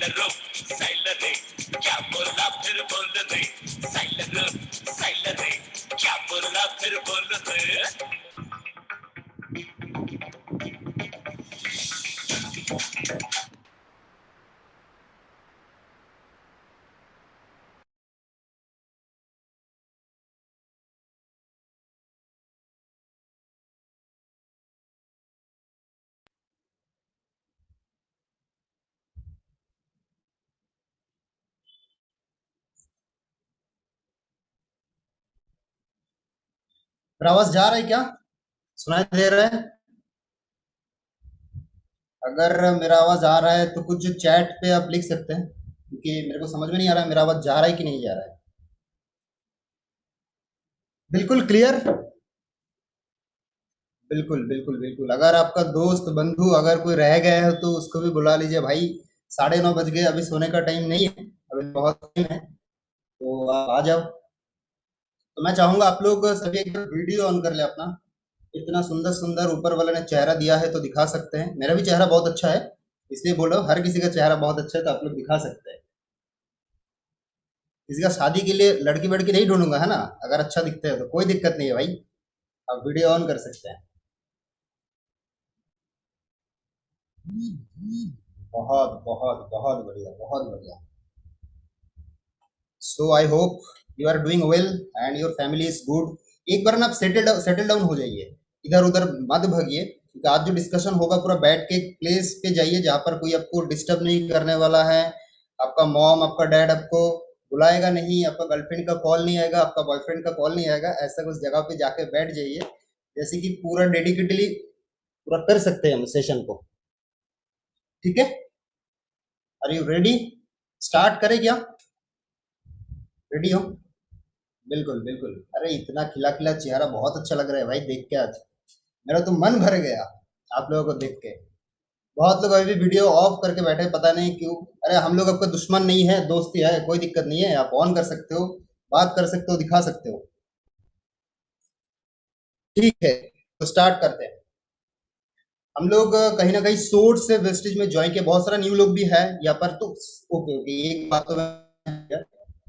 साइलर साइलर क्या बोला फिर बोल दे, साइलर क्या बोला फिर बोल दे। मेरा आवाज जा रहा है क्या? सुनाई दे रहा है? अगर मेरा आवाज आ रहा है तो कुछ चैट पे आप लिख सकते हैं, क्योंकि मेरे को समझ में नहीं आ रहा है मेरा आवाज जा रहा है कि नहीं जा रहा है। बिल्कुल क्लियर। बिल्कुल बिल्कुल बिल्कुल, अगर आपका दोस्त बंधु अगर कोई रह गया है तो उसको भी बुला लीजिए भाई। 9:30 बज गए, अभी सोने का टाइम नहीं है, अभी बहुत टाइम है, तो आप आ जाओ। तो मैं चाहूंगा आप लोग सभी एक बार वीडियो ऑन कर ले अपना। इतना सुंदर सुंदर ऊपर वाले ने चेहरा दिया है तो दिखा सकते हैं। मेरा भी चेहरा बहुत अच्छा है, इसलिए बोलो हर किसी का चेहरा बहुत अच्छा है तो आप लोग दिखा सकते हैं। किसी का शादी के लिए लड़की वड़की नहीं ढूंढूंगा, है ना? अगर अच्छा दिखते हैं तो कोई दिक्कत नहीं है भाई, आप वीडियो ऑन कर सकते हैं। बहुत बहुत बहुत बढ़िया, बहुत बढ़िया। So I hope you are doing well and your family is good. एक बार ना आप सेटल डाउन हो जाइए, इधर उधर मत भागिए, क्योंकि आज जो डिस्कशन होगा पूरा बैठ के एक प्लेस पे जाइए जहाँ पर कोई आपको डिस्टर्ब नहीं करने वाला है। आपका मॉम आपका डैड आपको बुलाएगा नहीं, आपका गर्लफ्रेंड का कॉल नहीं आएगा, आपका बॉयफ्रेंड का कॉल नहीं आएगा। ऐसा कुछ जगह पे जाके बैठ जाइए जैसे कि पूरा डेडिकेटली पूरा कर सकते हैं हम सेशन को। ठीक है? Are you ready? स्टार्ट करें क्या? रेडी हो? बिल्कुल बिल्कुल। अरे इतना खिला खिला चेहरा बहुत अच्छा लग रहा है भाई देख के आज। मेरा तो मन भर गया आप लोगों को देख के। बहुत लोग अभी भी वीडियो ऑफ करके बैठे, पता नहीं क्यों। अरे हम लोग आपका दुश्मन नहीं है, दोस्ती है, कोई दिक्कत नहीं है। आप ऑन कर सकते हो, बात कर सकते हो, दिखा सकते हो। ठीक है, तो स्टार्ट करते हैं। हम लोग कहीं ना कहीं सोर्स से वेस्टेज में ज्वाइन किया, बहुत सारा न्यू लोग भी है यहाँ पर तो। ओके ओके, एक बात तो मैं,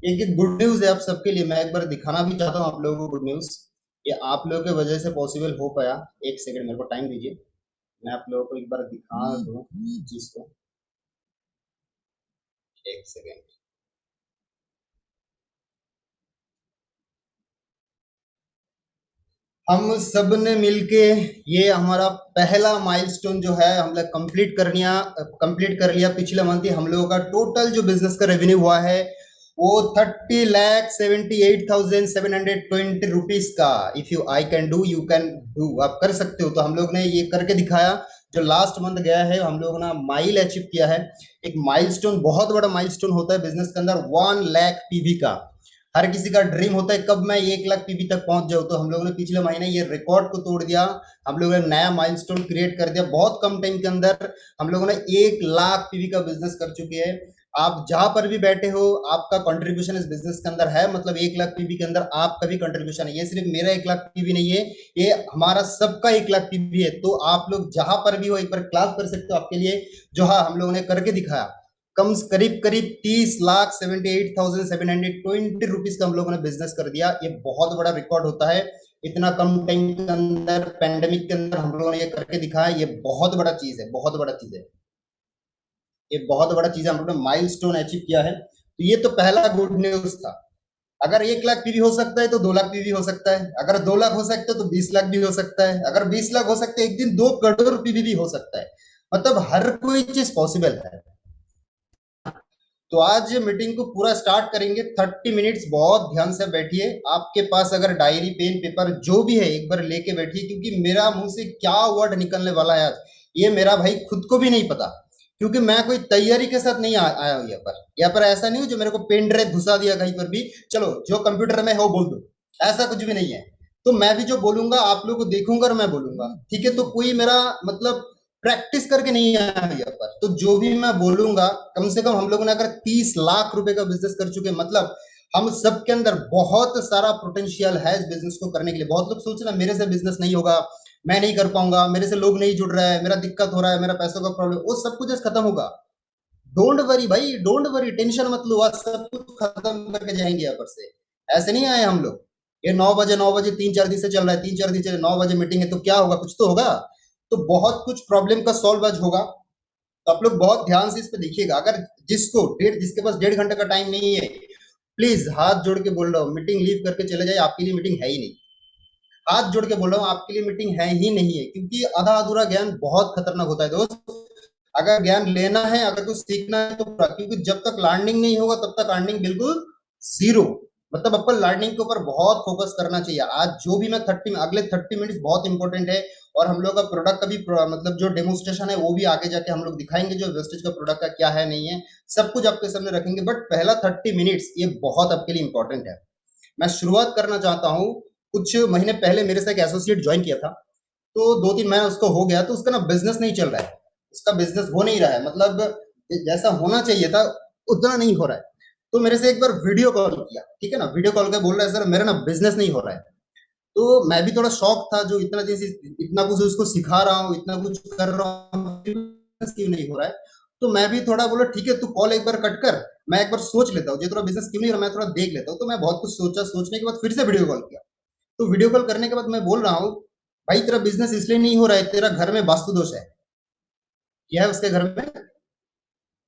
एक गुड न्यूज है आप सबके लिए, मैं एक बार दिखाना भी चाहता हूँ आप लोगों को गुड न्यूज। ये आप लोगों की वजह से पॉसिबल हो पाया। एक सेकंड मेरे को टाइम दीजिए, मैं आप लोगों को एक बार दिखा दूँ चीज को। एक सेकंड। हम सब ने मिलके ये हमारा पहला माइलस्टोन जो है हम लोग कंप्लीट कर लिया। पिछले मंथ ही हम लोगों का टोटल जो बिजनेस का रेवेन्यू हुआ है वो 30,78,720 का। If you I can do you can do, आप कर सकते हो। तो हम लोग ने ये करके दिखाया। जो लास्ट मंथ गया है हम लोगों ने माइल अचीव किया है। एक माइलस्टोन, बहुत बड़ा माइलस्टोन होता है बिजनेस के अंदर, 1 लाख पीवी का। हर किसी का ड्रीम होता है कब मैं 1 लाख पीवी तक पहुंच जाऊं। तो हम लोगों ने पिछले महीने ये रिकॉर्ड को तोड़ दिया। हम लोगों ने नया माइलस्टोन क्रिएट कर दिया। बहुत कम टाइम के अंदर हम लोगों ने 1 लाख पीवी का बिजनेस कर चुके हैं। आप जहां पर भी बैठे हो आपका कंट्रीब्यूशन इस बिजनेस के अंदर है, मतलब 1 लाख पीवी के अंदर आपका भी कंट्रीब्यूशन है। ये सिर्फ मेरा 1 लाख पीवी नहीं है, ये हमारा सबका 1 लाख पीवी है। तो आप लोग जहां पर भी हो एक बार क्लास कर सकते हो आपके लिए, जो हाँ हम लोगों ने करके दिखाया। कम करीब करीब 30,78,720 का हम लोगों ने बिजनेस कर दिया। ये बहुत बड़ा रिकॉर्ड होता है, इतना कम टाइम के अंदर, पैंडेमिक के अंदर हम लोगों ने ये करके दिखाया। ये बहुत बड़ा चीज है, बहुत बड़ा चीज है, ये बहुत बड़ा चीज है। हम लोगों ने माइलस्टोन अचीव किया है। तो ये तो पहला गुड न्यूज था। अगर 1 लाख पीवी हो सकता है तो 2 लाख पीवी हो सकता है, अगर 2 लाख हो सकता है तो 20 लाख भी हो सकता है, अगर 20 लाख हो सकता है एक दिन 2 करोड़ पीवी भी हो सकता है। मतलब हर कोई चीज पॉसिबल है। तो आज मीटिंग को पूरा स्टार्ट करेंगे 30 मिनट्स। बहुत ध्यान से बैठिए, आपके पास अगर डायरी पेन पेपर जो भी है एक बार लेके बैठिए, क्योंकि मेरा मुंह से क्या वर्ड निकलने वाला है आज ये मेरा भाई खुद को भी नहीं पता। क्योंकि मैं कोई तैयारी के साथ नहीं आया हूं यहाँ पर ऐसा नहीं हो जो मेरे को पेन ड्राइव घुसा दिया कहीं पर भी, चलो जो कंप्यूटर में है वो बोल दो, ऐसा कुछ भी नहीं है। तो मैं भी जो बोलूंगा आप लोग को देखूंगा और मैं बोलूंगा, ठीक है? तो कोई मेरा मतलब प्रैक्टिस करके नहीं आया यहाँ पर। तो जो भी मैं बोलूंगा, कम से कम हम लोगों ने अगर 30 लाख रुपए का बिजनेस कर चुके, मतलब हम सबके अंदर बहुत सारा पोटेंशियल है इस बिजनेस को करने के लिए। बहुत लोग सोच रहे हैं मेरे से बिजनेस नहीं होगा, मैं नहीं कर पाऊंगा, मेरे से लोग नहीं जुड़ रहा है, मेरा दिक्कत हो रहा है, मेरा पैसों का प्रॉब्लम, वो सब कुछ खत्म होगा। डोंट वरी भाई, डोंट वरी, टेंशन मत लो, आज सब कुछ खत्म करके जाएंगे यहाँ पर से। ऐसे नहीं आए हम लोग। ये 9 बजे 3-4 दिन से चल रहा है, 3-4 दिन से 9 बजे मीटिंग है, तो क्या होगा, कुछ तो होगा। तो बहुत कुछ प्रॉब्लम का सॉल्व आज होगा। तो आप लोग बहुत ध्यान से इस पे देखिएगा। अगर जिसके पास 1.5 घंटे का टाइम नहीं है, प्लीज हाथ जोड़ के बोल रहा हूँ, मीटिंग लीव करके चले जाए, आपके लिए मीटिंग है ही नहीं। हाथ जोड़ के बोल रहा हूँ, आपके लिए मीटिंग है ही नहीं है, क्योंकि आधा अधूरा ज्ञान बहुत खतरनाक होता है दोस्त। अगर ज्ञान लेना है, अगर कुछ सीखना है तो क्योंकि जब तक लर्निंग नहीं होगा तब तक अर्निंग बिल्कुल जीरो। मतलब अपन लर्निंग के ऊपर बहुत फोकस करना चाहिए। आज जो भी मैं 30 मिनट्स बहुत इंपॉर्टेंट है। और हम लोग का प्रोडक्ट का भी मतलब जो डेमोस्ट्रेशन है वो भी आगे जाके हम लोग दिखाएंगे, जो वेस्टेज का प्रोडक्ट का क्या है नहीं है, सब कुछ आपके सामने रखेंगे। बट पहला 30 मिनट्स ये बहुत आपके लिए इंपॉर्टेंट है। मैं शुरुआत करना चाहता हूँ। कुछ महीने पहले मेरे से एक एसोसिएट ज्वाइन किया था, तो 2-3 महीना उसको हो गया, तो उसका ना बिजनेस नहीं चल रहा है। उसका बिजनेस हो नहीं रहा है, मतलब जैसा होना चाहिए था उतना नहीं हो रहा है। तो मेरे से एक बार वीडियो कॉल किया, ठीक है ना, वीडियो कॉल कर बोल रहा है सर मेरा ना बिजनेस नहीं हो रहा है। तो मैं भी थोड़ा शौक था, जो इतना दिन से इतना कुछ उसको सिखा रहा हूँ, इतना कुछ कर रहा हूँ, क्यों नहीं हो रहा है। तो मैं भी थोड़ा बोला ठीक है, तू कॉल एक बार कट कर, मैं एक बार सोच लेता हूँ, ये थोड़ा बिजनेस क्यों नहीं हो रहा, मैं थोड़ा देख लेता हूँ। तो मैं बहुत कुछ सोचा, सोचने के बाद फिर से वीडियो कॉल किया। तो वीडियो कॉल करने के बाद मैं बोल रहा हूँ, भाई तेरा बिजनेस इसलिए नहीं हो रहा है, तेरा घर में वास्तु दोष है। क्या है उसके घर में?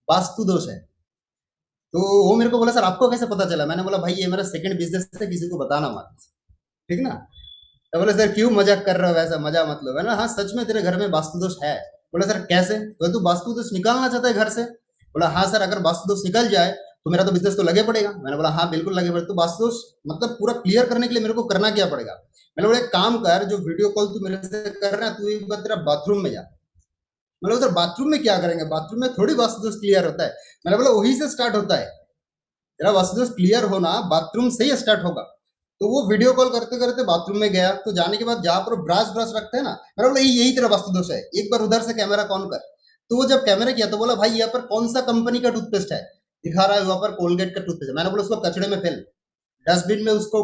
वास्तु दोष है। तो वो मेरे को बोला सर आपको कैसे पता चला? मैंने बोला भाई ये मेरा सेकंड बिजनेस है, किसी को बताना मत, ठीक ना। तो बोले सर क्यों मजाक कर रहे हो, वैसा मजा मत लो। मैंने हाँ सच में तेरे घर में वास्तु दोष है। बोला सर कैसे? बोले तू वास्तु दोष निकालना चाहता है घर से? बोला हाँ सर, अगर वास्तु दोष निकल जाए तो मेरा तो बिजनेस तो लगे पड़ेगा। मैंने बोला हाँ बिल्कुल लगे पड़ेगा। तो वास्तु दोष मतलब पूरा क्लियर करने के लिए मेरे को करना क्या पड़ेगा? मैंने बोला एक काम कर, जो वीडियो कॉल तू मेरे से कर रहा है, तू एक बार तेरा बाथरूम में जा। मतलब सर बाथरूम में क्या करेंगे, बाथरूम में थोड़ी वास्तु दोष क्लियर होता है। मैंने बोला वही से स्टार्ट होता है, तेरा वास्तु दोष क्लियर होना बाथरूम से ही स्टार्ट होगा। तो वो वीडियो कॉल करते करते बाथरूम में गया, तो जाने के बाद जहां पर ब्रश ब्रश रखते हैं ना, मैंने बोला यही तेरा वास्तु दोष है, एक बार उधर से कैमरा ऑन कर। तो वो जब कैमरा किया तो बोला भाई यहाँ पर कौन सा कंपनी का टूथपेस्ट है? दिखा रहा है वहां पर कोलगेट का टूथपेस्ट है। मैंने बोला उसको कचड़े में फैल, डस्टबिन में उसको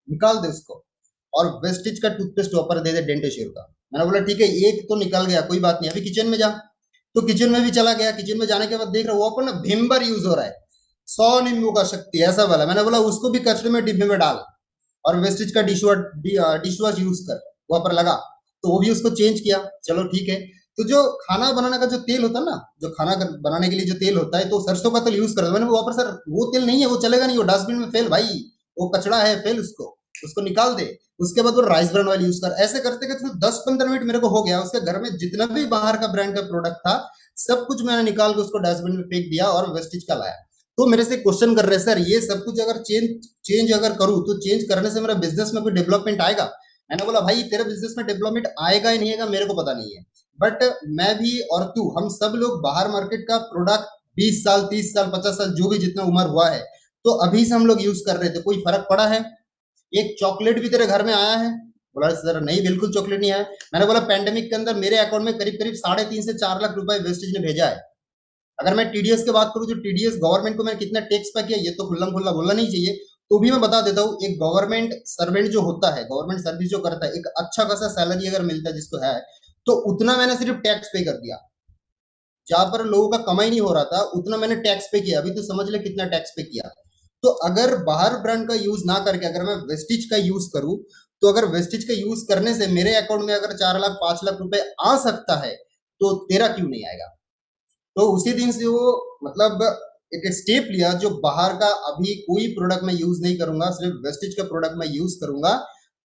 निकाल दे उसको, और वेस्टिज का टूथपेस्ट ऊपर दे दे डेंटेश्योर का। मैंने बोला ठीक है, एक तो निकल गया, कोई बात नहीं, अभी किचन में जा। तो किचन में भी चला गया, किचन में जाने के बाद देख रहा हूँ वहां पर ना भिम्बर यूज हो रहा है, 100 नींबू का शक्ति ऐसा वाला। मैंने बोला उसको भी कचरे में डिब्बे में डाल, और वेस्टेज का डिश वॉश यूज कर, वहां पर लगा। तो वो भी उसको चेंज किया, चलो ठीक है। तो जो खाना बनाने का जो तेल होता है ना, जो खाना बनाने के लिए जो तेल होता है, तो सरसों का तेल यूज कर, मैंने वहां पर सर वो तेल नहीं है, वो चलेगा नहीं, वो डस्टबिन में फेल भाई, वो कचड़ा है, फेल उसको, उसको निकाल दे। उसके बाद वो राइस ब्रांड ऑयल यूज कर। ऐसे करते करते 10-15 मिनट मेरे को हो गया। उसके घर में जितना भी बाहर का ब्रांड का प्रोडक्ट था, सब कुछ मैंने निकाल के उसको डस्टबिन में फेंक दिया और वेस्टेज का लाया। तो मेरे से क्वेश्चन कर रहे हैं सर ये सब कुछ अगर चेंज चेंज अगर करूं तो चेंज करने से मेरा बिजनेस में कोई डेवलपमेंट आएगा? मैंने बोला भाई तेरे बिजनेस में डेवलपमेंट आएगा ही नहीं आएगा मेरे को पता नहीं है, बट मैं भी और तू, हम सब लोग बाहर मार्केट का प्रोडक्ट 20 साल 30 साल 50 साल जो भी जितना उम्र हुआ है, तो अभी से हम लोग यूज कर रहे थे, कोई फर्क पड़ा है? एक चॉकलेट भी तेरे घर में आया है? बोला सर नहीं बिल्कुल चॉकलेट नहीं आया। मैंने बोला पैंडेमिक के अंदर मेरे अकाउंट में करीब करीब 3.5 से 4 लाख रुपए वेस्टेज ने भेजा है। अगर मैं टीडीएस की बात करूं, जो टीडीएस गवर्नमेंट को मैं कितना टैक्स पे किया, ये तो खुल्लम खुल्ला बोलना नहीं चाहिए, तो भी मैं बता देता हूँ। एक गवर्नमेंट सर्वेंट जो होता है, गवर्नमेंट सर्विस जो करता है, एक अच्छा खासा सैलरी अगर मिलता है जिसको है, तो उतना मैंने सिर्फ टैक्स पे कर दिया। जहां पर लोगों का कमाई नहीं हो रहा था उतना मैंने टैक्स पे किया। अभी तो समझ ले कितना टैक्स पे किया। तो अगर बाहर ब्रांड का यूज ना करके अगर मैं वेस्टिज का यूज करूं, तो अगर वेस्टिज का यूज करने से मेरे अकाउंट में अगर 4 लाख 5 लाख रुपए आ सकता है, तो तेरा क्यों नहीं आएगा? तो उसी दिन से वो मतलब एक स्टेप लिया, जो बाहर का अभी कोई प्रोडक्ट मैं यूज नहीं करूंगा, सिर्फ वेस्टेज का प्रोडक्ट मैं यूज करूंगा।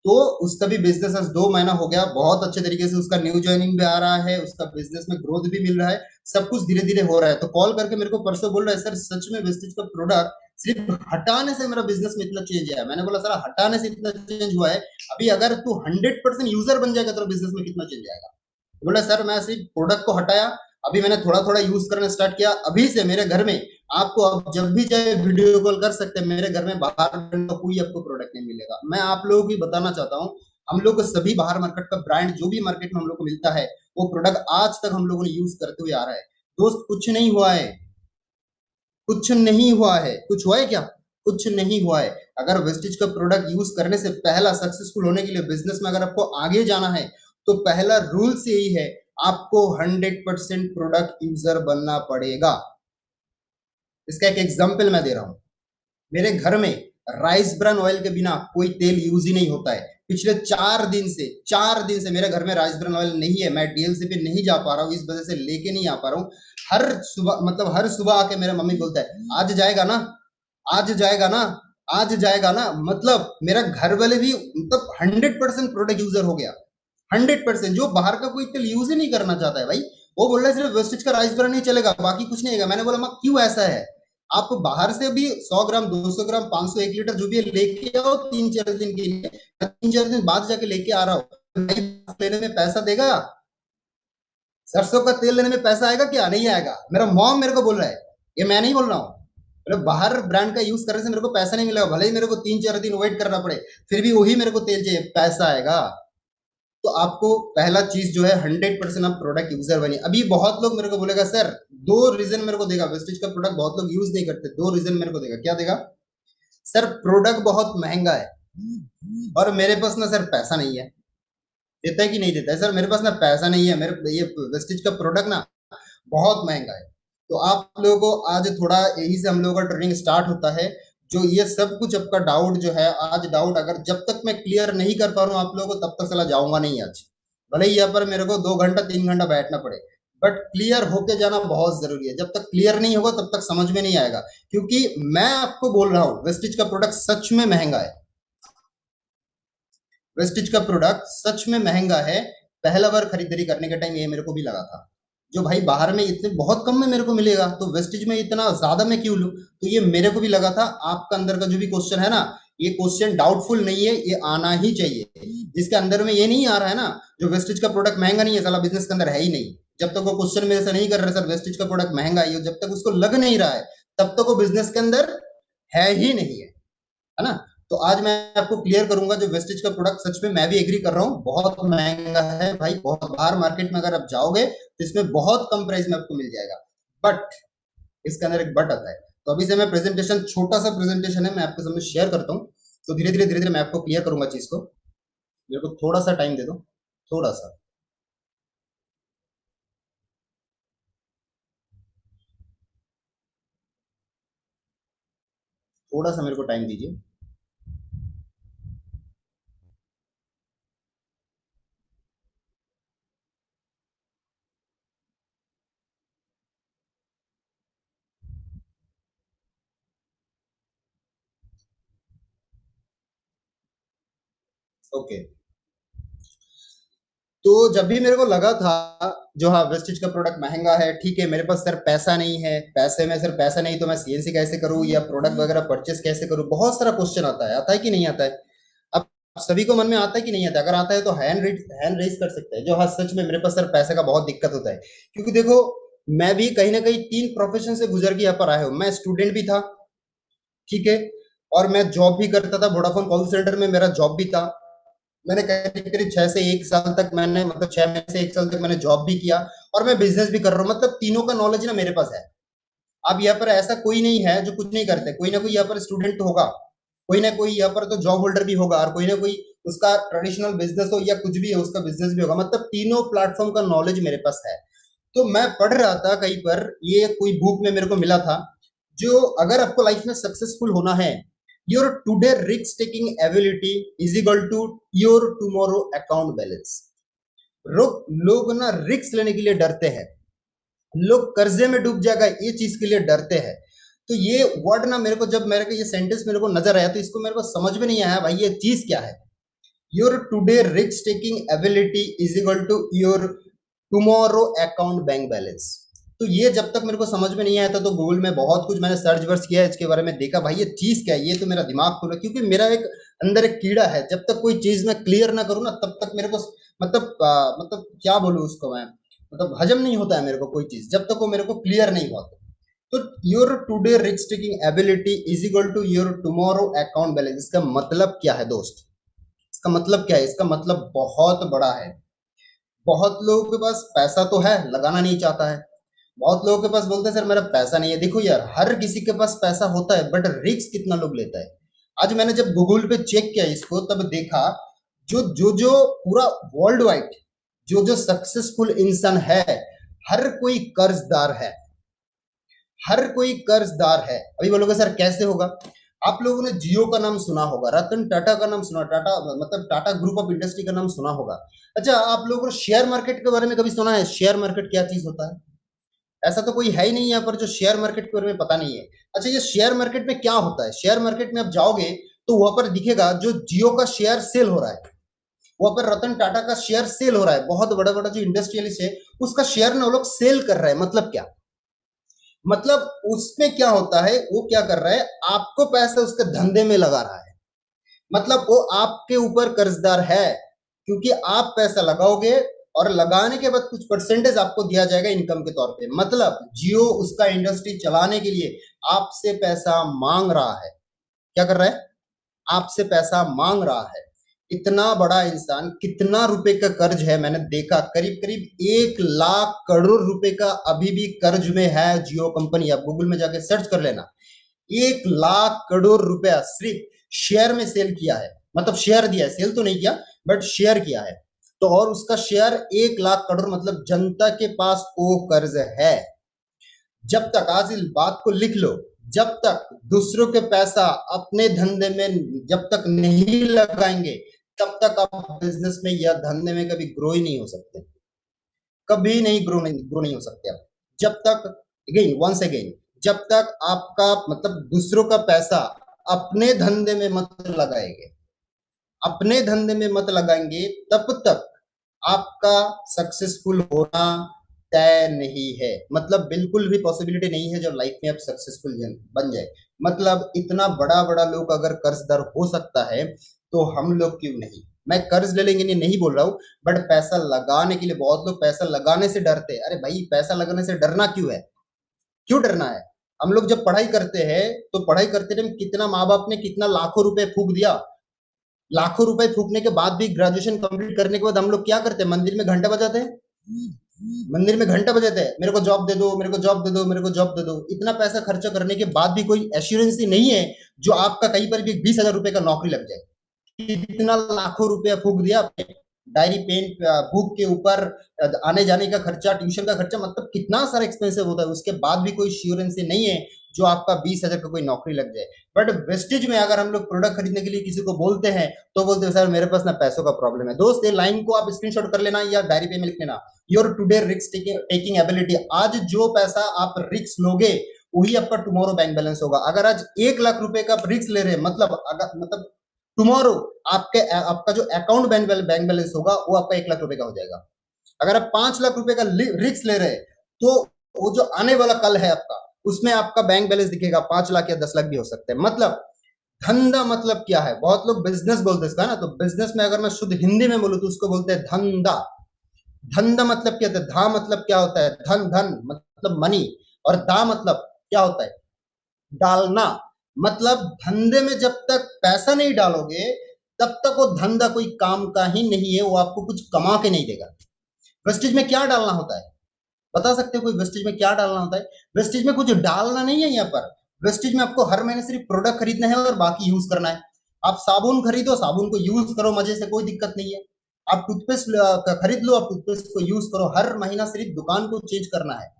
तो उसका भी बिजनेस आज 2 महीना हो गया, बहुत अच्छे तरीके से उसका न्यू ज्वाइनिंग भी आ रहा है, उसका बिजनेस में ग्रोथ भी मिल रहा है, सब कुछ धीरे धीरे हो रहा है। तो कॉल करके मेरे को परसों बोल रहा है सर सच में वेस्टेज का प्रोडक्ट सिर्फ हटाने से मेरा बिजनेस में इतना चेंज आया। मैंने बोला सर हटाने से इतना चेंज हुआ है, अभी अगर तू 100% यूजर बन जाएगा तो बिजनेस में कितना चेंज आएगा? बोला सर मैं सिर्फ प्रोडक्ट को हटाया, अभी मैंने थोड़ा थोड़ा यूज करना स्टार्ट किया, अभी से मेरे घर में आपको अब जब भी चाहे वीडियो कॉल कर सकते हैं, मेरे घर में बाहर का कोई आपको प्रोडक्ट नहीं मिलेगा। मैं आप लोगों को बताना चाहता हूँ, हम लोग को सभी बाहर मार्केट का ब्रांड जो भी मार्केट में हम लोग को मिलता है, वो प्रोडक्ट आज तक हम लोगों ने यूज करते हुए आ रहा है। दोस्त कुछ नहीं हुआ है, कुछ नहीं हुआ है, कुछ हुआ है क्या? कुछ नहीं हुआ है। अगर वेस्टेज का प्रोडक्ट यूज करने से पहला सक्सेसफुल होने के लिए बिजनेस में अगर आपको आगे जाना है, तो पहला रूल यही है, आपको 100% प्रोडक्ट यूजर बनना पड़ेगा। इसका एक एग्जाम्पल मैं दे रहा हूं। मेरे घर में राइस ब्रान ऑयल के बिना कोई तेल यूज ही नहीं होता है। पिछले 4 दिन से मेरे घर में राइस ब्रान ऑयल नहीं है। मैं डीएलसी पे नहीं जा पा रहा हूँ, इस वजह से लेके नहीं आ पा रहा हूँ। हर सुबह आके मेरा मम्मी बोलता है आज जाएगा ना, आज जाएगा ना, आज जाएगा ना। मतलब मेरा घर वाले भी मतलब 100% प्रोडक्ट यूजर हो गया। 100%। जो बाहर का कोई तेल यूज ही नहीं करना चाहता है भाई, वो बोल रहा है सिर्फ वेस्टेज का राइस ब्रान नहीं चलेगा, बाकी कुछ नहीं है। मैंने बोला माँ क्यों ऐसा है? आप बाहर से भी 100 ग्राम, 200 ग्राम, 500, 1 लीटर जो भी है लेके आओ 3-4 दिन के लिए। 3-4 दिन बाद जाके लेके आ रहा हूँ, लेने में पैसा देगा? सरसों का तेल लेने में पैसा आएगा क्या? नहीं आएगा। मेरा मॉम मेरे को बोल रहा है, ये मैं नहीं बोल रहा हूँ। मतलब बाहर ब्रांड का यूज करने से मेरे को पैसा नहीं मिलेगा, भले ही मेरे को 3-4 दिन वेट करना पड़े, फिर भी वही मेरे को तेल चाहिए, पैसा आएगा। तो आपको पहला चीज जो है 100% आप प्रोडक्ट यूजर बनिए। अभी बहुत लोग मेरे को बोलेगा सर, 2 रीजन मेरे को देगा वेस्टेज का प्रोडक्ट बहुत लोग यूज नहीं करते। 2 रीजन मेरे को देगा। क्या देगा? सर प्रोडक्ट बहुत महंगा है और मेरे पास ना सर पैसा नहीं है। देता है कि नहीं देता है? सर मेरे पास ना पैसा नहीं है, मेरे ये वेस्टेज का प्रोडक्ट ना बहुत महंगा है। तो आप लोगों को आज थोड़ा यही से हम लोगों का ट्रेनिंग स्टार्ट होता है। जो ये सब कुछ आपका डाउट जो है, आज डाउट अगर जब तक मैं क्लियर नहीं कर पा रहा हूँ आप लोगों को, तब तक सला जाऊंगा नहीं आज। भले ही यहाँ पर मेरे को 2 घंटा 3 घंटा बैठना पड़े, बट क्लियर होके जाना बहुत जरूरी है। जब तक क्लियर नहीं होगा तब तक समझ में नहीं आएगा। क्योंकि मैं आपको बोल रहा हूँ वेस्टेज का प्रोडक्ट सच में महंगा है। वेस्टेज का प्रोडक्ट सच में महंगा है। पहला बार खरीदारी करने के टाइम ये मेरे को भी लगा था, जो भाई बाहर में इतने बहुत कम में मेरे को मिलेगा तो वेस्टेज में इतना ज्यादा मैं क्यों लूं। तो ये मेरे को भी लगा था। आपका अंदर का जो भी क्वेश्चन है ना, ये क्वेश्चन डाउटफुल नहीं है, ये आना ही चाहिए। जिसके अंदर में ये नहीं आ रहा है ना, जो वेस्टेज का प्रोडक्ट महंगा नहीं है, साला बिजनेस के अंदर है ही नहीं। जब तक वो क्वेश्चन मेरे से नहीं कर रहे सर वेस्टेज का प्रोडक्ट महंगा है, जब तक उसको लग नहीं रहा है तब तक वो बिजनेस के अंदर है ही नहीं है ना। तो आज मैं आपको क्लियर करूंगा जो वेस्टेज का प्रोडक्ट, सच में मैं भी एग्री कर रहा हूँ, बहुत महंगा है भाई। बहुत बाहर मार्केट में अगर आप जाओगे तो इसमें बहुत कम प्राइस में आपको मिल जाएगा। बट इसके अंदर एक बट आता है। तो अभी से मैं प्रेजेंटेशन, छोटा सा प्रेजेंटेशन है, मैं आपके सामने शेयर करता हूँ। तो धीरे धीरे मैं आपको क्लियर करूंगा चीज को। मेरे को थोड़ा सा टाइम दे दो, थोड़ा सा। थोड़ा सा मेरे को टाइम दीजिए। ओके। तो जब भी मेरे को लगा था जो, हाँ वेस्टेज का प्रोडक्ट महंगा है, ठीक है, मेरे पास सर पैसा नहीं है, पैसे में सर पैसा नहीं तो मैं सीएनसी कैसे करूँ या प्रोडक्ट वगैरह परचेस कैसे करूँ, बहुत सारा क्वेश्चन आता है कि नहीं आता है? अब सभी को मन में आता है कि नहीं आता? अगर आता है तो हैंड रेज कर सकते हैं जो हाँ सच में मेरे पास सर पैसे का बहुत दिक्कत होता है। क्योंकि देखो, मैं भी कहीं ना कहीं 3 प्रोफेशन से गुजर के यहाँ पर आया हूँ। मैं स्टूडेंट भी था, ठीक है, और मैं जॉब भी करता था, वोडाफोन कॉल सेंटर में मेरा जॉब भी था। मैंने करीब करीब 6 से 1 साल तक मैंने, मतलब 6 महीने से 1 साल तक मैंने जॉब भी किया, और मैं बिजनेस भी कर रहा हूँ। मतलब तीनों का नॉलेज ना मेरे पास है। अब यहाँ पर ऐसा कोई नहीं है जो कुछ नहीं करते। कोई ना कोई यहाँ पर स्टूडेंट तो होगा, कोई ना कोई यहाँ पर तो जॉब होल्डर भी होगा, और कोई ना कोई उसका ट्रेडिशनल बिजनेस हो या कुछ भी है उसका बिजनेस भी होगा। मतलब तीनों प्लेटफॉर्म का नॉलेज मेरे पास है। तो मैं पढ़ रहा था कहीं पर, ये कोई बुक में मेरे को मिला था, जो अगर आपको लाइफ में सक्सेसफुल होना है, your today risk taking ability is equal to your tomorrow account balance. लोग ना रिस्क लेने के लिए डरते हैं, लोग कर्जे में डूब जाएगा ये चीज के लिए डरते हैं। तो ये वर्ड ना मेरे को, जब मेरे को ये सेंटेंस मेरे को नजर आया तो इसको मेरे को समझ में नहीं आया भाई ये चीज क्या है। Your today risk taking ability is equal to your tomorrow account bank balance. तो ये जब तक मेरे को समझ में नहीं आया था तो गूगल में बहुत कुछ मैंने सर्च वर्च किया, इसके बारे में देखा, भाई ये चीज क्या है, ये तो मेरा दिमाग खुला। क्योंकि मेरा एक अंदर एक कीड़ा है, जब तक कोई चीज मैं क्लियर ना करूँ ना तब तक मेरे को मतलब क्या बोलूँ उसको मैं, मतलब हजम नहीं होता है मेरे को कोई चीज जब तक वो मेरे को क्लियर नहीं हुआ। तो your today risk taking ability is equal to your tomorrow account balance. इसका मतलब क्या है दोस्त? इसका मतलब क्या है? इसका मतलब बहुत बड़ा है। बहुत लोगों के पास पैसा तो है, लगाना नहीं चाहता है। बहुत लोगों के पास बोलते हैं सर मेरा पैसा नहीं है। देखो यार, हर किसी के पास पैसा होता है, बट रिस्क कितना लोग लेता है। आज मैंने जब गूगल पे चेक किया इसको, तब देखा जो पूरा वर्ल्ड वाइड जो सक्सेसफुल इंसान है, हर कोई कर्जदार है। हर कोई कर्जदार है। अभी बोलोगे सर कैसे होगा? आप लोगों ने जियो का नाम सुना होगा, रतन टाटा का नाम सुना, टाटा मतलब टाटा ग्रुप ऑफ इंडस्ट्री का नाम सुना होगा। अच्छा, आप लोगों ने शेयर मार्केट के बारे में कभी सुना है? शेयर मार्केट क्या चीज होता है? ऐसा तो कोई है ही नहीं यहाँ पर जो शेयर मार्केट के बारे में पता नहीं है। अच्छा, ये शेयर मार्केट में क्या होता है? शेयर मार्केट में आप जाओगे तो वहां पर दिखेगा जो जियो का शेयर सेल हो रहा है, वहां पर रतन टाटा का शेयर सेल हो रहा है, बहुत बड़ा बड़ा जो इंडस्ट्रियलिस्ट है उसका शेयर ना वो लोग सेल कर रहे हैं। मतलब क्या? मतलब उसमें क्या होता है, वो क्या कर रहा है, आपको पैसा उसके धंधे में लगा रहा है। मतलब वो आपके ऊपर कर्जदार है, क्योंकि आप पैसा लगाओगे और लगाने के बाद कुछ परसेंटेज आपको दिया जाएगा इनकम के तौर पे। मतलब जियो उसका इंडस्ट्री चलाने के लिए आपसे पैसा मांग रहा है। क्या कर रहा है? आपसे पैसा मांग रहा है। इतना बड़ा इंसान, कितना रुपए का कर्ज है मैंने देखा, करीब करीब 1 लाख करोड़ रुपए का अभी भी कर्ज में है जियो कंपनी। आप गूगल में जाके सर्च कर लेना। 1 लाख करोड़ रुपया सिर्फ शेयर में सेल किया है, मतलब शेयर दिया है, सेल तो नहीं किया बट शेयर किया है। तो और उसका शेयर 1 लाख करोड़, मतलब जनता के पास वो कर्ज है। जब तक, आज इस बात को लिख लो, जब तक दूसरों के पैसा अपने धंधे में जब तक नहीं लगाएंगे तब तक आप बिजनेस में या धंधे में कभी ग्रो ही नहीं हो सकते। कभी नहीं ग्रो नहीं हो सकते आप। जब तक, अगेन वंस अगेन, जब तक आपका मतलब दूसरों का पैसा अपने धंधे में मत लगाएंगे, अपने धंधे में मत लगाएंगे, तब तक आपका सक्सेसफुल होना तय नहीं है। मतलब बिल्कुल भी पॉसिबिलिटी नहीं है जो लाइफ में आप सक्सेसफुल बन जाए। मतलब इतना बड़ा बड़ा लोग अगर कर्जदार हो सकता है तो हम लोग क्यों नहीं? मैं कर्ज ले लेंगे नहीं बोल रहा हूँ, बट पैसा लगाने के लिए बहुत लोग पैसा लगाने से डरते हैं। अरे भाई, पैसा लगाने से डरना क्यों है? क्यों डरना है? हम लोग जब पढ़ाई करते हैं तो पढ़ाई करते टाइम कितना माँ बाप ने कितना लाखों रुपए फूक दिया। लाखों रुपए फूकने के बाद भी ग्रेजुएशन कंप्लीट करने के बाद हम लोग क्या करते हैं? मंदिर में घंटा बजाते हैं। मंदिर में घंटा बजाते हैं, मेरे को जॉब दे दो, मेरे को जॉब दे दो, मेरे को जॉब दे दो। इतना पैसा खर्चा करने के बाद भी कोई एश्योरेंस नहीं है जो आपका कहीं पर भी 20,000 रुपए का नौकरी लग जाए। इतना लाखों रुपया फूक दिया आपने डायरी पेन बुक के ऊपर, आने जाने का खर्चा, ट्यूशन का खर्चा, मतलब कितना सारा एक्सपेंसिव होता है। उसके बाद भी कोई श्योरेंस नहीं है जो आपका 20,000 का कोई नौकरी लग जाए। बट वेस्टेज में अगर हम लोग प्रोडक्ट खरीदने के लिए किसी को बोलते हैं तो बोलते हैं सर मेरे पास ना पैसों का प्रॉब्लम है। दोस्त, ये लाइन को आप स्क्रीनशॉट कर लेना या डायरी पे में लिख लेना। Your today risk taking ability. आज जो पैसा आप रिस्क लोगे वही आपका टुमारो बैंक बैलेंस होगा। अगर आज 1 लाख रुपए का रिस्क ले रहे हैं, मतलब टुमारो आपका जो अकाउंट बैंक बैलेंस होगा वो आपका 1 लाख रुपए का हो जाएगा। अगर आप 5 लाख रुपए का रिस्क ले रहे हैं तो वो जो आने वाला कल है आपका, उसमें आपका बैंक बैलेंस दिखेगा 5 लाख या 10 लाख भी हो सकते हैं। मतलब धंधा मतलब क्या है? बहुत लोग बिजनेस बोलते हैं इसका ना, तो बिजनेस में अगर मैं शुद्ध हिंदी में बोलूं तो उसको बोलते हैं धंधा। धंधा मतलब क्या होता है? धा मतलब क्या होता है? धन, धन मतलब मनी। और दा मतलब क्या होता है? डालना। मतलब धंधे में जब तक पैसा नहीं डालोगे तब तक वो धंधा कोई काम का ही नहीं है, वो आपको कुछ कमा के नहीं देगा। वेस्टेज में क्या डालना होता है? बता सकते हो कोई वेस्टेज में क्या डालना होता है? वेस्टेज में कुछ डालना नहीं है यहाँ पर। वेस्टेज में आपको हर महीने सिर्फ प्रोडक्ट खरीदना है और बाकी यूज करना है। आप साबुन खरीदो, साबुन को यूज करो मजे से, कोई दिक्कत नहीं है। आप टूथपेस्ट खरीद लो, आप टूथपेस्ट को यूज करो। हर महीना सिर्फ दुकान को चेंज करना है।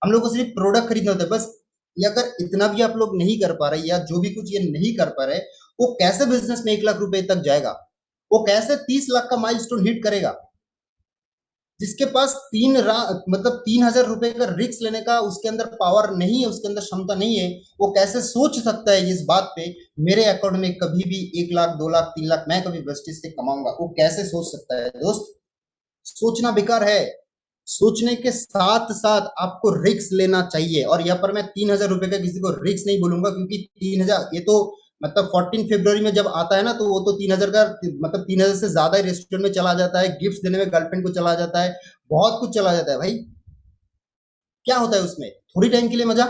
हम लोग को सिर्फ प्रोडक्ट खरीदना होता है बस। ये अगर इतना भी आप लोग नहीं कर पा रहे या जो भी कुछ ये नहीं कर पा रहे, वो कैसे बिजनेस में 1 लाख रुपए तक जाएगा? वो कैसे 30 लाख का माइलस्टोन हिट करेगा? जिसके पास मतलब 3,000 रुपए का रिस्क लेने का उसके अंदर पावर नहीं है, उसके अंदर क्षमता नहीं है, वो कैसे सोच सकता है इस बात पे मेरे अकाउंट में कभी भी 1 लाख, 2 लाख, 3 लाख मैं कभी वेस्टेज से कमाऊंगा? वो कैसे सोच सकता है दोस्त? सोचना बेकार है। सोचने के साथ साथ आपको रिस्क लेना चाहिए। और यहाँ पर मैं 3,000 रुपए का किसी को रिस्क नहीं बोलूंगा, क्योंकि 3,000 ये तो मतलब 14 फरवरी में जब आता है ना तो वो तो 3,000 का, मतलब 3,000 से ज्यादा ही रेस्टोरेंट में चला जाता है, गिफ्ट देने में गर्लफ्रेंड को चला जाता है, बहुत कुछ चला जाता है भाई। क्या होता है उसमें? थोड़ी टाइम के लिए मजा,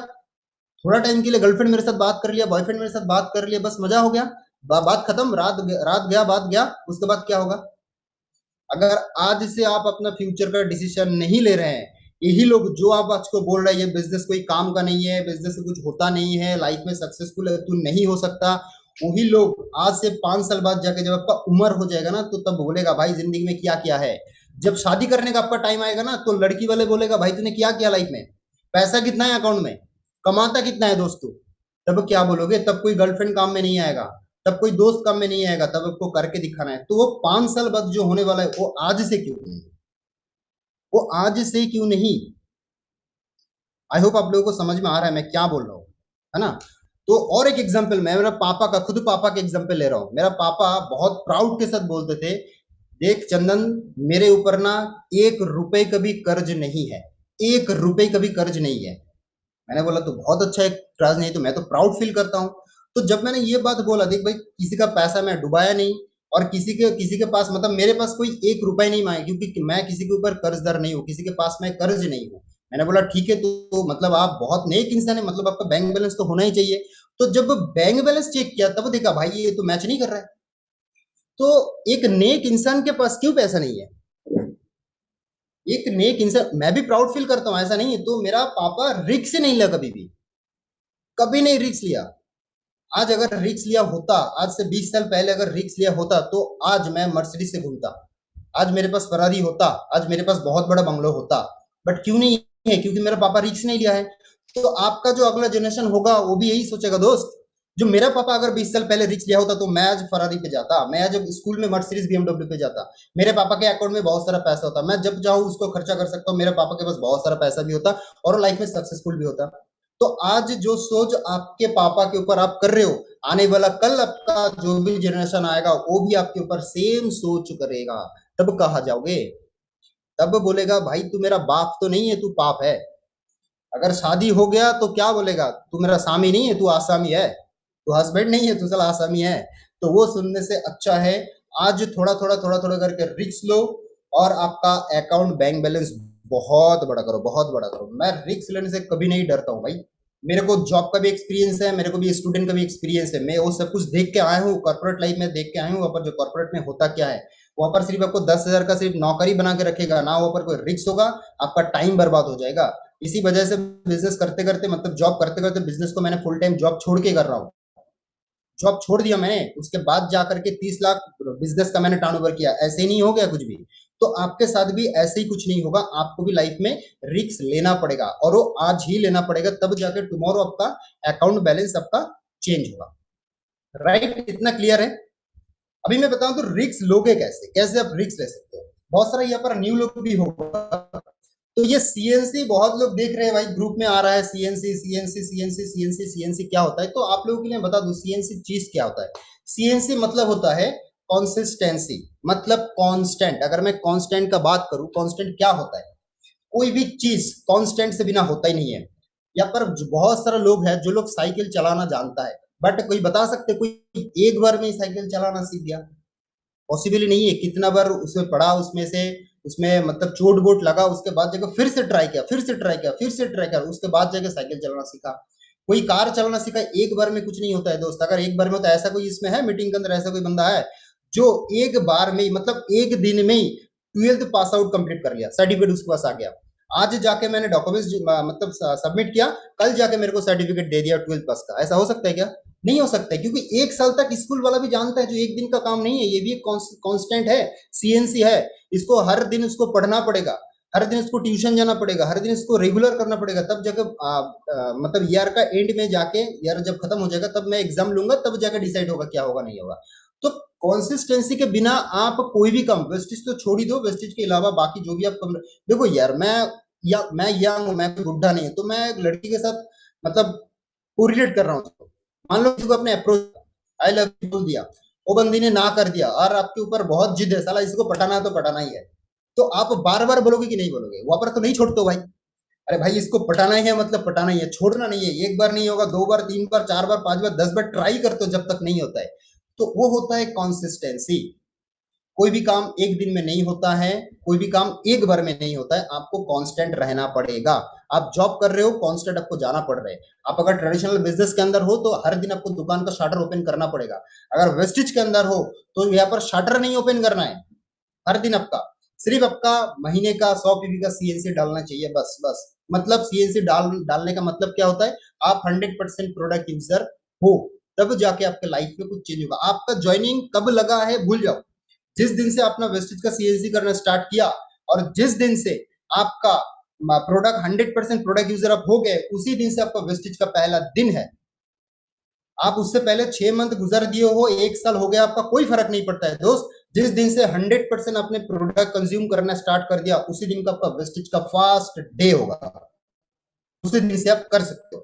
थोड़ा टाइम के लिए गर्लफ्रेंड मेरे साथ बात कर लिया, बॉयफ्रेंड मेरे साथ बात कर लिया, बस मजा हो गया, बात खत्म, रात गया, बात गया। उसके बाद क्या होगा? अगर आज से आप अपना फ्यूचर का डिसीजन नहीं ले रहे हैं, यही लोग जो आप आज को बोल रहे हैं ये बिजनेस कोई काम का नहीं है, बिजनेस से कुछ होता नहीं है, लाइफ में सक्सेसफुल तू नहीं हो सकता, वही लोग आज से 5 साल बाद जाके जब आपका उम्र हो जाएगा ना तो तब बोलेगा भाई जिंदगी में क्या किया है। जब शादी करने का आपका टाइम आएगा ना तो लड़की वाले बोलेगा भाई तूने क्या किया लाइफ में, पैसा कितना है अकाउंट में, कमाता कितना है दोस्तों, तब क्या बोलोगे, तब कोई गर्लफ्रेंड काम में नहीं आएगा, तब कोई दोस्त काम में नहीं आएगा, तब आपको करके दिखाना है। तो वो 5 साल बाद जो होने वाला है वो आज से क्यों नहीं, वो आज से क्यों नहीं। आई होप आप लोगों को समझ में आ रहा है मैं क्या बोल रहा हूँ, है ना। तो और एक एग्जांपल, मैं मेरा पापा का, खुद पापा के एग्जांपल ले रहा हूँ। मेरा पापा बहुत प्राउड के साथ बोलते थे, देख चंदन, मेरे ऊपर ना 1 रुपए का भी कर्ज नहीं है, 1 रुपए का भी कर्ज नहीं है। मैंने बोला तो बहुत अच्छा है, कर्ज नहीं तो मैं तो प्राउड फील करता हूँ। तो जब मैंने ये बात बोला, देख भाई किसी का पैसा मैं डुबाया नहीं, और किसी के पास मतलब मेरे पास कोई 1 रुपए नहीं मांगे, क्योंकि मैं किसी के ऊपर कर्जदार नहीं हूँ, किसी के पास मैं कर्ज नहीं हूँ। मैंने बोला ठीक है, तो मतलब आप बहुत नेक इंसान है, मतलब आपका बैंक बैलेंस तो होना ही चाहिए। तो जब बैंक बैलेंस चेक किया तब देखा भाई ये तो मैच नहीं कर रहा है। तो एक नेक इंसान के पास क्यों पैसा नहीं है, एक नेक इंसान, मैं भी प्राउड फील करता हूँ, ऐसा नहीं है। तो मेरा पापा रिक्स नहीं लिया, कभी भी, कभी नहीं रिक्स लिया। आज अगर रिक्स लिया होता, आज से 20 साल पहले अगर रिक्स लिया होता, तो आज मैं मर्सिडीज से घूमता, आज मेरे पास फरारी होता, आज मेरे पास बहुत बड़ा बंगलो होता। बट क्यों नहीं है, क्योंकि मेरा पापा रिक्स नहीं लिया है। तो आपका जो अगला जनरेशन होगा वो भी यही सोचेगा दोस्त, जो मेरा पापा अगर 20 साल पहले रिक्स लिया होता तो मैं आज फरारी पे जाता, मैं आज स्कूल में मर्सिडीज बीएमडब्ल्यू पे जाता, मेरे पापा के अकाउंट में बहुत सारा पैसा होता, मैं जब चाहूँ उसको खर्चा कर सकता हूँ, मेरे पापा के पास बहुत सारा पैसा भी होता और लाइफ में सक्सेसफुल भी होता। तो आज जो सोच आपके पापा के ऊपर आप कर रहे हो, आने वाला कल आपका जो भी जनरेशन आएगा वो भी आपके ऊपर सेम सोच करेगा। तब कहा जाओगे, तब बोलेगा भाई तू मेरा बाप तो नहीं है, तू पाप है। अगर शादी हो गया तो क्या बोलेगा, तू मेरा स्वामी नहीं है, तू आसामी है, तू हस्बैंड नहीं है, तू साला आसामी है। तो वो सुनने से अच्छा है आज थोड़ा थोड़ा करके रिस्क लो, और आपका अकाउंट बैंक बैलेंस बहुत बड़ा करो, बहुत बड़ा करो। मैं रिस्क लेने से कभी नहीं डरता हूँ भाई, मेरे को जॉब का भी एक्सपीरियंस है, मेरे को भी स्टूडेंट का भी एक्सपीरियंस है, मैं वो सब कुछ देख के आया हूँ, कॉर्पोरेट लाइफ में देख के आया हूँ। वहाँ पर जो कॉर्पोरेट में होता क्या है, वहां पर सिर्फ आपको 10,000 का सिर्फ नौकरी बना के रखेगा ना, वहां पर कोई रिस्क होगा, आपका टाइम बर्बाद हो जाएगा। इसी वजह से बिजनेस करते करते, मतलब जॉब करते करते बिजनेस को मैंने फुल टाइम जॉब छोड़ के कर रहा हूँ। जॉब छोड़ दिया मैंने, उसके बाद जाकर के 30 लाख बिजनेस का मैंने टर्नओवर किया। ऐसे ही नहीं हो गया कुछ भी। तो आपके साथ भी ऐसे ही कुछ नहीं होगा, आपको भी लाइफ में रिस्क लेना पड़ेगा, और वो आज ही लेना पड़ेगा, तब जाकर टुमारो आपका अकाउंट बैलेंस आपका चेंज होगा। राइट, इतना क्लियर है। अभी मैं बताऊं तो रिस्क लोगे कैसे, कैसे आप रिस्क ले सकते हो। बहुत सारा यहाँ पर न्यू लोग भी होगा। तो ये सीएनसी बहुत लोग देख रहे हैं भाई, ग्रुप में आ रहा है CNC CNC CNC CNC CNC क्या होता है। तो आप लोगों के लिए बता दूं सीएनसी चीज क्या होता है। सीएनसी मतलब होता है कंसिस्टेंसी, मतलब कांस्टेंट। अगर मैं कांस्टेंट का बात करूं, कांस्टेंट क्या होता है, कोई भी चीज कांस्टेंट से बिना होता ही नहीं है। यहाँ पर बहुत सारे लोग हैं जो लोग साइकिल चलाना जानता है, बट कोई बता सकते कोई एक बार में साइकिल चलाना सीख गया, पॉसिबल ही नहीं है। कितना बार उसमें पढ़ा, उसमें से उसमें मतलब चोट बोट लगा, उसके बाद जाकर फिर से ट्राई किया, फिर से ट्राई किया, फिर से ट्राई किया, उसके बाद जाकर साइकिल चलाना सीखा। कोई कार चलाना सीखा, एक बार में कुछ नहीं होता है दोस्त। अगर एक बार में होता है, ऐसा कोई इसमें है मीटिंग के अंदर ऐसा कोई बंदा है जो एक बार में मतलब एक दिन में ही 12th पास आउट कंप्लीट कर लिया, सर्टिफिकेट उसके पास आ गया, आज जाके मैंने डॉक्यूमेंट्स मतलब सबमिट किया, कल जाके मेरे को सर्टिफिकेट दे दिया 12th पास का, ऐसा हो सकता है क्या? नहीं हो सकता है, क्योंकि 1 साल तक स्कूल वाला भी जानता है, जो एक दिन का काम नहीं है, ये भी एक कांस्टेंट है, सीएनसी है। इसको हर दिन उसको पढ़ना पड़ेगा, हर दिन इसको ट्यूशन जाना पड़ेगा, हर दिन इसको रेगुलर करना पड़ेगा, तब जाकर मतलब ईयर का एंड में जाके, ईयर जब खत्म हो जाएगा तब मैं एग्जाम लूंगा, तब जाकर डिसाइड होगा क्या होगा नहीं होगा। तो कंसिस्टेंसी के बिना आप कोई भी काम, वेस्टेज तो छोड़ ही दो, वेस्टेज के अलावा बाकी जो भी आप कम, देखो यार मैं यंग हूं, मैं कोई बुढ़ा नहीं हूं, तो मैं एक लड़की के साथ मतलब कोरिलेट कर रहा हूँ उसको। मान लो किसी को अपने अप्रोच आई लव यू बोल दिया, वो बंदी ने ना कर दिया और आपके ऊपर बहुत जिद है, साला इसको पटाना है तो पटाना ही है, तो आप बार बार बोलोगे कि नहीं बोलोगे? वहां पर तो नहीं छोड़ते हो भाई। अरे भाई इसको पटाना ही है, मतलब पटाना ही है, छोड़ना नहीं है। एक बार नहीं होगा, 2 बार, 3 बार, 4 बार, 5 बार, 10 बार ट्राई करते हो जब तक नहीं होता है। तो वो होता है कॉन्सिस्टेंसी। कोई भी काम एक दिन में नहीं होता है, कोई भी काम एक बार में नहीं होता है, आपको कांस्टेंट रहना पड़ेगा। आप जॉब कर रहे हो, कांस्टेंट आपको जाना पड़ रहा है। आप अगर ट्रेडिशनल बिजनेस के अंदर हो तो हर दिन आपको दुकान का शटर ओपन करना पड़ेगा। अगर वेस्टिज के अंदर हो तो यहाँ पर शटर नहीं ओपन करना है, हर दिन आपका सिर्फ आपका महीने का 100 पीवी का सीएनसी डालना चाहिए, बस बस। मतलब सीएनसी डालने का मतलब क्या होता है, आप 100% प्रोडक्ट यूजर हो, तब जाके आपके लाइफ में कुछ चेंज होगा। आपका ज्वाइनिंग कब लगा है भूल जाओ, जिस दिन से आपने वेस्टेज का सीएनसी करना स्टार्ट किया और जिस दिन से आपका प्रोडक्ट 100% प्रोडक्ट यूजर आप हो गए, उसी दिन से आपका वेस्टेज का पहला दिन है। आप उससे पहले 6 मंथ गुजर दिए हो, 1 साल हो गया, आपका कोई फर्क नहीं पड़ता है दोस्त। जिस दिन से 100% आपने प्रोडक्ट कंज्यूम करना स्टार्ट कर दिया, उसी दिन का आपका वेस्टेज का फर्स्ट डे होगा, उसी दिन से आप कर सकते हो।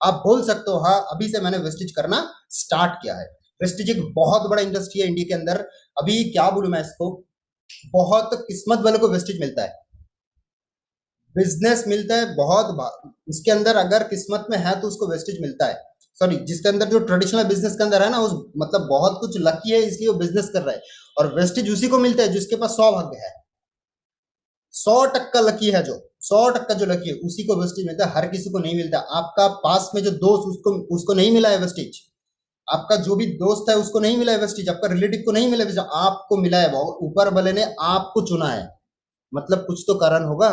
आप बोल सकते हो हाँ अभी से मैंने वेस्टेज करना स्टार्ट किया है। वेस्टेज एक बहुत बड़ा इंडस्ट्री है इंडिया के अंदर। अभी क्या बोलूं मैं इसको, बहुत किस्मत वाले को वेस्टेज मिलता है, बिजनेस मिलता है उसके अंदर अगर किस्मत में है तो उसको वेस्टेज मिलता है। सॉरी, जिसके अंदर जो ट्रेडिशनल बिजनेस के अंदर है ना, उस मतलब बहुत कुछ लकी है इसलिए वो बिजनेस कर रहा है। और वेस्टेज उसी को मिलता है जिसके पास 100 भाग्य है, 100% लकी है, जो 100% जो लकी है उसी को वेस्टेज मिलता है, हर किसी को नहीं मिलता। आपका पास में जो दोस्त, उसको नहीं मिला है वेस्टेज, आपका जो भी दोस्त है उसको नहीं मिला है वेस्टेज, आपका रिलेटिव को नहीं मिला है, आपको मिला है। ऊपर वाले ने आपको चुना है, मतलब कुछ तो कारण होगा।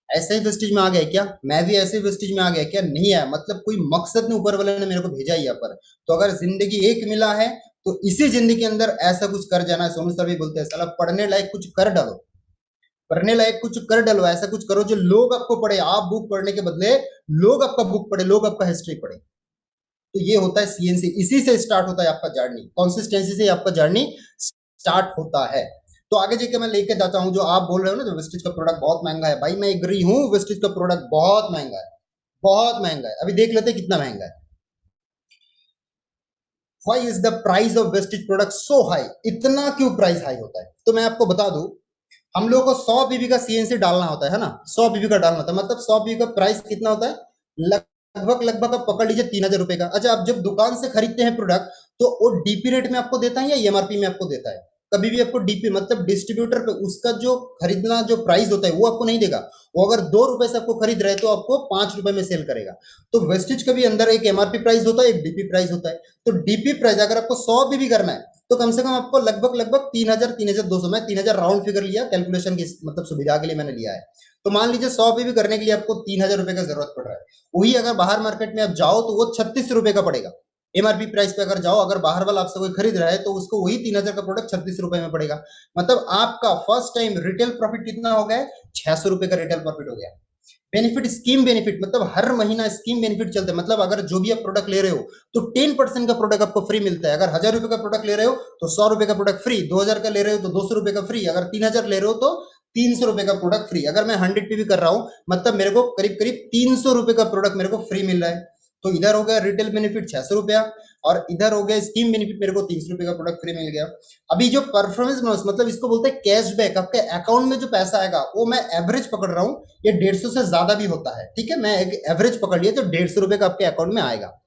ऐसे ही वेस्टेज में आ गया क्या? मैं भी ऐसे ही वेस्टेज में आ गया क्या? नहीं है, मतलब कोई मकसद नहीं ऊपर वाले ने मेरे को भेजा ही यहाँ पर। तो अगर जिंदगी एक मिला है तो इसी जिंदगी के अंदर ऐसा कुछ कर जाना है। सोनू सर भी बोलते हैं साला पढ़ने लायक कुछ कर डालो, पढ़ने लायक कुछ कर डालो, ऐसा कुछ करो जो लोग आपको पढ़े। आप बुक पढ़ने के बदले लोग आपका बुक पढ़े, लोग आपका हिस्ट्री पढ़े। तो ये होता है सीएनसी, इसी से स्टार्ट होता है आपका जर्नी, कंसिस्टेंसी से आपका जर्नी स्टार्ट होता है। तो आगे जाके मैं लेके जाता हूं, जो आप बोल रहे हो ना जो वेस्टेज का प्रोडक्ट बहुत महंगा है, भाई मैं एग्री हूं, वेस्टेज का प्रोडक्ट बहुत महंगा है, बहुत महंगा है। अभी देख लेते हैं कितना महंगा है। Why is the price of wastage product so high? इतना क्यों प्राइस हाई होता है? तो मैं आपको बता दूं, हम लोग को 100 पीवी का सीएनसी डालना होता है ना, 100 पीवी का डालना होता है, मतलब 100 पीवी का प्राइस कितना होता है? लगभग लगभग आप पकड़ लीजिए 3,000 रुपए का। अच्छा, आप जब दुकान से खरीदते हैं प्रोडक्ट, तो वो डीपी रेट में आपको देता है या एमआरपी में आपको देता है? कभी भी आपको डीपी मतलब डिस्ट्रीब्यूटर पे उसका जो खरीदना जो प्राइस होता है वो आपको नहीं देगा। वो अगर 2 रुपए से आपको खरीद रहे हैं तो आपको 5 रुपए में सेल करेगा। तो वेस्टेज का भी अंदर एक एमआरपी प्राइस होता है, एक डीपी प्राइस होता है। तो डीपी प्राइस अगर आपको 100 भी करना है तो कम से कम आपको लगभग लगभग 3,000 3,200, मैं 3,000 राउंड फिगर लिया कैलकुलेशन की मतलब सुविधा के लिए मैंने लिया है। तो मान लीजिए 100 पे भी करने के लिए आपको 3,000 रुपए का जरूरत पड़ रहा है। वही अगर बाहर मार्केट में आप जाओ तो वो 36 रुपए का पड़ेगा। एमआरपी प्राइस पे अगर जाओ, अगर बाहर वाला आपसे कोई खरीद रहा है तो उसको वही 3,000 का प्रोडक्ट 36 रुपए में पड़ेगा। मतलब आपका फर्स्ट टाइम रिटेल प्रॉफिट कितना हो गया? 600 रुपए का रिटेल प्रॉफिट हो गया। बेनिफिट, स्कीम बेनिफिट, मतलब हर महीना स्कीम बेनिफिट चलते हैं। मतलब अगर जो भी आप प्रोडक्ट ले रहे हो तो 10% का प्रोडक्ट आपको फ्री मिलता है। अगर 1,000 रुपए का प्रोडक्ट ले रहे हो तो 100 रुपए का प्रोडक्ट फ्री, 2,000 का ले रहे हो तो 200 रुपए का फ्री, अगर 3,000 ले रहे हो तो 300 रुपए का प्रोडक्ट फ्री। अगर मैं 100 पीवी कर रहा हूं मतलब मेरे को करीब करीब 300 रुपए का प्रोडक्ट मेरे को फ्री मिल रहा है। तो इधर हो गया रिटेल बेनिफिट 600 रुपया, और इधर हो गया स्कीम बेनिफिट, मेरे को 300 रुपए का प्रोडक्ट फ्री मिल गया। अभी जो परफॉर्मेंस बोनस मतलब इसको बोलते हैं कैशबैक, आपके अकाउंट में जो पैसा आएगा वो मैं एवरेज पकड़ रहा हूँ, ये 150 से ज्यादा भी होता है। ठीक है, मैं एक एवरेज पकड़ लिया तो 150 रुपए का आपके अकाउंट में आएगा।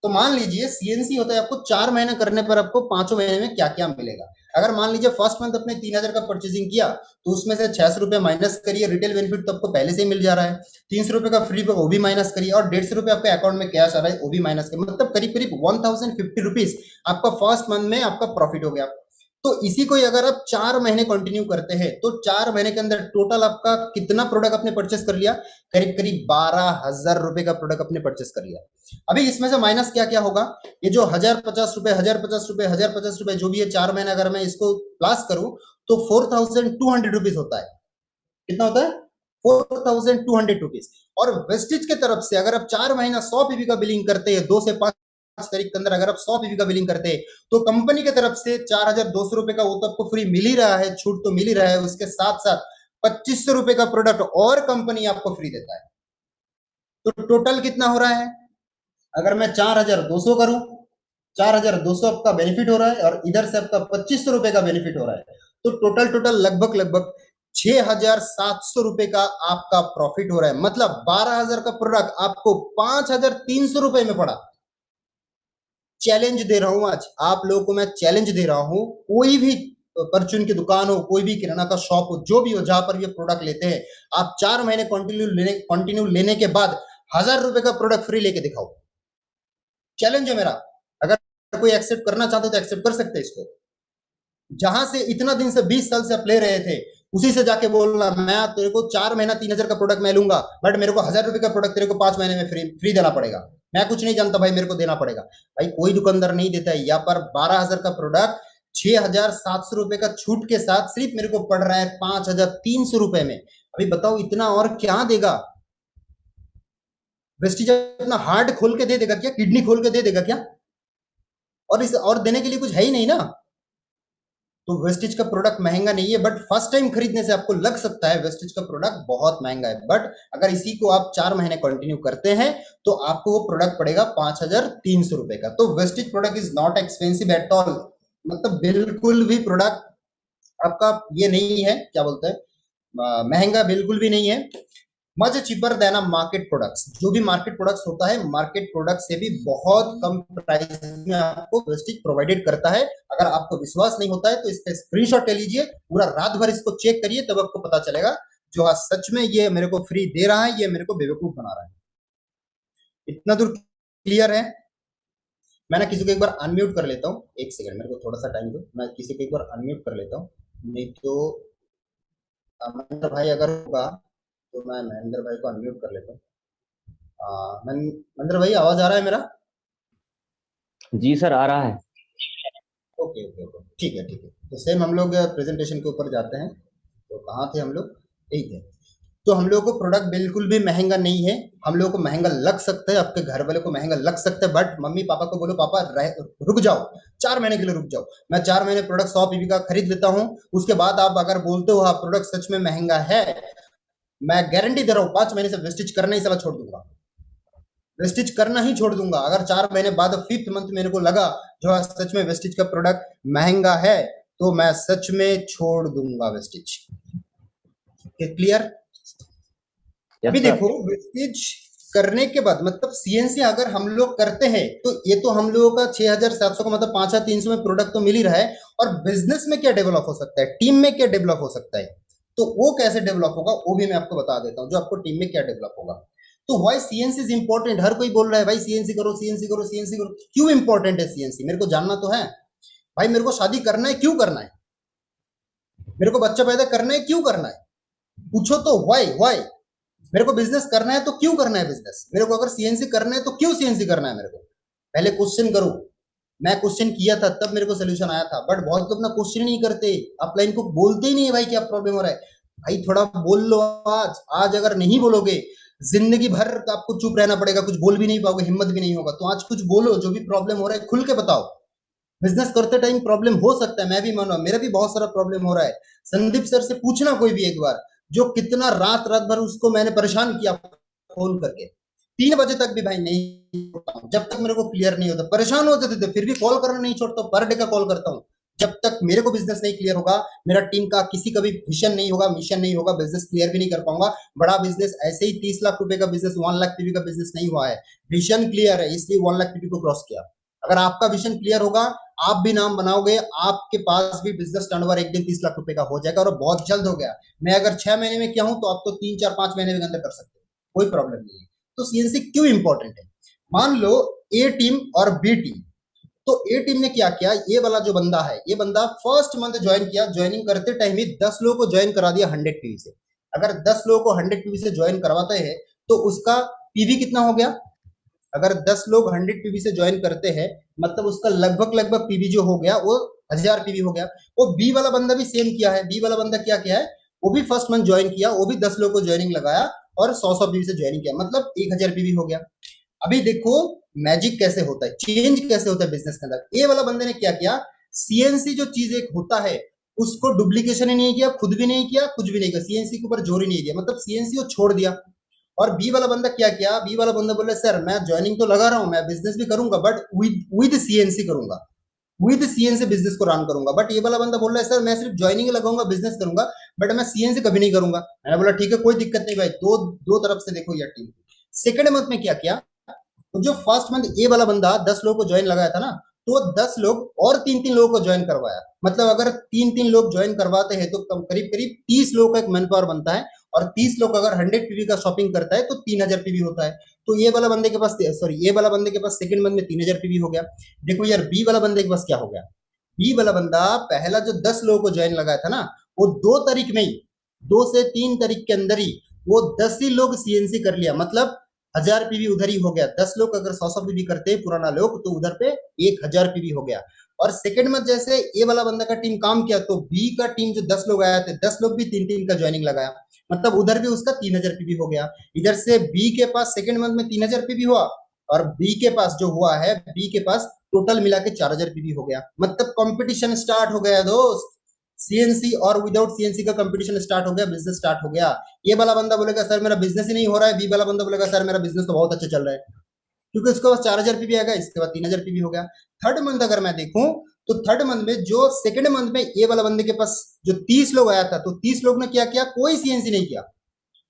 तो मान लीजिए सीएनसी होता है, आपको 4 महीने करने पर आपको 5वें महीने में क्या क्या मिलेगा। अगर मान लीजिए फर्स्ट मंथ अपने 3,000 का परचेजिंग किया तो उसमें से 600 रुपए माइनस करिए, रिटेल बेनिफिट तो आपको पहले से ही मिल जा रहा है। 300 रुपए का फ्री पे वो भी माइनस करिए, और 150 रुपए आपके अकाउंट में कैश आ रहा है वो भी माइनस करिए, मतलब करीब करीब 1,050 रुपीज आपका फर्स्ट मंथ में आपका प्रॉफिट हो गया। तो इसी को अगर आप 4 महीने कंटिन्यू करते हैं तो 4 महीने के अंदर टोटल आपका कितना प्रोडक्ट आपने परचेस कर लिया? करीब करीब 12,000 रुपए का प्रोडक्ट आपने परचेस कर लिया। अभी इसमें से माइनस क्या क्या होगा? ये जो 1,050 रुपए 1,050 रुपए 1,050 रुपए जो भी है 4 महीने अगर मैं इसको प्लस करूं तो 4,200 रुपीज होता है। कितना होता है? 4,200 रुपीज। और वेस्टेज के तरफ से अगर आप 4 महीना 100 पीवी का बिलिंग करते हैं, 2 से 5 तारीख के अंदर अगर आप 100 पीवी का बिलिंग करते हैं तो कंपनी की तरफ से 4,200 रुपए का वो तो आपको फ्री मिल ही रहा है, छूट तो मिल ही रहा है, उसके साथ साथ 2,500 रुपए का प्रोडक्ट और कंपनी आपको फ्री देता है। तो टोटल कितना हो रहा है? अगर मैं 4,200 करूं, 4,200 आपका बेनिफिट हो रहा है और इधर से आपका 2,500 रुपए का बेनिफिट हो रहा है। तो टोटल टोटल लगभग लगभग 6,700 रुपए का आपका प्रॉफिट हो रहा है। मतलब 12,000 का प्रोडक्ट आपको 5,300 रुपए में पड़ा। चैलेंज दे रहा हूं आज आप लोगों को, मैं चैलेंज दे रहा हूं, कोई भी परचून की दुकान हो, कोई भी किराना का शॉप हो, जो भी हो जहां पर ये प्रोडक्ट लेते हैं, आप 4 महीने कंटिन्यू लेने के बाद 1,000 रुपए का प्रोडक्ट फ्री लेके दिखाओ। चैलेंज है मेरा। अगर कोई एक्सेप्ट करना चाहते तो एक्सेप्ट कर सकते हैं इसको। जहां से इतना दिन से 20 साल से आप ले रहे थे उसी से जाके बोलना मैं तेरे को 4 महीना 3,000 का प्रोडक्ट मैं लूंगा, बट मेरे को 1,000 रुपए का प्रोडक्ट तेरे को 5 महीने में फ्री देना पड़ेगा। मैं कुछ नहीं जानता भाई, मेरे को देना पड़ेगा। भाई कोई दुकानदार नहीं देता है। यहाँ पर 12,000 का प्रोडक्ट 6,700 रुपए का छूट के साथ सिर्फ मेरे को पड़ रहा है 5,300 रुपए में। अभी बताओ इतना और क्या देगा? वेस्टिज अपना हार्ट खोल के दे देगा क्या? किडनी खोल के दे देगा क्या? और इस और देने के लिए कुछ है ही नहीं ना। तो वेस्टिज का प्रोडक्ट महंगा नहीं है, बट फर्स्ट टाइम खरीदने से आपको लग सकता है वेस्टिज का प्रोडक्ट बहुत महंगा है, बट अगर इसी को आप 4 महीने कंटिन्यू करते हैं तो आपको वो प्रोडक्ट पड़ेगा 5,300 रुपए का। तो Vestige product is not expensive at all, मतलब बिल्कुल भी प्रोडक्ट आपका ये नहीं है, क्या बोलते हैं, महंगा बिल्कुल भी नहीं है। Much cheaper than market products. जो भी मार्केट प्रोडक्ट्स होता है, मार्केट प्रोडक्ट से भी बहुत कम प्राइस में आपको वेस्टिज प्रोवाइडेड करता है। अगर आपको विश्वास नहीं होता है तो इसका स्क्रीनशॉट ले लीजिए, पूरा रात भर इसको चेक करिए, तब आपको पता चलेगा जो हाँ सच में ये मेरे को फ्री दे रहा है, ये मेरे को बेवकूफ बना रहा है। इतना दूर क्लियर है? मैं ना किसी को एक बार अनम्यूट कर लेता हूँ, एक सेकंड मेरे को थोड़ा सा टाइम दो, मैं किसी को एक बार अनम्यूट कर लेता हूँ। नहीं तो महेंद्र भाई अगर होगा तो मैं महेंद्र भाई को अनम्यूट कर लेता हूँ। महेंद्र भाई आवाज आ रहा है मेरा? जी सर, आ रहा है। ओके ओके ओके, ठीक है ठीक है। तो सेम हम लोग प्रेजेंटेशन के ऊपर जाते हैं। तो कहाँ थे हम लोग? यही थे। तो हम लोगों को प्रोडक्ट बिल्कुल भी महंगा नहीं है। हम लोगों को महंगा लग सकता है, आपके घर वाले को महंगा लग सकता है, बट मम्मी पापा को बोलो पापा रुक जाओ, 4 महीने के लिए रुक जाओ, मैं 4 महीने प्रोडक्ट 100 पीवी का खरीद लेता हूँ। उसके बाद आप अगर बोलते हो हाँ प्रोडक्ट सच में महंगा है, मैं गारंटी दे रहा हूँ 5 महीने से वेस्टेज करना ही साला छोड़ दूंगा। वेस्टेज करना ही छोड़ दूंगा। अगर 4 महीने बाद 5th मंथ मेरे को लगा जो सच में वेस्टेज का प्रोडक्ट महंगा है, तो मैं सच में छोड़ दूंगा वेस्टेज। क्लियर? अभी देखो वेस्टेज करने के बाद मतलब सीएनसी अगर हम लोग करते हैं तो ये तो हम लोगों का 6,700 का मतलब 5,300 में प्रोडक्ट तो मिल ही रहा है। और बिजनेस में क्या डेवलप हो सकता है, टीम में क्या डेवलप हो सकता है, तो वो कैसे डेवलप होगा वो भी मैं आपको बता देता हूँ, जो आपको टीम में क्या डेवलप होगा। तो वाई सीएनसी इज इंपॉर्टेंट? हर कोई बोल रहा है भाई सीएनसी करो सीएनसी करो सीएनसी करो। क्यों इंपॉर्टेंट है सीएनसी, मेरे को जानना तो है। भाई मेरे को शादी करना है, क्यों करना है? मेरे को बच्चा पैदा करना है, क्यों करना है? पूछो तो वाई वाई। मेरे को बिजनेस करना है तो क्यों करना है बिजनेस? मेरे को अगर सीएनसी करना है तो क्यों सीएनसी करना है? मेरे को पहले क्वेश्चन करो। मैं क्वेश्चन किया था तब मेरे को सोल्यूशन आया था, बट बहुत लोग ना क्वेश्चन नहीं करते, अपलाइन को बोलते ही नहीं है भाई क्या प्रॉब्लम हो रहा है। भाई थोड़ा बोल लो। आज आज अगर नहीं बोलोगे जिंदगी भर आपको चुप रहना पड़ेगा, कुछ बोल भी नहीं पाओगे, हिम्मत भी नहीं होगा। तो आज कुछ बोलो, जो भी प्रॉब्लम हो रहा है खुल के बताओ। बिजनेस करते टाइम प्रॉब्लम हो सकता है, मैं भी मानो मेरा भी बहुत सारा प्रॉब्लम हो रहा है। संदीप सर से पूछना कोई भी एक बार, जो कितना रात रात भर उसको मैंने परेशान किया फोन करके, 3 बजे तक भी भाई नहीं, जब तक मेरे को क्लियर नहीं होता। परेशान हो जाते थे फिर भी कॉल करना नहीं छोड़ता, पर डे का कॉल करता हूँ। जब तक मेरे को बिजनेस नहीं क्लियर होगा, मेरा टीम का किसी का भी विजन नहीं होगा, मिशन नहीं होगा, बिजनेस क्लियर भी नहीं कर पाऊंगा। बड़ा बिजनेस ऐसे ही 30 लाख रुपए का बिजनेस 1 लाख पीवी का बिजनेस नहीं हुआ है। विजन क्लियर है इसलिए 1 लाख पीवी को क्रॉस किया। अगर आपका विजन क्लियर होगा, आप भी नाम बनाओगे, आपके पास भी बिजनेस टर्नओवर एक दिन 30 लाख रुपए का हो जाएगा, और बहुत जल्द हो गया। मैं अगर 6 महीने में किया हूं तो आप तो 3 4 5 महीने के अंदर कर सकते हो, कोई प्रॉब्लम नहीं है। तो सीएनसी क्यों इंपॉर्टेंट है? मान लो ए टीम और बी टीम। तो ए टीम ने क्या किया, ये वाला जो बंदा है, ये बंदा फर्स्ट मंथ ज्वाइन किया, ज्वाइनिंग करते टाइम ही 10 लोगों को ज्वाइन करा दिया 100 पीवी से। अगर 10 लोगों को 100 पीवी से ज्वाइन करवाते हैं तो उसका पीवी कितना हो गया? अगर 10 लोग 100 पीवी से ज्वाइन करते हैं मतलब उसका लगभग लगभग पीवी जो हो गया वो 1000 पीवी हो गया। वो बी वाला बंदा भी सेम किया है। बी वाला बंदा क्या किया है, वो भी फर्स्ट मंथ ज्वाइन किया, वो भी 10 लोगों को ज्वाइनिंग लगाया और 100 पीवी से ज्वाइनिंग किया, मतलब 1000 पीवी हो गया। अभी देखो मैजिक कैसे होता है, चेंज कैसे होता है बिजनेस के अंदर। ए वाला बंदे ने क्या किया, सीएनसी जो चीज एक होता है उसको डुप्लीकेशन ही नहीं किया, खुद भी नहीं किया, कुछ भी नहीं किया, सीएनसी के ऊपर जोर ही नहीं दिया, मतलब सीएनसी को छोड़ दिया। और बी वाला बंदा क्या किया, बी वाला बंदा बोले सर मैं ज्वाइनिंग तो लगा रहा हूं, मैं बिजनेस भी करूंगा बट विद सीएनसी करूंगा, विद सीएनसी बिजनेस को रन करूंगा। बट ये वाला बंदा बोल रहा है सर मैं सिर्फ ज्वाइनिंग लगाऊंगा, बिजनेस करूंगा, बट मैं सीएनसी कभी नहीं करूंगा। मैंने बोला ठीक है कोई दिक्कत नहीं भाई, दो दो तरफ से देखो यार टीम। सेकंड मंथ में क्या किया, तो जो फर्स्ट मंथ ए वाला बंदा 10 लोगों को ज्वाइन लगाया था ना, तो 10 लोग और 3 3 लोगों को ज्वाइन करवाया। मतलब अगर 3 3 लोग ज्वाइन करवाते हैं तो करीब करीब 30 लोगों का एक मैन पावर बनता है। और 30 लोग अगर 100 पीवी का शॉपिंग करता है तो 3000 पीवी होता है। तो ये वाला बंदे के पास, सॉरी ये वाला बंदे के पास सेकंड मंथ में 3000 पीवी हो गया। देखो यार बी वाला बंदे के पास क्या हो गया, बी वाला बंदा पहला जो 10 लोगों को ज्वाइन लगाया था ना, वो 2 तारीख में ही, 2 से 3 तारीख के अंदर ही वो 10 ही लोग सीएनसी कर लिया, मतलब 1000 पीवी उधर ही हो गया। 10 लोग अगर 100 पीवी करते हैं पुराना लोग तो उधर पे 1000 पीवी हो गया। और सेकंड में जैसे ए वाला बंदा का टीम काम किया तो बी का टीम जो 10 लोग आए थे, 10 लोग भी 3 3 का ज्वाइनिंग लगाया। मतलब उधर भी उसका 3000 पीवी हो गया। इधर से बी के पास सेकंड मंथ में 3000 पीवी हुआ, और बी के पास जो हुआ है, बी के पास टोटल मिला के 4000 पीवी हो गया। मतलब कंपटीशन स्टार्ट हो गया दोस्त, सीएनसी और विदाउट सीएनसी का कंपटीशन स्टार्ट हो गया, बिजनेस स्टार्ट हो गया। ये वाला बंदा बोलेगा सर मेरा बिजनेस ही नहीं हो रहा है, बी वाला बंदा बोलेगा सर मेरा बिजनेस तो बहुत अच्छा चल रहा है, क्योंकि उसके पास 4000 पीवी आएगा, इसके बाद 3000 पीवी हो गया। थर्ड मंथ अगर मैं देखूं तो थर्ड मंथ में जो सेकंड मंथ में ये वाला बंदे के पास जो 30 लोग आया था, तो 30 लोग ने क्या किया, कोई सीएनसी नहीं किया,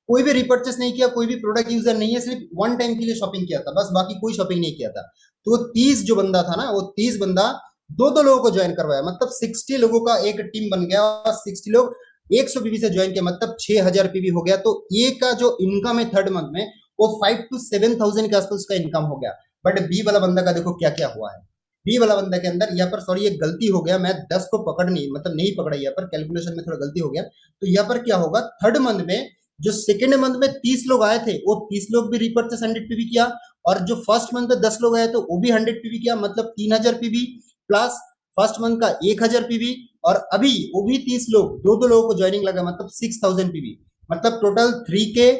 कोई भी रिपर्चेस नहीं किया, कोई भी प्रोडक्ट यूजर नहीं है, सिर्फ वन टाइम के लिए शॉपिंग किया था बस, बाकी कोई शॉपिंग नहीं किया था। तो 30 जो बंदा था ना, वो 30 बंदा दो दो लोगों को ज्वाइन करवाया, मतलब 60 लोगों का एक टीम बन गया, और 60 लोग 100 पीवी से ज्वाइन किया, मतलब 6000 पीवी हो गया। तो ये का जो इनकम है थर्ड मंथ में, वो 5 to 7,000 के आसपास उसका इनकम हो गया। बट बी वाला बंदा का देखो क्या क्या हुआ है। बी वाला बंदा के अंदर यहाँ पर, सॉरी ये गलती हो गया, मैं 10 को पकड़ नहीं, मतलब नहीं पकड़ा, यहाँ पर कैलकुलेशन में थोड़ा गलती हो गया। तो यहाँ पर क्या होगा, थर्ड मंथ में जो सेकेंड मंथ में 30 लोग आए थे, वो 30 लोग भी रिपर्चेस 100 पीवी किया, और जो फर्स्ट मंथ में 10 लोग आए थे वो भी 100 पीवी किया, मतलब 3000 पीवी प्लस फर्स्ट मंथ का 1000 पीवी, और अभी वो भी 30 लोग, दो दो लोगों को ज्वाइनिंग लगा, मतलब 6000 पीवी, मतलब टोटल 3K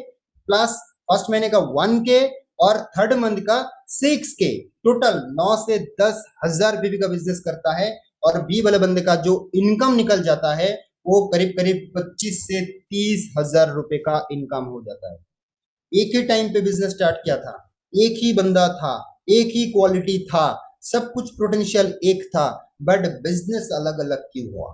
प्लस फर्स्ट महीने का 1K और थर्ड मंथ का 6K, टोटल 9 से 10,000 पीवी का बिजनेस करता है। और बी वाले बंदे का जो इनकम निकल जाता है, वो करीब करीब 25 से 30,000 रुपए का इनकम हो जाता है। एक ही टाइम पे बिजनेस स्टार्ट किया था, एक ही बंदा था, एक ही क्वालिटी था, सब कुछ पोटेंशियल एक था, बट बिजनेस अलग अलग क्यों हुआ,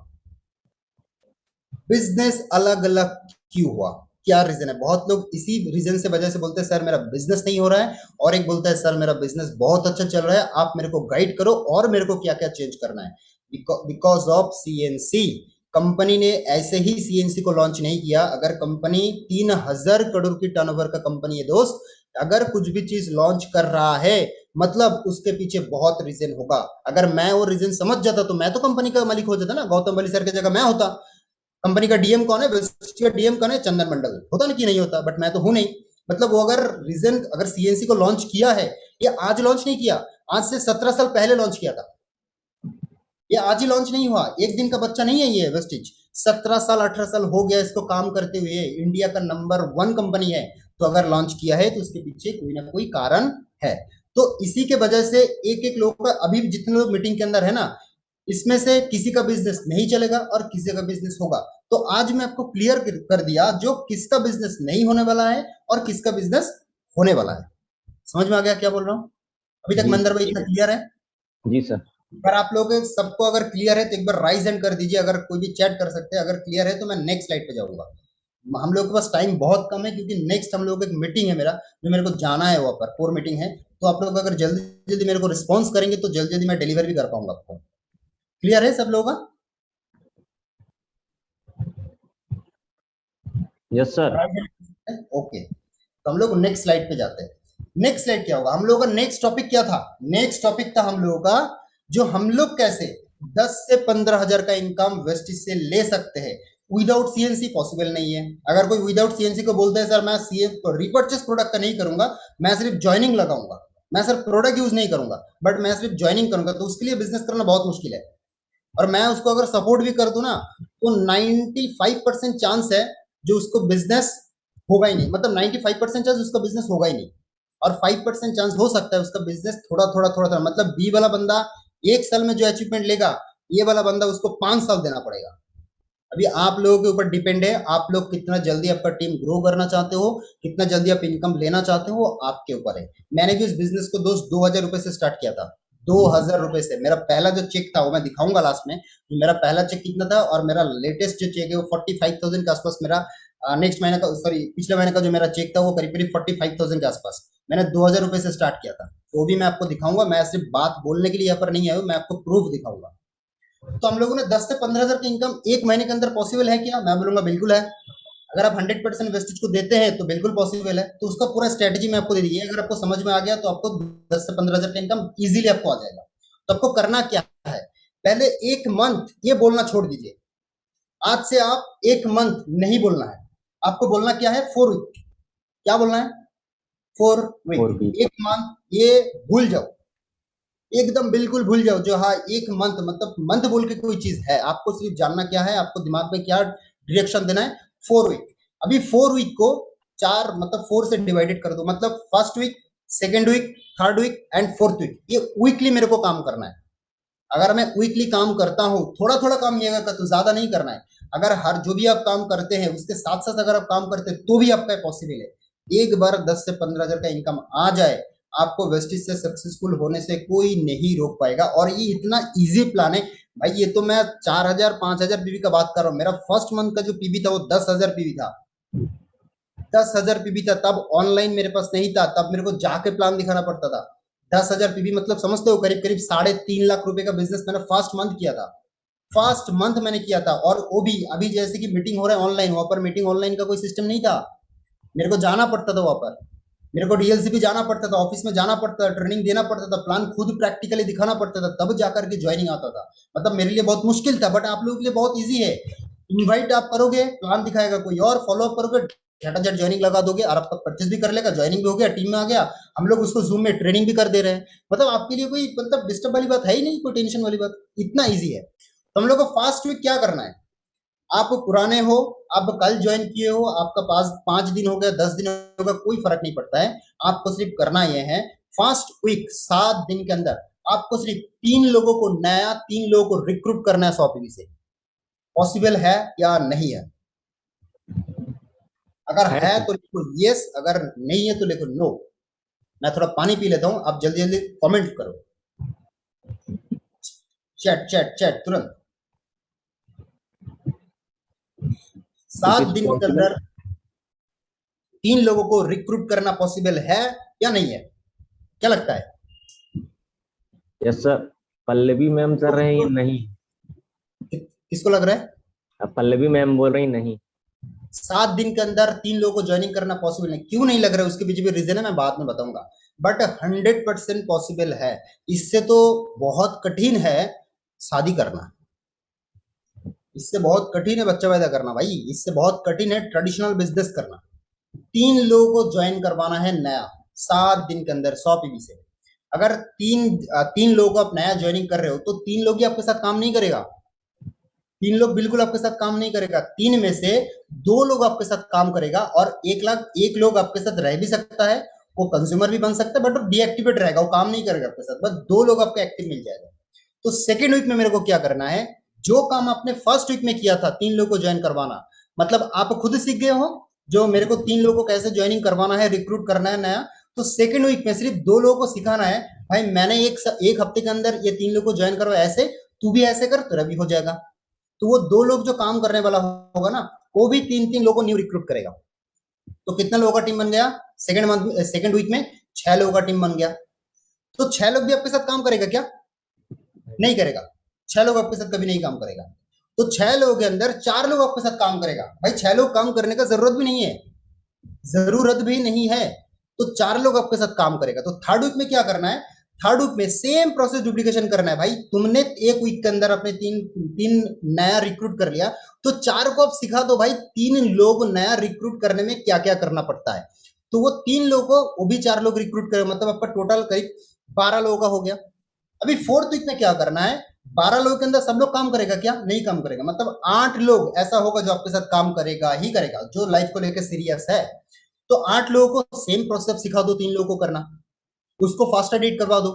बिजनेस अलग अलग क्यों हुआ, क्या रीजन है? बहुत लोग इसी रीजन से वजह से बोलते हैं सर मेरा बिजनेस नहीं हो रहा है, और एक बोलता है सर मेरा बिजनेस बहुत अच्छा चल रहा है, आप मेरे को गाइड करो और मेरे को क्या क्या चेंज करना है। Because of CNC. कंपनी ने ऐसे ही सीएनसी को लॉन्च नहीं किया। अगर कंपनी 3000 करोड़ की टर्नओवर का कंपनी है दोस्त, अगर कुछ भी चीज लॉन्च कर रहा है, मतलब उसके पीछे बहुत रीजन होगा। अगर मैं वो रीजन समझ जाता तो मैं तो कंपनी का मालिक हो जाता ना, गौतम बली सर की जगह मैं होता। कंपनी का डीएम कौन है, का डीएम कौन है, चंदन मंडल, होता ना कि नहीं होता, बट मैं तो हूं नहीं। मतलब वो अगर रीजन, अगर सीएनसी को लॉन्च किया है, ये आज लॉन्च नहीं किया, आज से 17 साल पहले लॉन्च किया था, ये आज ही लॉन्च नहीं हुआ, एक दिन का बच्चा नहीं है ये वेस्टिज। 17 साल 18 साल हो गया इसको काम करते हुए, इंडिया का नंबर 1 कंपनी है। तो अगर लॉन्च किया है तो उसके पीछे कोई ना कोई कारण है। तो इसी के वजह से एक एक लोग का, अभी जितने लोग मीटिंग के अंदर है ना, इसमें से किसी का बिजनेस नहीं चलेगा और किसी का बिजनेस होगा। तो आज मैं आपको क्लियर कर दिया जो किसका बिजनेस नहीं होने वाला है और किसका बिजनेस होने वाला है। समझ में आ गया क्या बोल रहा हूँ? अभी तक जी मंदर भाई इतना क्लियर है? जी सर। अगर आप लोग सबको अगर क्लियर है तो एक बार राइज हैंड कर दीजिए, अगर कोई भी चैट कर सकते हैं। अगर क्लियर है तो मैं नेक्स्ट स्लाइड पे जाऊंगा। हम लोग के पास टाइम बहुत कम है, क्योंकि नेक्स्ट हम लोग एक मीटिंग है मेरा, जो मेरे को जाना है, वहां पर कोर मीटिंग है। तो आप लोग अगर जल्दी जल्दी मेरे को रिस्पॉन्स करेंगे तो जल्दी जल्दी मैं डिलीवर भी कर पाऊंगा आपको। क्लियर है सब लोगों का? Yes sir. ओके, तो हम लोग नेक्स्ट स्लाइड पे जाते हैं। नेक्स्ट स्लाइड क्या होगा, हम लोगों का नेक्स्ट टॉपिक क्या था? नेक्स्ट टॉपिक था हम लोगों का, जो हम लोग कैसे 10 से 15,000 का इनकम वेस्टिज से ले सकते हैं। विदाउट सीएनसी पॉसिबल नहीं है। अगर कोई विदाउट सीएनसी को बोलता है सर मैं रिपर्चेस प्रोडक्ट का नहीं करूंगा, मैं सिर्फ ज्वाइनिंग लगाऊंगा, मैं सिर्फ प्रोडक्ट यूज नहीं करूंगा, बट मैं सिर्फ ज्वाइनिंग करूंगा, तो उसके लिए बिजनेस करना बहुत मुश्किल है। और मैं उसको अगर सपोर्ट भी कर दूं ना, तो 95% चांस है जो उसको बिजनेस होगा ही नहीं, मतलब 95% चांस उसका बिजनेस होगा ही नहीं, और 5% चांस हो सकता है उसका बिजनेस थोड़ा थोड़ा थोड़ा थोड़ा, मतलब बी वाला बंदा 1 साल में जो अचीवमेंट लेगा, ये वाला बंदा उसको 5 साल देना पड़ेगा। अभी आप लोगों के ऊपर डिपेंड है, आप लोग कितना जल्दी आपका टीम ग्रो करना चाहते हो, कितना जल्दी आप इनकम लेना चाहते हो, आपके ऊपर है। मैंने भी इस बिजनेस को दोस्त 2000 रुपए से स्टार्ट किया था, 2000 रुपए से। मेरा पहला जो चेक था वो मैं दिखाऊंगा लास्ट में, मेरा पहला चेक कितना था, और मेरा लेटेस्ट जो चेक है वो 45,000 के आसपास मेरा नेक्स्ट महीने का, सॉरी पिछले महीने का जो मेरा चेक था वो करीब करीब 45,000 के आसपास। मैंने 2000 रुपए से स्टार्ट किया था, तो भी मैं आपको दिखाऊंगा। मैं सिर्फ बात बोलने के लिए यहाँ पर नहीं आया हूँ, मैं आपको प्रूफ दिखाऊंगा। तो हम लोगों ने 10 से 15,000 की इनकम एक महीने के अंदर पॉसिबल है क्या? मैं बोलूंगा बिल्कुल है। अगर आप 100% वेस्टेज को देते हैं तो बिल्कुल पॉसिबल है। तो उसका पूरा स्ट्रेटेजी मैं आपको दे दी है, अगर आपको समझ में आ गया तो आपको 10 से 15,000 का इनकम इजीली आपको आ जाएगा। तो आपको करना क्या है, पहले एक मंथ ये बोलना छोड़ दीजिए। आज से आप एक मंथ नहीं बोलना है, आपको बोलना क्या है, 4 वीक। क्या बोलना है? 4 वीक। एक मंथ ये भूल जाओ, एकदम बिल्कुल भूल जाओ। जो हाँ एक मंथ, मतलब मंथ बोल के कोई चीज है, आपको सिर्फ जानना क्या है, आपको दिमाग में क्या डायरेक्शन देना है, 4 वीक। अभी 4 वीक को चार मतलब 4 से डिवाइडेड कर दो, मतलब first week, second week, third week and fourth week, ये वीकली मेरे को काम करना है। अगर मैं वीकली काम करता हूं, थोड़ा थोड़ा काम ये तो ज्यादा नहीं करना है। अगर हर जो भी आप काम करते हैं उसके साथ साथ अगर आप काम करते हैं तो भी आपका पॉसिबल है। एक बार 10 से 15 हजार का इनकम आ जाए, आपको वेस्टिज से सक्सेसफुल होने से कोई नहीं रोक पाएगा। और ये इतना इजी प्लान है भाई। ये तो मैं 4 हजार 5 हजार पीवी का बात कर रहा हूँ। मेरा फर्स्ट मंथ का जो पीवी था वो 10 हजार पीवी था। 10 हजार पीवी था। तब ऑनलाइन मेरे पास नहीं था, तब मेरे को जाके प्लान दिखाना पड़ता था। 10 हजार पीवी मतलब समझते हो, करीब करीब 3.5 लाख रुपए का बिजनेस मैंने फर्स्ट मंथ किया था। फर्स्ट मंथ मैंने किया था। और वो भी अभी जैसे कि मीटिंग हो रहा है ऑनलाइन, वहां पर मीटिंग ऑनलाइन का कोई सिस्टम नहीं था। मेरे को जाना पड़ता था वहां पर, मेरे को डीएलसीपी जाना पड़ता था, ऑफिस में जाना पड़ता था, ट्रेनिंग देना पड़ता था, प्लान खुद प्रैक्टिकली दिखाना पड़ता था, तब जाकर के ज्वाइनिंग आता था। मतलब मेरे लिए बहुत मुश्किल था, बट आप लोगों के लिए बहुत इजी है। इनवाइट आप करोगे, प्लान दिखाएगा कोई और, फॉलो अप करोगे, झटाझट ज्वाइनिंग लगा दोगे और आपका परचेज भी कर लेगा, ज्वाइनिंग भी हो गया, टीम में आ गया। हम लोग उसको जूम में ट्रेनिंग भी कर दे रहे हैं। मतलब आपके लिए कोई मतलब डिस्टर्ब वाली बात है ही नहीं, कोई टेंशन वाली बात, इतना ईजी है। तो हम लोग को फास्ट वीक क्या करना है, आप पुराने हो, आप कल ज्वाइन किए हो, आपका पास 5 दिन हो गया, 10 दिन हो गया, कोई फर्क नहीं पड़ता है। आपको सिर्फ करना यह है, फास्ट वीक 7 दिन के अंदर आपको सिर्फ 3 लोगों को, नया 3 लोगों को रिक्रूट करना है 100 पीवी से। पॉसिबल है या नहीं है? अगर है तो लिखो यस, अगर नहीं है तो लिखो नो। मैं थोड़ा पानी पी लेता हूं, आप जल्दी जल्दी कमेंट करो, चैट चैट चैट तुरंत। 7 दिन के अंदर 3 लोगों को रिक्रूट करना पॉसिबल है या नहीं है? क्या लगता है? Yes sir. पल्लवी मैम कर रहे हैं नहीं? किसको लग रहा है? अब पल्लवी मैम बोल रही नहीं। 7 दिन के अंदर 3 लोगों को ज्वाइनिंग करना पॉसिबल नहीं, क्यों नहीं लग रहा है उसके पीछे भी रीजन है, मैं बाद में बताऊंगा। बट 100% पॉसिबल है। इससे तो बहुत कठिन है शादी करना, इससे बहुत कठिन है बच्चा पैदा करना भाई, इससे बहुत कठिन है ट्रेडिशनल बिजनेस करना। 3 लोगों को ज्वाइन करवाना है नया 7 दिन के अंदर 100 पीवी से। अगर तीन लोगों को आप नया ज्वाइनिंग कर रहे हो तो 3 लोग ही आपके साथ काम नहीं करेगा। 3 लोग बिल्कुल आपके साथ काम नहीं करेगा। 3 में से 2 लोग आपके साथ काम करेगा, और 1 लोग आपके साथ रह भी सकता है, वो कंज्यूमर भी बन सकता है, बट वो डीएक्टिवेट रहेगा, वो काम नहीं करेगा आपके साथ, बस 2 लोग आपको एक्टिव मिल जाएगा। तो सेकेंड वीक में मेरे को क्या करना है, जो काम आपने फर्स्ट वीक में किया था 3 लोग को ज्वाइन करवाना, मतलब आप खुद सीख गए हो जो मेरे को 3 लोगों को कैसे ज्वाइनिंग करवाना है, रिक्रूट करना है नया। तो सेकेंड वीक में सिर्फ 2 लोगों को सिखाना है, भाई मैंने एक हफ्ते के अंदर ये 3 लोग को ज्वाइन करवाया, ऐसे तू भी ऐसे कर, तेरा भी हो जाएगा। तो वो 2 लोग जो काम करने वाला होगा ना, वो भी 3 3 लोगों को न्यू रिक्रूट करेगा। तो कितने लोगों का टीम बन गया? सेकेंड वीक में 6 लोगों का टीम बन गया। तो 6 लोग भी आपके साथ काम करेगा क्या? नहीं करेगा। 6 लोग आपके साथ कभी नहीं काम करेगा। तो 6 लोगों के अंदर 4 लोग आपके साथ काम करेगा। भाई 6 लोग काम करने का जरूरत भी नहीं है, जरूरत भी नहीं है। तो 4 लोग आपके साथ काम करेगा। तो थर्ड वीक में क्या करना है, थर्ड वीक में सेम प्रोसेस डुप्लीकेशन करना है। भाई तुमने एक वीक के अंदर अपने तीन तीन नया रिक्रूट कर लिया, तो 4 को आप सिखा दो भाई 3 लोग नया रिक्रूट करने में क्या क्या करना पड़ता है। तो वो 3 लोग को वो भी 4 लोग रिक्रूट करें, मतलब आपका टोटल करीब 12 लोगों का हो गया। अभी फोर्थ वीक में क्या करना है, 12 लोगों के अंदर सब लोग काम करेगा क्या? नहीं काम करेगा। मतलब 8 लोग ऐसा होगा जो आपके साथ काम करेगा ही करेगा, जो लाइफ को लेकर सीरियस है। तो 8 लोगों को सेम प्रोसेस सिखा दो 3 लोगों को करना, उसको फास्ट एडिट करवा दो।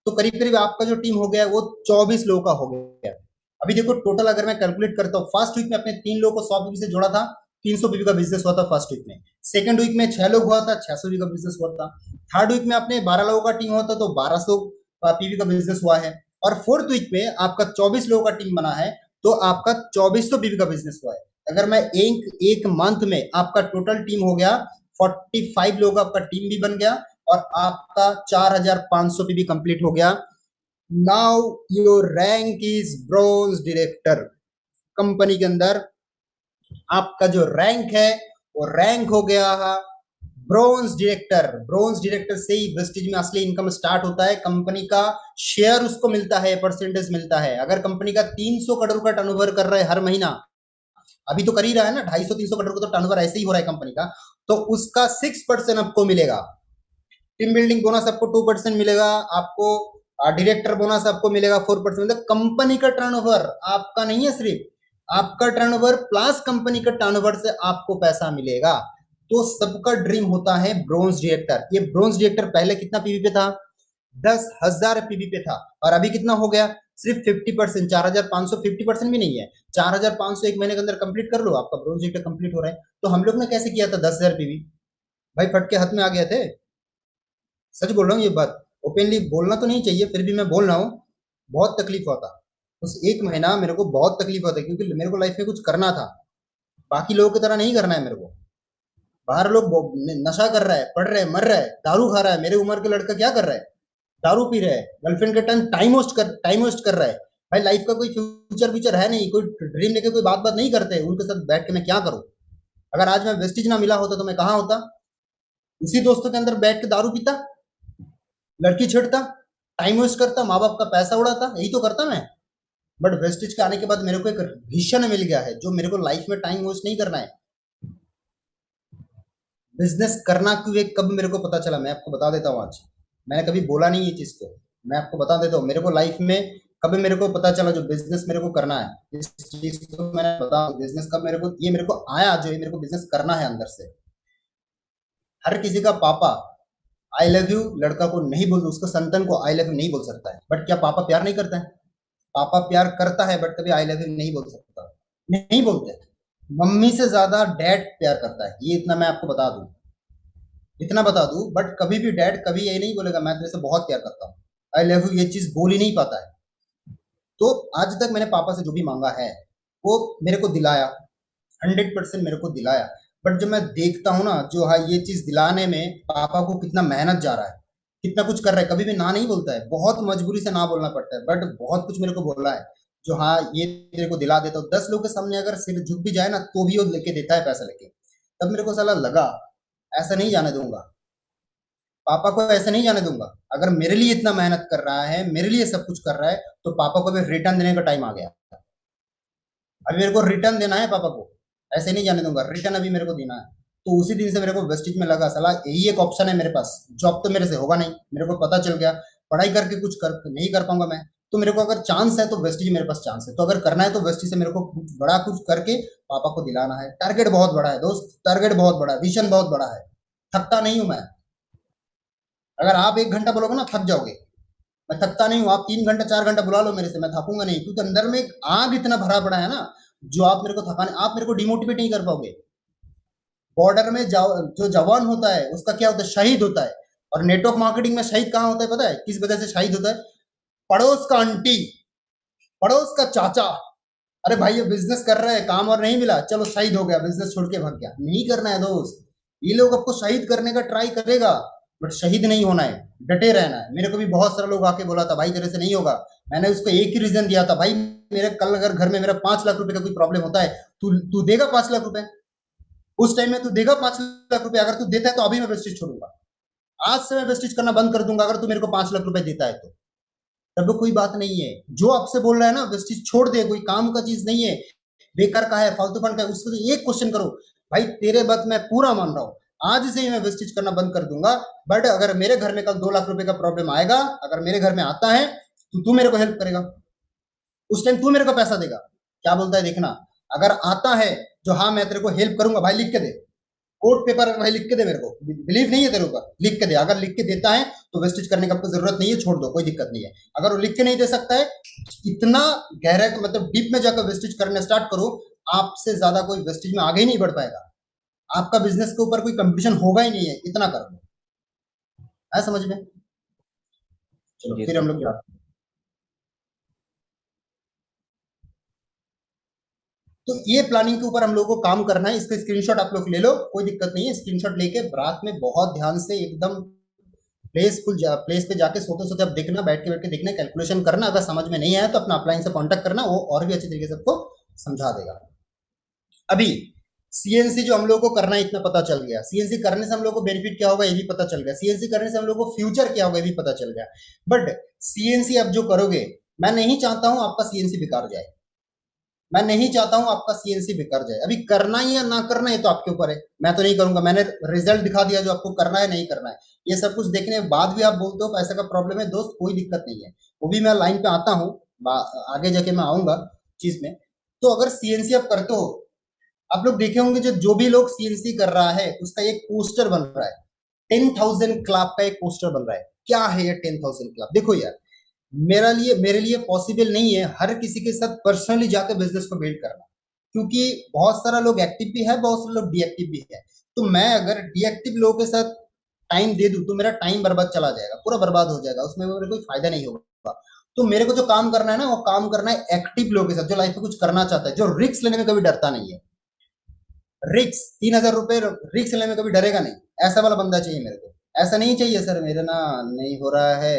तो करीब करीब आपका जो टीम हो गया वो 24 लोगों का हो गया। अभी देखो टोटल अगर मैं कैलकुलेट करता हूँ, फर्स्ट वीक में अपने 3 लोगों को 100 पीवी से जोड़ा था, 300 पीवी का बिजनेस हुआ था फर्स्ट वीक में। सेकंड वीक में 6 लोग हुआ था, 600 पीवी का बिजनेस हुआ था। थर्ड वीक में अपने 12 लोगों का टीम हुआ था, तो 1200 पीवी का बिजनेस हुआ है। और फोर्थ वीक में आपका 24 लोगों का टीम बना है, तो आपका 2400 पीवी का बिजनेस हुआ है। अगर मैं एक मंथ में आपका टोटल टीम हो गया 45 लोग, आपका टीम भी बन गया, और आपका 4500 पीवी कंप्लीट हो गया। Now your rank is bronze director. Company के अंदर आपका जो रैंक है वो रैंक हो गया ब्रोंज डायरेक्टर। ब्रोंज डायरेक्टर से ही वेस्टेज में असली इनकम स्टार्ट होता है। कंपनी का शेयर उसको मिलता है, परसेंटेज मिलता है। अगर कंपनी का 300 करोड़ का टर्नओवर कर रहा है हर महीना, अभी तो कर ही रहा है ना, 250 300 करोड़ का तो टर्नओवर ऐसे ही हो रहा है कंपनी का, तो उसका 6% आपको मिलेगा। टीम बिल्डिंग बोनस आपको 2% मिलेगा, आपको डायरेक्टर बोनस आपको मिलेगा 4%। मतलब कंपनी का टर्नओवर आपका नहीं है सिर्फ, आपका टर्नओवर प्लस कंपनी का टर्नओवर से आपको पैसा मिलेगा। तो सबका ड्रीम होता है ब्रोंज रिएक्टर। ये ब्रोंज रिएक्टर पहले कितना पीवी पे था? 10,000 पीवी पे था, और अभी कितना हो गया? सिर्फ 50%, 4,500, 50% भी नहीं है, 4,500 एक महीने के अंदर कंप्लीट कर लो, आपका ब्रोंज रिएक्टर कंप्लीट हो रहा है। तो हम लोग ने कैसे किया था 10,000 पीवी? भाई फट के हाथ में आ गए थे। सच बोल रहा हूँ, ये बात ओपनली बोलना तो नहीं चाहिए, फिर भी मैं बोल रहा हूँ। बहुत तकलीफ होता उस एक महीना, मेरे को बहुत तकलीफ होता, क्योंकि मेरे को लाइफ में कुछ करना था। बाकी लोगों की तरह नहीं करना है मेरे को। बाहर लोग नशा कर रहा है, पढ़ रहे, मर रहा है, दारू खा रहा है। मेरे उम्र के लड़का क्या कर रहा है? दारू पी रहा है, गर्लफ्रेंड के टाइम वेस्ट कर रहा है। भाई लाइफ का कोई फ्यूचर व्यूचर है नहीं, कोई ड्रीम लेके कोई बात बात नहीं करते। उनके साथ बैठ के मैं क्या करूं? अगर आज मैं वेस्टिज ना मिला होता तो मैं कहाँ होता? उसी दोस्तों के अंदर बैठ के दारू पीता, लड़की छेड़ता, टाइम वेस्ट करता, माँ बाप का पैसा उड़ाता, यही तो करता मैं। बट वेस्टिज के आने के बाद मेरे को एक विजन मिल गया है, जो मेरे को लाइफ में टाइम वेस्ट नहीं करना है। बिजनेस करना क्यों है, कब मेरे को पता चला, मैं आपको बता देता हूँ आज। मैंने कभी बोला नहीं ये चीज को, मैं आपको बता देता हूँ। मेरे को लाइफ में कभी मेरे को पता चला जो बिजनेस मेरे को करना है, इस चीज को मैंने बता, बिजनेस कब मेरे को आया, जो ये मेरे को बिजनेस करना है अंदर से। हर किसी का पापा आई लव यू लड़का को नहीं बोल, उसको संतान को आई लव यू नहीं बोल सकता है। बट क्या पापा प्यार नहीं करता है? पापा प्यार करता है, बट कभी आई लव यू नहीं बोल सकता, नहीं बोलते। मम्मी से ज्यादा डैड प्यार करता है, ये इतना मैं आपको बता दूं, इतना बता दूं। बट कभी भी डैड कभी ये नहीं बोलेगा मैं तेरे से बहुत प्यार करता हूँ, आई लव यू ये चीज बोल ही नहीं पाता है। तो आज तक मैंने पापा से जो भी मांगा है वो मेरे को दिलाया, 100% मेरे को दिलाया। बट जब मैं देखता हूँ ना, जो हाँ ये चीज दिलाने में पापा को कितना मेहनत जा रहा है, कितना कुछ कर रहा है, कभी भी ना नहीं बोलता है, बहुत मजबूरी से ना बोलना पड़ता है, बट बहुत कुछ मेरे को बोला है। जो हाँ ये तेरे को दिला देता हूँ, 10 लोग के सामने अगर सिर झुक भी जाए ना तो भी वो लेके देता है पैसा लेके। तब मेरे को साला लगा ऐसा नहीं जाने दूंगा, पापा को ऐसा नहीं जाने दूंगा। अगर मेरे लिए इतना मेहनत कर रहा है, मेरे लिए सब कुछ कर रहा है, तो पापा को भी रिटर्न देने का टाइम आ गया। अभी मेरे को रिटर्न देना है पापा को, ऐसे नहीं जाने दूंगा, रिटर्न अभी मेरे को देना है। तो उसी दिन से मेरे को वेस्टिज में लगा, साला यही एक ऑप्शन है मेरे पास, जॉब तो मेरे से होगा नहीं, मेरे को पता चल गया पढ़ाई करके कुछ कर नहीं कर पाऊंगा मैं। तो मेरे को अगर चांस है तो वेस्टिज मेरे पास चांस है, तो अगर करना है तो वेस्टिज से मेरे को कुछ बड़ा कुछ करके पापा को दिलाना है। टारगेट बहुत बड़ा है दोस्त, टारगेट बहुत बड़ा है, विजन बहुत बड़ा है। थकता नहीं हूं मैं। अगर आप 1 घंटा बोलोगे ना थक जाओगे, मैं थकता नहीं हूँ। आप 3 घंटा 4 घंटा बुला लो मेरे से, मैं थकूंगा नहीं, क्योंकि अंदर में एक आग इतना भरा पड़ा है ना, जो आप मेरे को थकाने, आप मेरे को डिमोटिवेट नहीं कर पाओगे। बॉर्डर में जो जवान होता है उसका क्या होता है? शहीद होता है। और नेटवर्क मार्केटिंग में शहीद कहाँ होता है पता है? किस वजह से शहीद होता है? पड़ोस का आंटी, पड़ोस का चाचा, अरे भाई ये बिजनेस कर रहा है, काम और नहीं मिला, चलो शहीद हो गया, बिजनेस छोड़ के भाग गया। नहीं करना है दोस्त, ये लोग आपको शहीद करने का ट्राई करेगा, बट शहीद नहीं होना है, डटे रहना है। मेरे को भी बहुत सारे लोग आके बोला था भाई तेरे से नहीं होगा, मैंने उसको एक ही रीजन दिया था, भाई मेरे कल अगर घर में मेरा 5 लाख रुपए का कोई प्रॉब्लम होता है, तू तू देगा 5 लाख रुपए? उस टाइम में तू देगा 5 लाख रुपए? अगर तू देता है तो अभी मैं वेस्टेज छोड़ूंगा, आज से मैं वेस्टेज करना बंद कर दूंगा, अगर तू मेरे को 5 लाख रुपए देता है तो। तब कोई बात नहीं है, जो आपसे बोल रहा है ना वेस्टेज छोड़ दे, कोई काम का चीज नहीं है, बेकार का है, फालतू फंड का है, उसको एक क्वेश्चन करो, भाई तेरे बात मैं पूरा मान रहा हूँ, आज से ही मैं वेस्टेज करना बंद कर दूंगा। बट अगर मेरे घर में कल 2 लाख रुपए का प्रॉब्लम आएगा, अगर मेरे घर में आता है तो तू मेरे को हेल्प करेगा, उस टाइम तू मेरे को पैसा देगा। क्या बोलता है देखना, अगर आता है जो हाँ मैं तेरे को हेल्प करूंगा, भाई लिख के दे, कोर्ट पेपर भाई लिख के दे, मेरे को बिलीव नहीं है तेरे ऊपर, लिख के दे। अगर लिख के देता है तो वेस्टेज करने का आपको जरूरत नहीं है, छोड़ दो, कोई दिक्कत नहीं है। अगर वो लिख के नहीं दे सकता है, इतना गहरा मतलब डीप में जाकर वेस्टेज करने स्टार्ट करो, आपसे ज्यादा कोई वेस्टेज में आगे ही नहीं बढ़ पाएगा, आपका बिजनेस के ऊपर कोई कंपटीशन होगा ही नहीं है, इतना कर दो। है समझ में? चलो जी फिर सर। हम लोग क्या, तो ये प्लानिंग के ऊपर हम लोग को काम करना है। इसका स्क्रीनशॉट आप लोग ले लो, कोई दिक्कत नहीं है, स्क्रीनशॉट लेके रात में बहुत ध्यान से एकदम प्लेस पे जाके सोते सोते अब देखना, बैठ के देखना, कैलकुलेशन करना। अगर समझ में नहीं आया तो अपना अपलाइन से कांटेक्ट करना, वो और भी अच्छे तरीके से आपको समझा देगा। अभी सीएनसी जो हम लोग को करना है इतना पता चल गया, सीएनसी करने से हम लोग को बेनिफिट क्या होगा ये भी पता चल गया, सीएनसी करने से हम लोग को फ्यूचर क्या होगा ये भी पता चल गया। बट सीएनसी अब जो करोगे, मैं नहीं चाहता हूं आपका सीएनसी बेकार जाए, मैं नहीं चाहता हूं आपका सीएनसी बेकार जाए। अभी करना ही या ना करना है तो आपके ऊपर है, मैं तो नहीं करूंगा, मैंने रिजल्ट दिखा दिया जो आपको करना है नहीं करना है। ये सब कुछ देखने के बाद भी आप बोलते हो पैसे का प्रॉब्लम है, दोस्त कोई दिक्कत नहीं है, वो भी मैं लाइन पे आता हूँ, आगे जाके मैं आऊंगा चीज में। तो अगर सीएनसी आप करते हो, आप लोग देखे होंगे जो भी लोग सीएनसी कर रहा है उसका एक पोस्टर बन रहा है, 10,000 क्लब का एक पोस्टर बन रहा है। क्या है ये 10,000 क्लब? देखो यार, मेरे लिए पॉसिबल नहीं है हर किसी के साथ पर्सनली जाकर बिजनेस को बिल्ड करना, क्योंकि बहुत सारा लोग एक्टिव भी है, बहुत सारे लोग डीएक्टिव भी है। तो मैं अगर डीएक्टिव लोगों के साथ टाइम दे दूं तो मेरा टाइम बर्बाद चला जाएगा, पूरा बर्बाद हो जाएगा, उसमें मेरे कोई फायदा नहीं होगा। तो मेरे को जो काम करना है ना, वो काम करना है एक्टिव लोगों के साथ, जो लाइफ में कुछ करना चाहता है, जो रिस्क लेने में कभी डरता नहीं है। रिक्स 3,000 रुपए रिक्स लेने में कभी डरेगा नहीं, ऐसा वाला बंदा चाहिए मेरे को। ऐसा नहीं चाहिए सर मेरे ना नहीं हो रहा है,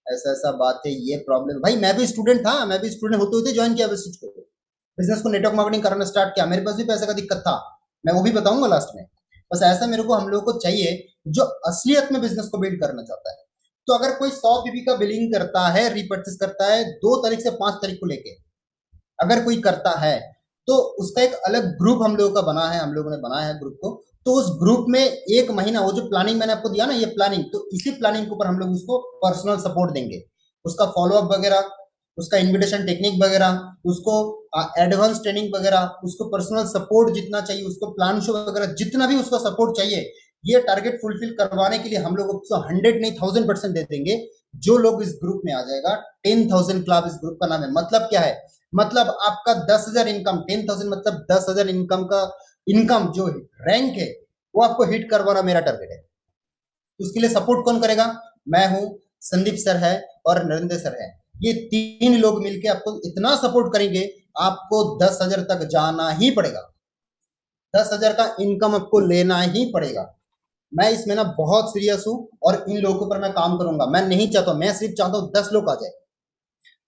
ऐसा ऐसा बात है, ये प्रॉब्लम। भाई मैं भी स्टूडेंट था, मैं भी स्टूडेंट होते होते ज्वाइन किया बिजनेस को नेटवर्क मार्केटिंग करना स्टार्ट किया, मेरे पास भी पैसे का दिक्कत था, मैं वो भी बताऊंगा लास्ट में। बस ऐसा मेरे को हम लोग को चाहिए जो असलियत में बिजनेस को बिल्ड करना चाहता है। तो अगर कोई 100 पीपी का बिलिंग करता है, रीपर्चेस करता है 2 तारीख से 5 तारीख को लेके, अगर कोई करता है तो उसका एक अलग ग्रुप हम लोगों का बना है, हम लोगों ने बनाया है ग्रुप को। तो उस ग्रुप में 1 महीना, वो जो प्लानिंग मैंने आपको दिया ना, ये प्लानिंग, तो इसी प्लानिंग के ऊपर हम लोग उसको पर्सनल सपोर्ट देंगे, उसका फॉलोअप वगैरह, उसका इन्विटेशन टेक्निक वगैरह, उसको एडवांस ट्रेनिंग वगैरह, उसको पर्सनल सपोर्ट जितना चाहिए, उसको प्लान शो वगैरह जितना भी उसको सपोर्ट चाहिए, ये टारगेट फुलफिल करवाने के लिए हम लोग उसको 100 नहीं 1000% दे देंगे। जो लोग इस ग्रुप में आ जाएगा, 10,000 क्लब इस ग्रुप का नाम है। मतलब क्या है? मतलब आपका 10,000 इनकम, 10,000 मतलब 10,000 इनकम का इनकम जो रैंक है वो आपको हिट करवाना मेरा टारगेट है। उसके लिए सपोर्ट कौन करेगा? मैं हूं, संदीप सर है और नरेंद्र सर है। ये 3 लोग मिलके आपको इतना सपोर्ट करेंगे, आपको 10,000 तक जाना ही पड़ेगा, 10,000 का इनकम आपको लेना ही पड़ेगा। मैं इसमें ना बहुत सीरियस हूं और इन लोगों के ऊपर मैं काम करूंगा। मैं नहीं चाहता, मैं सिर्फ चाहता हूं 10 लोग आ जाए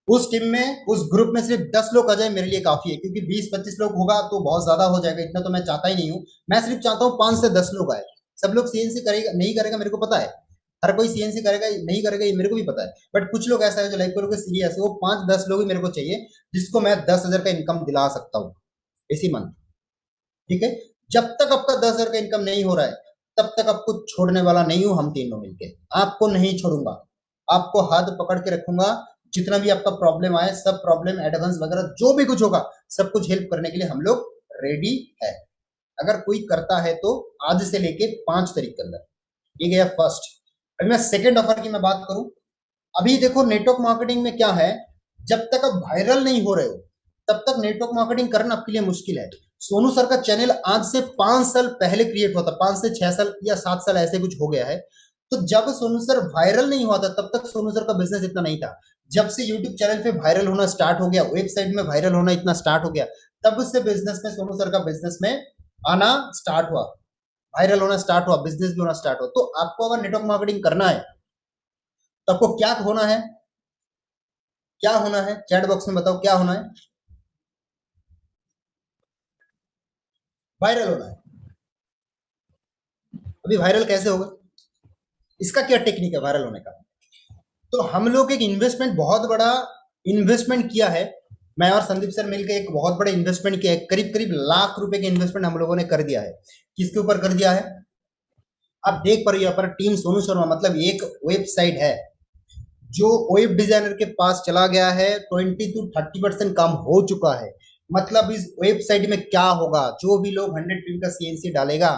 उस टीम में, उस ग्रुप में सिर्फ 10 लोग आ जाए मेरे लिए काफी है, क्योंकि 20-25 लोग होगा तो बहुत ज्यादा हो जाएगा, इतना तो मैं चाहता ही नहीं हूं। मैं सिर्फ चाहता हूं 5 से 10 लोग आए। सब लोग सीएनसी करेगा नहीं करेगा मेरे को पता है, हर कोई सीएनसी करेगा नहीं करेगा ये मेरे को भी पता है, बट कुछ लोग ऐसा है जो लाइफ को सीरियस है, वो 5-10 लोग ही मेरे को चाहिए जिसको मैं 10,000 का इनकम दिला सकता हूँ इसी मंथ। ठीक है? जब तक आपका 10,000 का इनकम नहीं हो रहा है तब तक आपको छोड़ने वाला नहीं हूं, हम तीनों मिलके आपको नहीं छोड़ूंगा, आपको हाथ पकड़ के रखूंगा। जितना भी आपका प्रॉब्लम आए, सब प्रॉब्लम एडवांस वगैरह जो भी कुछ होगा, सब कुछ हेल्प करने के लिए हम लोग रेडी है। अगर कोई करता है तो आज से लेके 5 तारीख के अंदर, ये गया फर्स्ट। अभी मैं सेकेंड ऑफर की मैं बात करूं, अभी देखो नेटवर्क मार्केटिंग में क्या है, जब तक आप वायरल नहीं हो रहे हो तब तक नेटवर्क मार्केटिंग करना आपके लिए मुश्किल है। सोनू सर का चैनल आज से 5 साल पहले क्रिएट हुआ था, 5 से 6 साल या 7 साल ऐसे कुछ हो गया है। तो जब सोनू सर वायरल नहीं हुआ था तब तक सोनू सर का बिजनेस इतना नहीं था। जब से यूट्यूब चैनल पे वायरल होना स्टार्ट हो गया, वेबसाइट में वायरल होना इतना स्टार्ट हो गया, तब से बिजनेस में सोनू सर का बिजनेस में आना स्टार्ट हुआ, वायरल होना स्टार्ट हुआ, बिजनेस भी होना स्टार्ट हुआ। तो आपको अगर नेटवर्क मार्केटिंग करना है तो आपको क्या होना है, क्या होना है? चैट बॉक्स में बताओ क्या होना है। वायरल होना है। अभी वायरल कैसे होगा, इसका क्या टेक्निक है वायरल होने का? तो हम लोग एक इन्वेस्टमेंट, बहुत बड़ा इन्वेस्टमेंट किया है, मैं और संदीप सर मिलकर एक बहुत बड़ा इन्वेस्टमेंट किया है, करीब करीब लाख रुपए के इन्वेस्टमेंट हम लोगों ने कर दिया है। किसके ऊपर कर दिया है? आप देख पा रहे हो पर टीम सोनू शर्मा, मतलब एक वेबसाइट है जो वेब डिजाइनर के पास चला गया है, 20 to 30% काम हो चुका है। मतलब इस वेबसाइट में क्या होगा, जो भी लोग 100 का सीएनसी डालेगा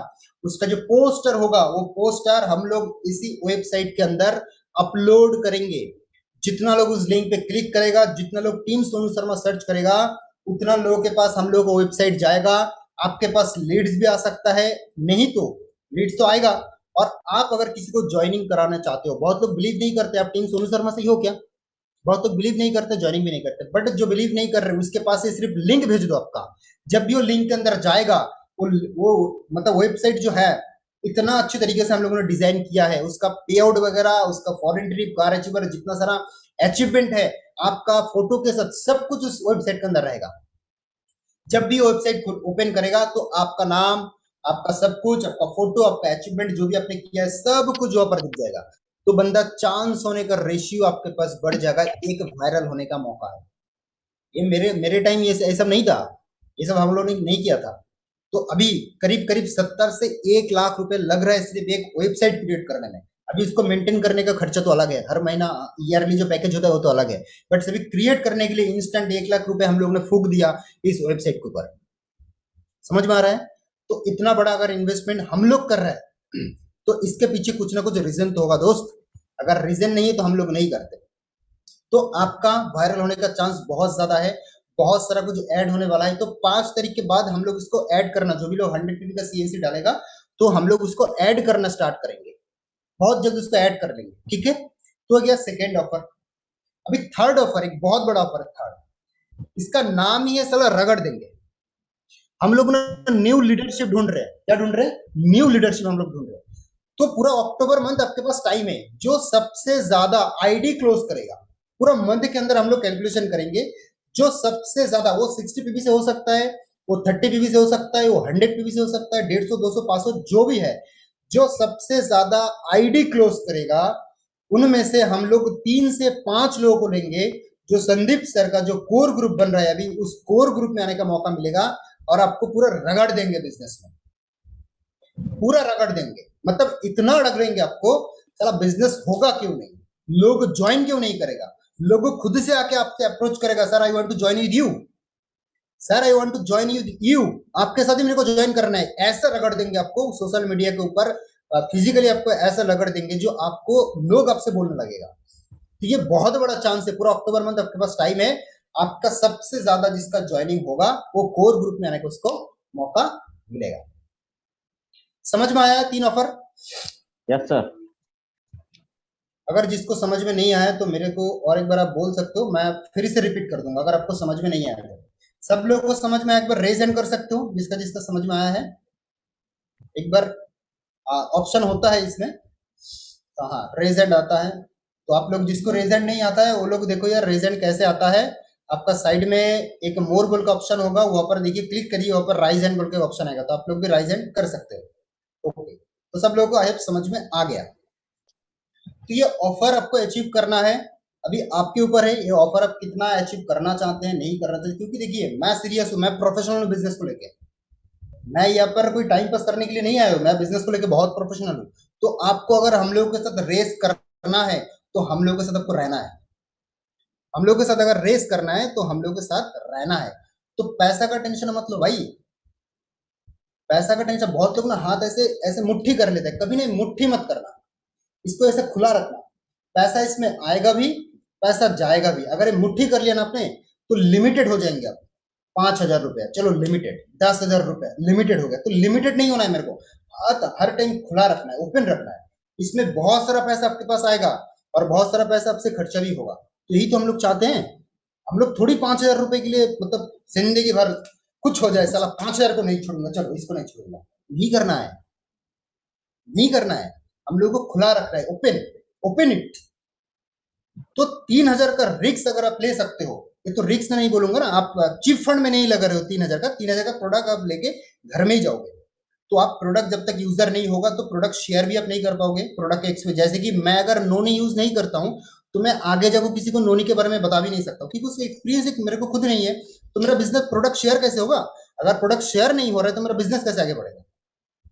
उसका जो पोस्टर होगा, वो पोस्टर हम लोग इसी वेबसाइट के अंदर अपलोड करेंगे। जितना लोग उस लिंक पे क्लिक करेगा, जितना लोग टीम सोनू शर्मा सर्च करेगा, उतना लोगों के पास हम लोग वेबसाइट जाएगा। आपके पास लीड्स भी आ सकता है, नहीं तो लीड्स तो आएगा। और आप अगर किसी को ज्वाइनिंग कराना चाहते हो, बहुत लोग बिलीव नहीं करते आप टीम सोनू शर्मा से ही हो क्या, बहुत लोग बिलीव नहीं करते, ज्वाइनिंग भी नहीं करते, बट जो बिलीव नहीं कर रहे उसके पास से सिर्फ लिंक भेज दो आपका। जब भी वो लिंक के अंदर जाएगा, वो मतलब वेबसाइट जो है इतना अच्छी तरीके से हम लोगों ने डिजाइन किया है, उसका पे आउट वगैरह, उसका फॉरेन ट्रिप, कार अचीवर, जितना सारा अचीवमेंट है आपका फोटो के साथ सब कुछ उस वेबसाइट के अंदर रहेगा। जब भी वेबसाइट ओपन करेगा तो आपका नाम, आपका सब कुछ, आपका फोटो, आपका अचीवमेंट जो भी आपने किया है सब कुछ वहां पर दिख जाएगा। तो बंदा चांस होने का रेशियो आपके पास बढ़ जाएगा, एक वायरल होने का मौका है। ये मेरे मेरे टाइम ये सब नहीं था, ये सब हम लोगों ने नहीं किया था। तो अभी करीब करीब 70 से 1 लाख रुपए लग रहा है सिर्फ एक वेबसाइट क्रिएट करने में। अभी इसको मेंटेन करने का खर्चा तो अलग है, हर महीना ईयरली जो पैकेज होता है वो तो अलग है, बट सभी क्रिएट करने के लिए इंस्टेंट 1 लाख रुपए हम लोग ने फूक दिया इस वेबसाइट के ऊपर। समझ में आ रहा है? तो इतना बड़ा अगर इन्वेस्टमेंट हम लोग कर रहे हैं तो इसके पीछे कुछ ना कुछ रीजन तो होगा दोस्त। अगर रीजन नहीं है तो हम लोग नहीं करते। तो आपका वायरल होने का चांस बहुत ज्यादा है, बहुत सारा कुछ ऐड होने वाला है। तो 5 तारीख के बाद हम लोग इसको ऐड करना, जो भी लोग 100 पीपी का सीएनसी डालेगा तो हम लोग उसको ऐड करना स्टार्ट करेंगे, बहुत जल्द उसको ऐड कर लेंगे, ठीक है। तो गया सेकेंड ऑफर। अभी थर्ड ऑफर, एक बहुत बड़ा ऑफर है थर्ड। इसका नाम ही है साला रगड़ देंगे। हम लोग ना न्यू लीडरशिप ढूंढ रहे हैं। क्या ढूंढ रहे हैं? न्यू लीडरशिप हम लोग ढूंढ रहे हैं। तो पूरा अक्टूबर मंथ आपके पास टाइम है, जो सबसे ज्यादा आईडी क्लोज करेगा पूरा मंथ के अंदर हम लोग कैलकुलेशन करेंगे, जो सबसे ज्यादा, वो 60 पीवी से हो सकता है, वो 30 पीवी से हो सकता है, वो 100 पीवी से हो सकता है, 150, 200, 500 जो भी है, जो सबसे ज्यादा आईडी क्लोज करेगा उनमें से हम लोग 3 से 5 लोगों को लेंगे। जो संदीप सर का जो कोर ग्रुप बन रहा है अभी, उस कोर ग्रुप में आने का मौका मिलेगा और आपको पूरा रगड़ देंगे बिजनेस में, पूरा रगड़ देंगे। मतलब इतना रगड़ेंगे आपको, साला बिजनेस होगा क्यों नहीं, लोग ज्वाइन क्यों नहीं करेगा, लोग खुद से आके आपसे अप्रोच करेगा, sir I want to join with you, sir I want to join you, आपके साथ ही मेरे को ज्वाइन करना है। ऐसा रगड़ देंगे आपको सोशल मीडिया के ऊपर, फिजिकली आपको ऐसा रगड़ देंगे जो आपको लोग आपसे बोलने लगेगा। तो ये बहुत बड़ा चांस है, पूरा अक्टूबर मंथ आपके पास टाइम है। आपका सबसे ज्यादा जिसका ज्वाइनिंग होगा वो कोर ग्रुप में आने को उसको मौका मिलेगा। समझ में आया 3 ऑफर? Yes sir. अगर जिसको समझ में नहीं आया तो मेरे को और एक बार आप बोल सकते हो, मैं फिर से रिपीट कर दूंगा अगर आपको समझ में नहीं आया तो। सब लोगों को समझ में आया एक बार रेज हैंड कर सकते हो, जिसका जिसका समझ में आया है एक बार। ऑप्शन होता है इसमें, तो हाँ रेज हैंड आता है। तो आप लोग जिसको रेज हैंड नहीं आता है वो लोग देखो यार रेज हैंड कैसे आता है। आपका साइड में एक मोर बोल का ऑप्शन होगा, वहां पर देखिए क्लिक करिए, वहां पर राइज हैंड बोल के ऑप्शन आएगा, तो आप लोग भी राइज हैंड कर सकते हो। ओके, तो सब लोगों को आई होप समझ में आ गया। तो ये ऑफर आपको अचीव करना है, अभी आपके ऊपर है ये ऑफर आप कितना अचीव करना चाहते हैं, नहीं करना चाहते। क्योंकि देखिए मैं सीरियस हूँ, मैं प्रोफेशनल हूँ बिजनेस को लेके, मैं यहाँ पर कोई टाइम पास करने के लिए नहीं आया हूँ, मैं बिजनेस को लेके बहुत प्रोफेशनल हूँ। तो आपको अगर हम लोगों के साथ रेस करना है तो हम लोगों के साथ आपको रहना है, हम लोगों के साथ अगर रेस करना है तो हम लोगों के साथ रहना है। तो पैसा का टेंशन मत लो भाई, पैसा का टेंशन, बहुत लोग ना हाथ ऐसे ऐसे मुट्ठी कर लेते हैं, कभी नहीं मुट्ठी मत करना, इसको ऐसे खुला रखना। पैसा इसमें आएगा भी, पैसा जाएगा भी। अगर ये मुट्ठी कर लिया ना आपने तो लिमिटेड हो जाएंगे आप। 5,000 रुपया चलो लिमिटेड, 10,000 रुपया लिमिटेड हो गया, तो लिमिटेड नहीं होना है मेरे को, हाथ हर टाइम खुला रखना है, ओपन रखना है। इसमें बहुत सारा पैसा आपके पास आएगा और बहुत सारा पैसा आपसे खर्चा भी होगा, तो यही तो हम लोग चाहते हैं। हम लोग थोड़ी 5,000 रुपए के लिए मतलब जिंदगी भर कुछ हो जाए, साला 5,000 को नहीं छोड़ूंगा, चलो इसको नहीं छोड़ूंगा, नहीं करना है, नहीं करना है। हम लोग को खुला रखना है, ओपन, ओपन इट। तो 3,000 का रिक्स अगर आप ले सकते हो, ये तो रिक्स नहीं बोलूंगा ना, आप चिप फंड में नहीं लगा रहे हो 3,000 का, 3,000 का प्रोडक्ट आप लेके घर में ही जाओगे। तो आप प्रोडक्ट जब तक यूजर नहीं होगा तो प्रोडक्ट शेयर भी आप नहीं कर पाओगे। प्रोडक्ट एक्सपीरियंस, जैसे कि मैं अगर नोनी यूज नहीं करता हूं तो मैं आगे जाकर किसी को नोनी के बारे में बता भी नहीं सकता, क्योंकि उसका एक्सपीरियंस मेरे को खुद नहीं है। तो मेरा बिजनेस प्रोडक्ट शेयर कैसे होगा? अगर प्रोडक्ट शेयर नहीं हो रहा है तो मेरा बिजनेस कैसे आगे बढ़ेगा?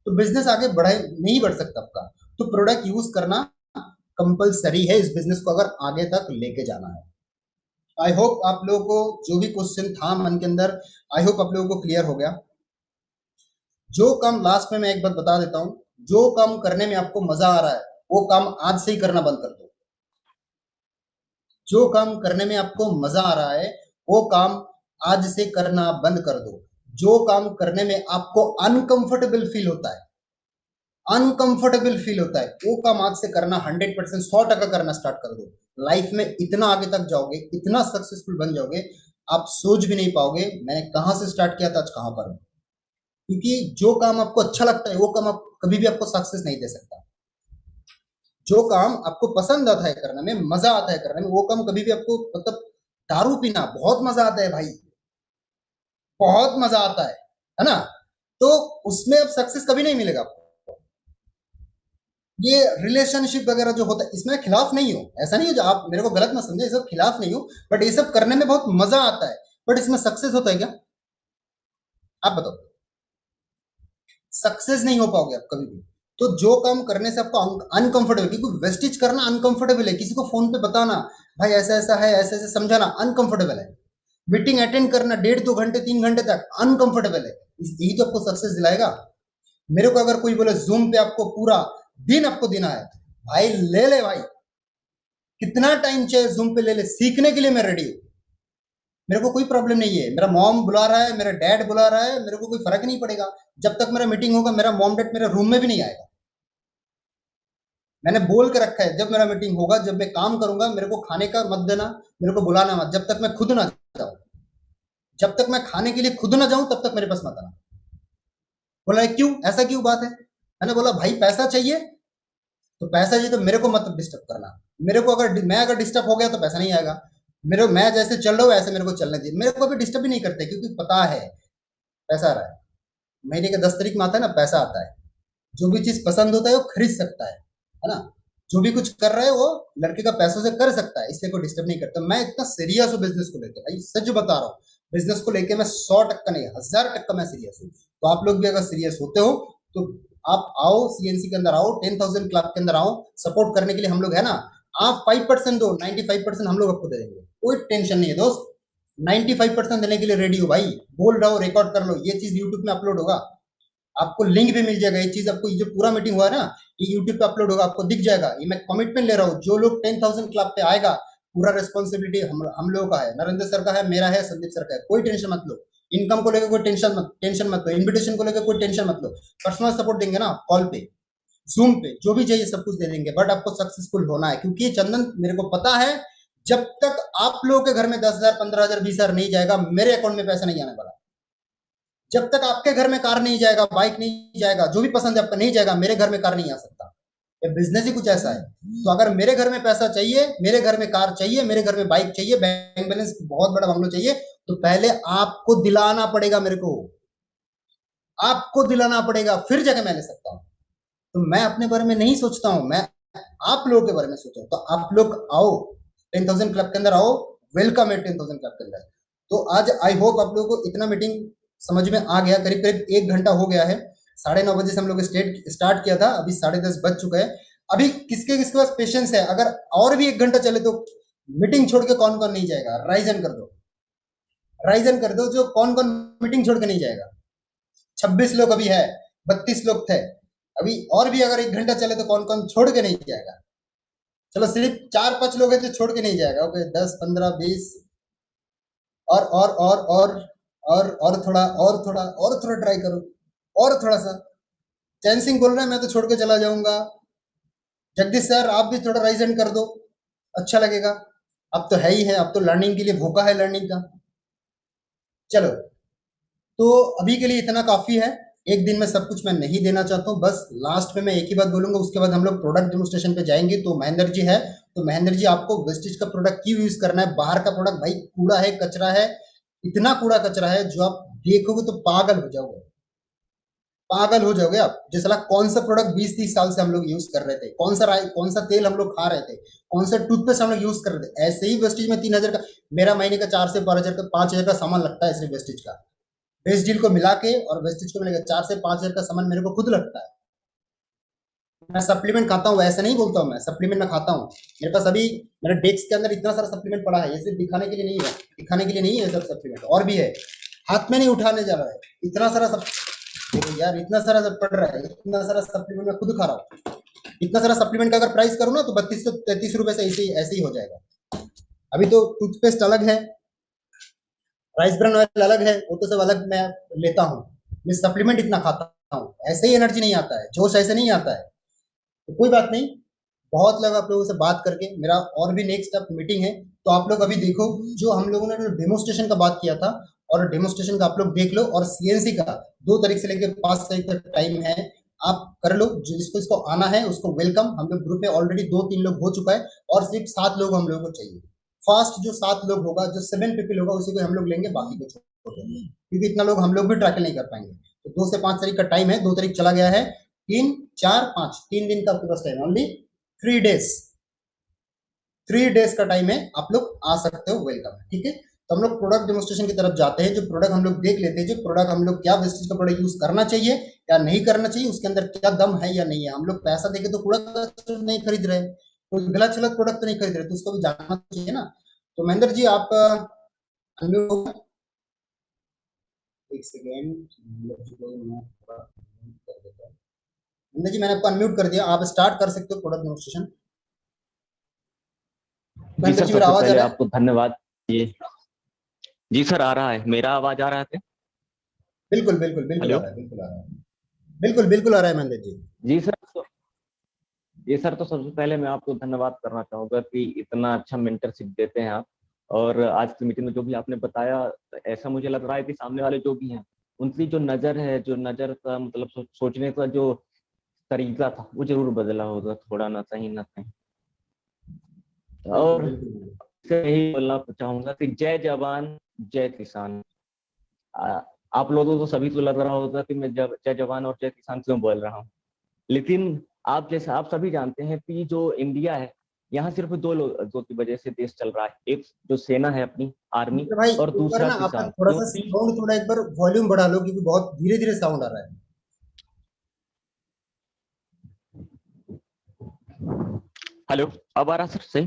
तो बिजनेस आगे बढ़े नहीं बढ़ सकता आपका। तो प्रोडक्ट यूज करना कंपलसरी है इस बिजनेस को अगर आगे तक लेके जाना है। आई होप आप लोगों को जो भी क्वेश्चन था मन के अंदर, आई होप आप लोगों को क्लियर हो गया। जो काम लास्ट में मैं एक बात बता देता हूं, जो काम करने में आपको मजा आ रहा है वो काम आज से ही करना बंद कर दो। जो काम करने में आपको मजा आ रहा है वो काम आज से करना बंद कर दो। जो काम करने में आपको अनकंफर्टेबल फील होता है, अनकंफर्टेबल फील होता है, वो काम आज से करना 100%, 100% करना स्टार्ट कर दो। लाइफ में इतना आगे तक जाओगे, इतना सक्सेसफुल बन जाओगे, आप सोच भी नहीं पाओगे मैंने कहां से स्टार्ट किया था आज कहां पर हूं। क्योंकि जो काम आपको अच्छा लगता है वो काम आप कभी भी आपको सक्सेस नहीं दे सकता। जो काम आपको पसंद आता है करने में, मजा आता है करने में, वो काम कभी भी आपको, मतलब दारू पीना बहुत मजा आता है भाई, बहुत मजा आता है ना? तो उसमें अब सक्सेस कभी नहीं मिलेगा आपको। ये रिलेशनशिप वगैरह जो होता है इसमें खिलाफ नहीं हो, ऐसा नहीं हो, जो आप मेरे को गलत मत समझे, ये सब खिलाफ नहीं हो, बट ये सब करने में बहुत मजा आता है, बट इसमें सक्सेस होता है क्या? आप बताओ, सक्सेस नहीं हो पाओगे आप कभी भी। तो जो काम करने से आपको अनकंफर्टेबल, क्योंकि वेस्टेज करना अनकंफर्टेबल है, किसी को फोन पे बताना भाई ऐसा ऐसा है, ऐसे ऐसे समझाना अनकंफर्टेबल है, मीटिंग अटेंड करना 1.5 2 घंटे 3 घंटे तक अनकंफर्टेबल है। यही तो आपको सक्सेस दिलाएगा। मेरे को अगर कोई बोले जूम पे आपको पूरा दिन आपको देना है, भाई ले ले भाई, कितना टाइम चाहिए जूम पे ले ले, सीखने के लिए मैं रेडी हूँ। मेरे को कोई प्रॉब्लम नहीं है, मेरा मॉम बुला रहा है, मेरा डैड बुला रहा है, मेरे को कोई फर्क नहीं पड़ेगा। जब तक मेरा मीटिंग होगा मेरा मॉम डैड मेरे रूम में भी नहीं आएगा। मैंने बोल के रखा है, जब मेरा मीटिंग होगा, जब मैं काम करूंगा, मेरे को खाने का मत देना, मेरे को बुलाना मत, जब तक मैं खुद ना जाऊं, जब तक मैं खाने के लिए खुद ना जाऊं तब तक मेरे पास मत आना। बोला क्यों, ऐसा क्यों बात है? मैंने बोला भाई पैसा चाहिए तो पैसा चाहिए तो मेरे को मत डिस्टर्ब करना। मेरे को अगर डिस्टर्ब हो गया तो पैसा नहीं आएगा। मैं जैसे चल रहा हूँ ऐसे मेरे को चलने दीजिए। मेरे को अभी डिस्टर्ब भी नहीं करते, क्योंकि पता है पैसा आ रहा है। महीने के 10 तारीख में आता है ना, पैसा आता है। जो भी चीज पसंद होता है वो खरीद सकता है ना। जो भी कुछ कर रहा है वो लड़के का पैसों से कर सकता है, इसलिए कोई डिस्टर्ब नहीं करता। मैं इतना सीरियस हूँ बिजनेस को लेकर, भाई सच बता रहा हूँ। बिजनेस को लेकर मैं 100% नहीं, 1000% मैं सीरियस हूँ। तो आप लोग भी अगर सीरियस होते हो तो आप आओ, सीएनसी के अंदर आओ, 10,000 क्लब के अंदर आओ, सपोर्ट करने के लिए हम लोग है ना। आप 5% दो, 95% हम लोग आपको दे देंगे, कोई टेंशन नहीं है दोस्त। 95% देने के लिए रेडी हो भाई। बोल रहा हो, रिकॉर्ड कर लो, ये चीज यूट्यूब में अपलोड होगा, आपको लिंक भी मिल जाएगा। ये चीज आपको, ये जो पूरा मीटिंग हुआ है ना, ये यूट्यूब पे अपलोड होगा, आपको दिख जाएगा। ये मैं कमिटमेंट ले रहा हूँ, जो लोग 10,000 क्लब पे आएगा, पूरा रिस्पॉन्सिबिलिटी हम लोगों का है, नरेंद्र सर का है, मेरा है, संदीप सर का है। कोई टेंशन मत लो, इनकम को लेकर कोई टेंशन मत लो, इन्विटेशन को लेकर कोई टेंशन मत लो। पर्सनल सपोर्ट देंगे ना, कॉल पे, जूम पे, जो भी चाहिए सब कुछ दे देंगे। बट आपको सक्सेसफुल होना है, क्योंकि चंदन मेरे को पता है, जब तक आप लोगों के घर में 10,000 15,000 20,000 नहीं जाएगा, मेरे अकाउंट में पैसा नहीं आने वाला। जब तक आपके घर में कार नहीं जाएगा, बाइक नहीं जाएगा, जो भी पसंद है आपका नहीं जाएगा, मेरे घर में कार नहीं आ सकता। ये बिजनेस ही कुछ ऐसा है। तो अगर मेरे घर में पैसा चाहिए, मेरे घर में कार चाहिए, मेरे घर में बाइक चाहिए, बैंक बैलेंस बहुत बड़ा बंगलो चाहिए, तो पहले आपको दिलाना पड़ेगा, मेरे को आपको दिलाना पड़ेगा, फिर जगह मैं ले सकता हूं। तो मैं अपने बारे में नहीं सोचता हूं, मैं आप लोगों के बारे में सोचता हूं। तो आप लोग आओ, 10,000 क्लब के अंदर आओ, वेलकम है 10,000 क्लब के अंदर। तो आज आई होप आप लोगों को इतना मीटिंग समझ में आ गया। करीब करीब 1 घंटा हो गया है, 9:30 बजे से हम लोग स्टार्ट किया था, अभी 10:30 बज चुका है। अभी किसके किसके पास पेशेंस है? अगर और भी 1 घंटा चले तो मीटिंग छोड़ के कौन कौन नहीं जाएगा? राइजन कर दो, राइजन कर दो, जो कौन कौन मीटिंग छोड़ के नहीं जाएगा। 26 लोग अभी है, 32 लोग थे अभी, और भी अगर 1 घंटा चले तो कौन कौन छोड़ के नहीं जाएगा? चलो सिर्फ 4 5 लोग हैं जो छोड़ के नहीं जाएगा। ओके, 10 15 20, और थोड़ा ट्राई करो, और थोड़ा सा। चैन सिंह बोल रहे हैं मैं तो छोड़ के चला जाऊंगा। जगदीश सर आप भी थोड़ा राइज एंड कर दो, अच्छा लगेगा। अब तो है ही है, अब तो लर्निंग के लिए भूखा है, लर्निंग का। चलो, तो अभी के लिए इतना काफी है। एक दिन में सब कुछ मैं नहीं देना चाहता हूँ, बस लास्ट में मैं एक ही बात बोलूंगा, उसके बाद हम लोग प्रोडक्ट डेमोस्ट्रेशन पे जाएंगे। तो महेंद्र जी है, तो महेंद्र जी आपको वेस्टेज का प्रोडक्ट क्यों यूज करना है? बाहर का प्रोडक्ट भाई कूड़ा है, कचरा है, इतना कूड़ा कचरा है, जो आप देखोगे तो पागल हो जाओगे, पागल हो जाओगे आप। जैसा कौन सा प्रोडक्ट 20 30 साल से हम लोग यूज कर रहे थे, कौन सा तेल हम लोग खा रहे थे, कौन सा टूथपेस्ट हम लोग यूज कर रहे थे, ऐसे ही वेस्टेज में 3,000 का, मेरा महीने का 4 से 5,000 का 5,000 का सामान लगता है सिर्फ वेस्टेज का। वेस्ट डील को मिला के और वेस्टेज को मिलाकर 4 से 5,000 का सामान मेरे को खुद लगता है। मैं सप्लीमेंट खाता हूँ, ऐसा नहीं बोलता हूँ, मैं सप्लीमेंट में खाता हूँ। मेरे पास अभी मेरे डेस्क के अंदर इतना सारा सप्लीमेंट पड़ा है, ये सिर्फ दिखाने के लिए नहीं है, दिखाने के लिए नहीं है सब सप्लीमेंट, और भी है, हाथ में नहीं उठाने जा रहा है, इतना सारा सब। देखो यार, इतना सारा सब पड़ रहा है, इतना सारा सप्लीमेंट मैं खुद खा रहा हूँ। इतना सारा सप्लीमेंट का अगर प्राइस करूँ ना तो 32 रुपए से ऐसे ही हो जाएगा। अभी तो टूथपेस्ट अलग है, राइस ब्रान ऑयल अलग है, वो तो सब अलग मैं लेता हूँ। मैं सप्लीमेंट इतना खाता हूँ, ऐसे ही एनर्जी नहीं आता है, जोश ऐसे नहीं आता है। तो कोई बात नहीं, बहुत लगा आप लोगों से बात करके। मेरा और भी नेक्स्ट अप मीटिंग है, तो आप लोग अभी देखो, जो हम लोगों ने डेमोस्ट्रेशन का बात किया था, और डेमोस्ट्रेशन का आप लोग देख लो, और सीएनसी का 2 तारीख से लेकर 5 तारीख तक टाइम है, आप कर लो। जिसको इसको आना है उसको वेलकम। हम लोग ग्रुप में ऑलरेडी 2 3 लोग हो चुका है, और सिर्फ 7 लोग हम लोगों को चाहिए। फर्स्ट जो 7 लोग होगा, जो 7 पीपल होगा, उसी को हम लोग लेंगे, बाकी को छोड़ देंगे, क्योंकि इतना लोग हम लोग भी ट्रैकल नहीं कर पाएंगे। तो 2 से 5 तारीख का टाइम है, 2 तारीख चला गया है, 3 4 5 3 दिन का आपके पास टाइम, ओनली 3 डेज, 3 डेज का टाइम है, आप लोग आ सकते हो, वेलकम है, ठीक है। तो हम लोग प्रोडक्ट डेमोस्ट्रेशन की तरफ जाते हैं। जो प्रोडक्ट हम लोग देख लेते हैं, जो प्रोडक्ट हम लोग क्या वेस्टेज का प्रोडक्ट यूज करना चाहिए या नहीं करना चाहिए, उसके अंदर क्या दम है या नहीं है। हम लोग पैसा देके तो प्रोडक्ट नहीं खरीद रहे, कोई गलत सलत प्रोडक्ट तो नहीं खरीद रहे, तो उसको भी जानना चाहिए ना। तो महेंद्र जी आप unmute हो गए? एक सेकेंड, महेंद्र जी मैंने आपको अनम्यूट कर दिया, आप स्टार्ट कर सकते हो प्रोडक्ट डेमोस्ट्रेशन। जी महेंद्र सर, जी मेरा सबसे आवाज आ पहले रहा है? आपको धन्यवाद। ये जी सर आ रहा है, मेरा आवाज आ रहा है क्या? बिल्कुल बिल्कुल बिल्कुल आ हेलो। रहा है, बिल्कुल आ रहा है, बिल्कुल बिल्कुल आ रहा है महेंद्र जी। जी सर, जी सर, तो सबसे पहले मैं आपको धन्यवाद करना चाहूंगा कि इतना अच्छा मेंटरशिप देते हैं आप। और आज की मीटिंग में जो भी आपने बताया, ऐसा मुझे लग रहा है कि सामने वाले जो भी हैं उनकी जो नजर है, जो नजर का मतलब सोचने का जो तरीका था, वो जरूर बदला होगा, थोड़ा ना कहीं ना कहीं। बिल्कुल और बिल्कुल से यही बोलना चाहूंगा कि जय जवान जय किसान। आप लोगों को सभी को लग रहा होगा कि मैं जय जवान और जय किसान क्यों बोल रहा हूँ, लेकिन आप जैसे आप सभी जानते हैं कि जो इंडिया है, यहाँ सिर्फ दो लोगों की वजह से देश चल रहा है। एक जो सेना है अपनी आर्मी, मित्र भाई और एक बार दूसरा ना आपका किसान, थोड़ा सा क्योंकि साउंड, थोड़ा एक बार वॉल्यूम बढ़ा लो, क्योंकि बहुत धीरे धीरे साउंड आ रहा है। हेलो, अब आ रहा सर सही?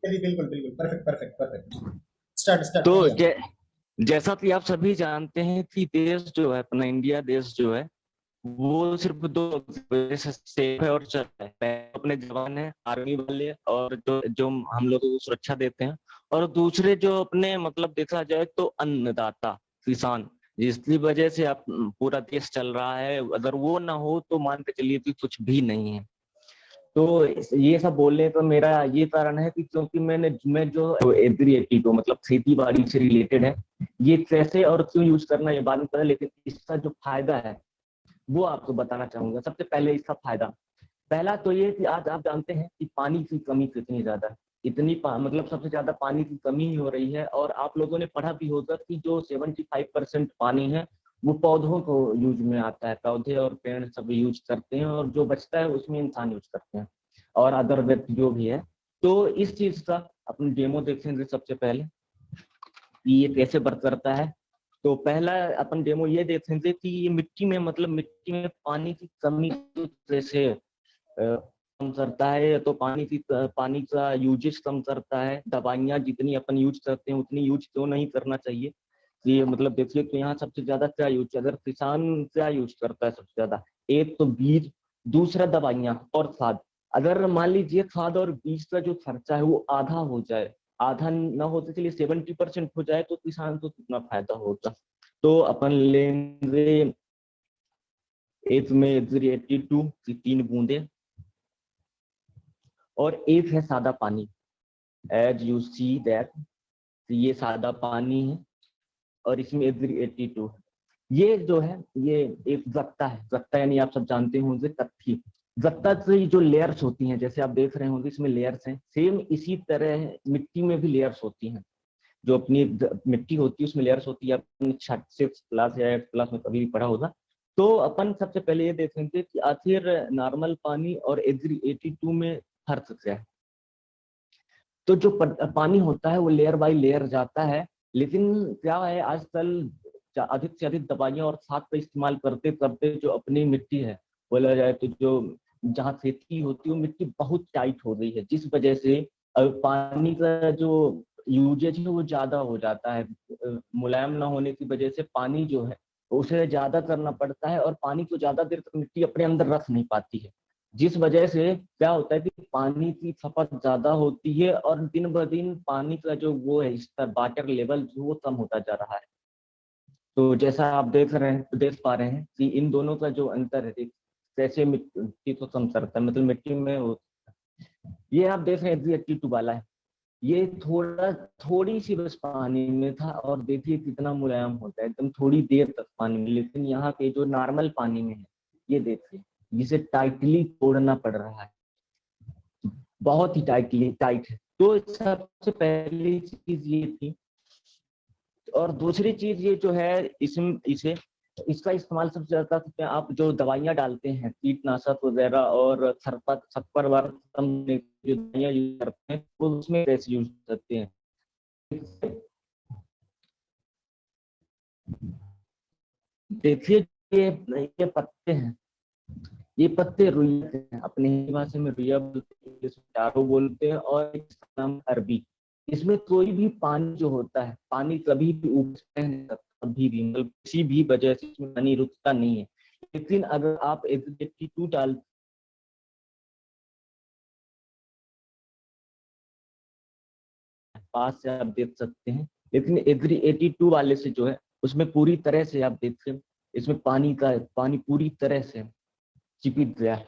चलिए बिल्कुल बिल्कुल, perfect perfect perfect, start start तो कीजिए आप। जैसा कि आप सभी जानते हैं कि देश जो है अपना, इंडिया देश जो है, वो सिर्फ दो वजह से सेफ है और चल रहा है। पहले अपने जवान है आर्मी वाले, और जो जो हम लोगों को सुरक्षा देते हैं। और दूसरे जो अपने मतलब देखा जाए तो अन्नदाता किसान, जिसकी वजह से अब पूरा देश चल रहा है। अगर वो ना हो तो मान के चलिए कि कुछ भी नहीं है। तो ये सब बोलने का मेरा ये कारण है कि क्योंकि मैं जो एग्री 82 मतलब खेती बाड़ी से रिलेटेड है, ये कैसे और क्यों यूज करना ये बाद में पता है, लेकिन इसका जो फायदा है वो आपको बताना चाहूंगा। सबसे पहले इसका फायदा, पहला तो ये कि आज आप जानते हैं कि पानी की कमी कितनी ज्यादा है। मतलब सबसे ज्यादा पानी की कमी ही हो रही है। और आप लोगों ने पढ़ा भी होगा कि जो 75% पानी है वो पौधों को यूज में आता है, पौधे और पेड़ सब यूज करते हैं, और जो बचता है उसमें इंसान यूज करते हैं और अदर व्यक्ति जो भी है। तो इस चीज का अपने डेमो देखेंगे सबसे पहले कि ये कैसे वर्क करता है। तो पहला अपन डेमो ये देखेंगे कि ये मिट्टी में मतलब मिट्टी में पानी की कमी कैसे कम करता है। तो पानी का यूजेज कम करता है। दवाइयाँ जितनी अपन यूज करते हैं उतनी यूज क्यों नहीं करना चाहिए। ये मतलब देखिए तो यहाँ सबसे ज्यादा क्या यूज, अगर किसान क्या यूज करता है सबसे ज्यादा, एक तो बीज, दूसरा दवाइयाँ और खाद। अगर मान लीजिए खाद और बीज का जो खर्चा है वो आधा हो जाए, आधा ना हो तो चलिए 70% हो जाए, तो किसान को कितना फायदा होगा। तो अपन लेंगे एक में 82 की 3 बूंदे, और एक है सादा पानी। एज यू सी दैट, ये सादा पानी है और इसमें 82 है। ये जो है ये एक गत्ता है। गत्ता यानी आप सब जानते होंगे कत्थी। गत्ता की जो लेयर्स होती हैं, जैसे आप देख रहे होंगे इसमें लेयर्स हैं, सेम इसी तरह मिट्टी में भी लेयर्स होती हैं। जो अपनी मिट्टी होती है उसमें लेयर्स होती है। अपनी 6th क्लास या 8th क्लास में कभी भी पढ़ा होगा। तो अपन सबसे पहले ये देखेंगे कि आखिर नॉर्मल पानी और एग्री 82 में फर्क क्या है। तो जो पानी होता है वो लेयर बाय लेयर जाता है, लेकिन क्या है आजकल अधिक से अधिक दवाइयां और खाद का इस्तेमाल करते करते जो अपनी मिट्टी है, बोला जाए तो जो जहाँ खेती होती है वो मिट्टी बहुत टाइट हो गई है, जिस वजह से पानी का जो यूजेज है वो ज्यादा हो जाता है। मुलायम ना होने की वजह से पानी जो है उसे ज्यादा करना पड़ता है, और पानी को ज्यादा देर तक मिट्टी अपने अंदर रख नहीं पाती है। जिस वजह से क्या होता है कि पानी की खपत ज्यादा होती है, और दिन ब दिन पानी का जो वो है स्तर, वाटर लेवल जो वो कम होता जा रहा है। तो जैसा आप देख पा रहे हैं कि इन दोनों का जो अंतर है, कैसे मिट्टी को कम करता है, मतलब मिट्टी में ये आप देख रहे हैं 82 वाला है, ये थोड़ी सी बस पानी में था, और देखिए कितना मुलायम होता है एकदम थोड़ी देर तक पानी में। लेकिन यहाँ पे जो नॉर्मल पानी में है, ये देखिए जिसे टाइटली तोड़ना पड़ रहा है, बहुत ही टाइट है। तो सबसे पहली चीज ये थी। और दूसरी चीज ये जो है इसका इस्तेमाल सबसे ज्यादा करते हैं आप, जो दवाइयाँ डालते हैं कीटनाशक वगैरह और खरपतवार जो दवाइयाँ यूज करते हैं वो उसमें कैसे यूज करते हैं। देखिए ये पत्ते हैं, ये पत्ते रुइया के हैं, अपने हिंदी भाषा में रुइया बोलते हैं, इसमें चारो बोलते हैं, और इसका नाम अरबी। इसमें कोई भी पानी जो होता है, पानी कभी भी ऊपर नहीं सकता, कभी भी, मतलब किसी भी वजह से इसमें पानी रुकता नहीं है। लेकिन अगर आप H82 डाल पास से आप देख सकते हैं, लेकिन H82 वाले से जो है उसमें पूरी तरह से आप देखते, इसमें पानी पूरी तरह से चिपक गया है।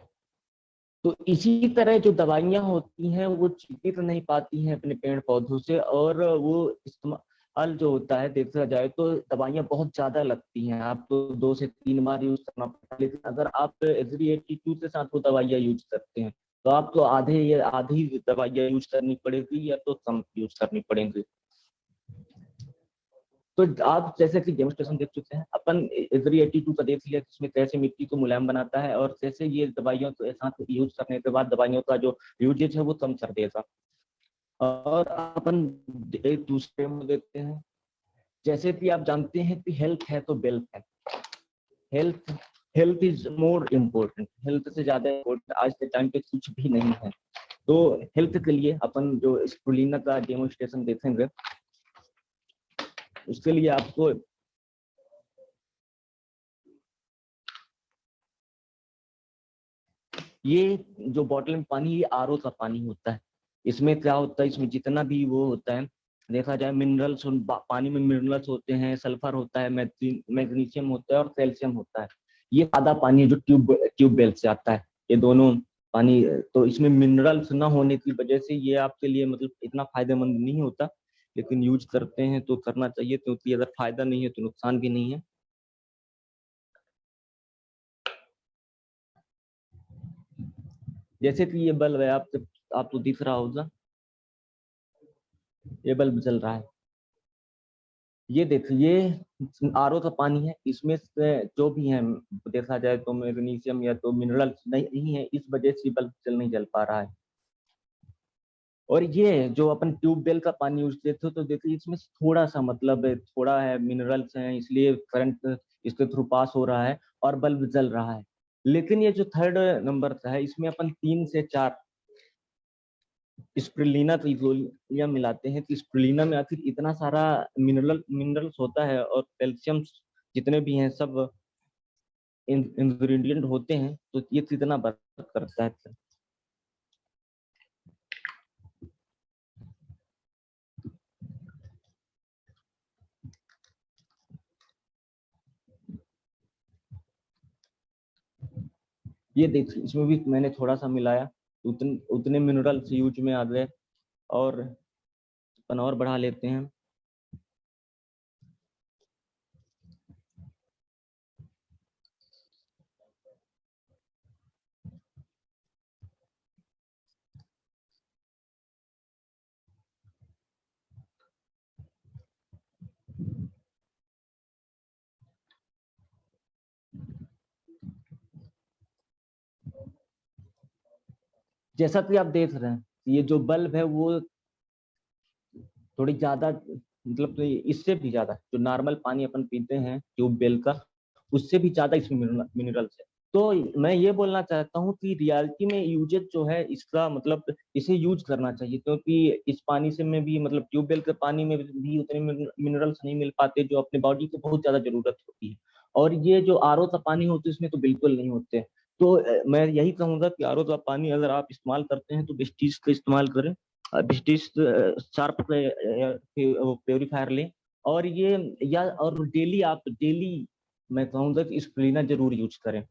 तो इसी तरह जो दवाइयां होती हैं वो चिपक नहीं पाती हैं अपने पेड़ पौधों से, और वो इस्तेमाल जो होता है देखा जाए तो दवाइयां बहुत ज्यादा लगती हैं, आपको 2 से 3 बार यूज करना पड़ता है। लेकिन अगर आप H82 के साथ वो दवाइयां यूज करते हैं तो आपको आधी दवाइयां यूज करनी पड़ेगी, या तो कम यूज करनी पड़ेगी। तो आप जैसे कि डेमोस्ट्रेशन देख चुके हैं, अपन H82 का देख लिया इसमें कैसे मिट्टी को मुलायम बनाता है, और कैसे ये दवाइयों के साथ यूज करने के बाद दवाइयों का जो यूजेज है वो कम कर देगा। और अपन एक दूसरे में देखते हैं, जैसे कि आप जानते हैं कि हेल्थ है तो वेल्थ है। Health health is more important, health से ज्यादा इम्पोर्टेंट आज के टाइम पे कुछ भी नहीं है। तो हेल्थ के लिए अपन जो स्प्रुलिना का डेमोस्ट्रेशन देखेंगे, उसके लिए आपको ये जो बॉटल में पानी, ये आरओ का पानी होता है। इसमें क्या होता है, इसमें जितना भी वो होता है देखा जाए मिनरल्स, पानी में मिनरल्स होते हैं, सल्फर होता है, मैग्नीशियम होता है और कैल्शियम होता है। ये सादा पानी है जो ट्यूबवेल से आता है, ये दोनों पानी। तो इसमें मिनरल्स ना होने की वजह से ये आपके लिए मतलब इतना फायदेमंद नहीं होता, लेकिन यूज करते हैं तो करना चाहिए, क्योंकि अगर फायदा नहीं है तो नुकसान भी नहीं है। जैसे कि ये बल्ब है, आपको दिख रहा होगा, ये बल्ब जल रहा है। ये देखिए, ये आरओ का पानी है, इसमें से जो भी है देखा जाए तो मैग्नीशियम या तो मिनरल्स नहीं है, इस वजह से बल्ब नहीं जल पा रहा है। और ये जो अपन ट्यूबवेल का पानी यूज करते हो तो देखिए इसमें थोड़ा सा मतलब थोड़ा है, मिनरल्स हैं, इसलिए करंट इसके थ्रू पास हो रहा है और बल्ब जल रहा है। लेकिन ये जो थर्ड नंबर का है, इसमें अपन 3 से 4 स्प्रुलिना तो इथोलियम मिलाते हैं, तो स्प्रुलिना में आखिर इतना सारा मिनरल्स होता है, और कैल्शियम जितने भी हैं सब इंग्रेडिएंट होते हैं, तो ये कितना बर्बाद करता है। ये देखिए, इसमें भी मैंने थोड़ा सा मिलाया, उतने मिनरल्स यूज में आ गए, और अपन और बढ़ा लेते हैं। जैसा कि आप देख रहे हैं, ये जो बल्ब है वो थोड़ी ज्यादा, मतलब तो इससे भी ज्यादा जो नॉर्मल पानी अपन पीते हैं ट्यूबवेल का, उससे भी ज्यादा इसमें मिनरल्स है। तो मैं ये बोलना चाहता हूँ कि रियलिटी में यूजेज जो है इसका, मतलब इसे यूज करना चाहिए, क्योंकि इस पानी से में भी, मतलब ट्यूबवेल के पानी में भी उतने मिनरल्स नहीं मिल पाते जो अपने बॉडी को बहुत ज्यादा जरूरत होती है। और ये जो आरओ का पानी होता है इसमें तो बिल्कुल नहीं होते। तो मैं यही कहूंगा कि आरओ का पानी अगर आप इस्तेमाल करते हैं तो वेस्टीज का इस्तेमाल करें, विस्टिस शार्प प्योरीफायर लें। और ये या और डेली मैं कहूँगा कि स्प्रुलिना जरूर यूज करें,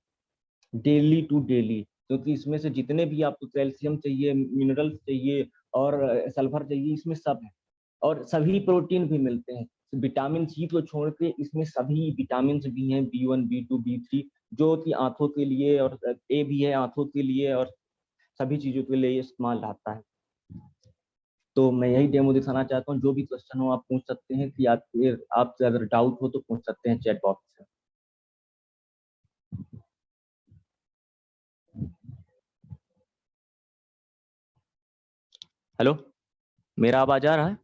डेली टू डेली, क्योंकि इसमें से जितने भी आपको कैल्शियम चाहिए, मिनरल्स चाहिए और सल्फर चाहिए, इसमें सब है। और सभी प्रोटीन भी मिलते हैं, विटामिन सी को छोड़ के इसमें सभी विटामिन भी हैं, B1 B2 B3, जो कि आंखों के लिए, और ए भी है आंखों के लिए, और सभी चीजों के लिए इस्तेमाल आता है। तो मैं यही डेमो दिखाना चाहता हूँ। जो भी क्वेश्चन हो आप पूछ सकते हैं, कि आपसे अगर डाउट हो तो पूछ सकते हैं चैट बॉक्स से। हेलो, मेरा आवाज आ रहा है?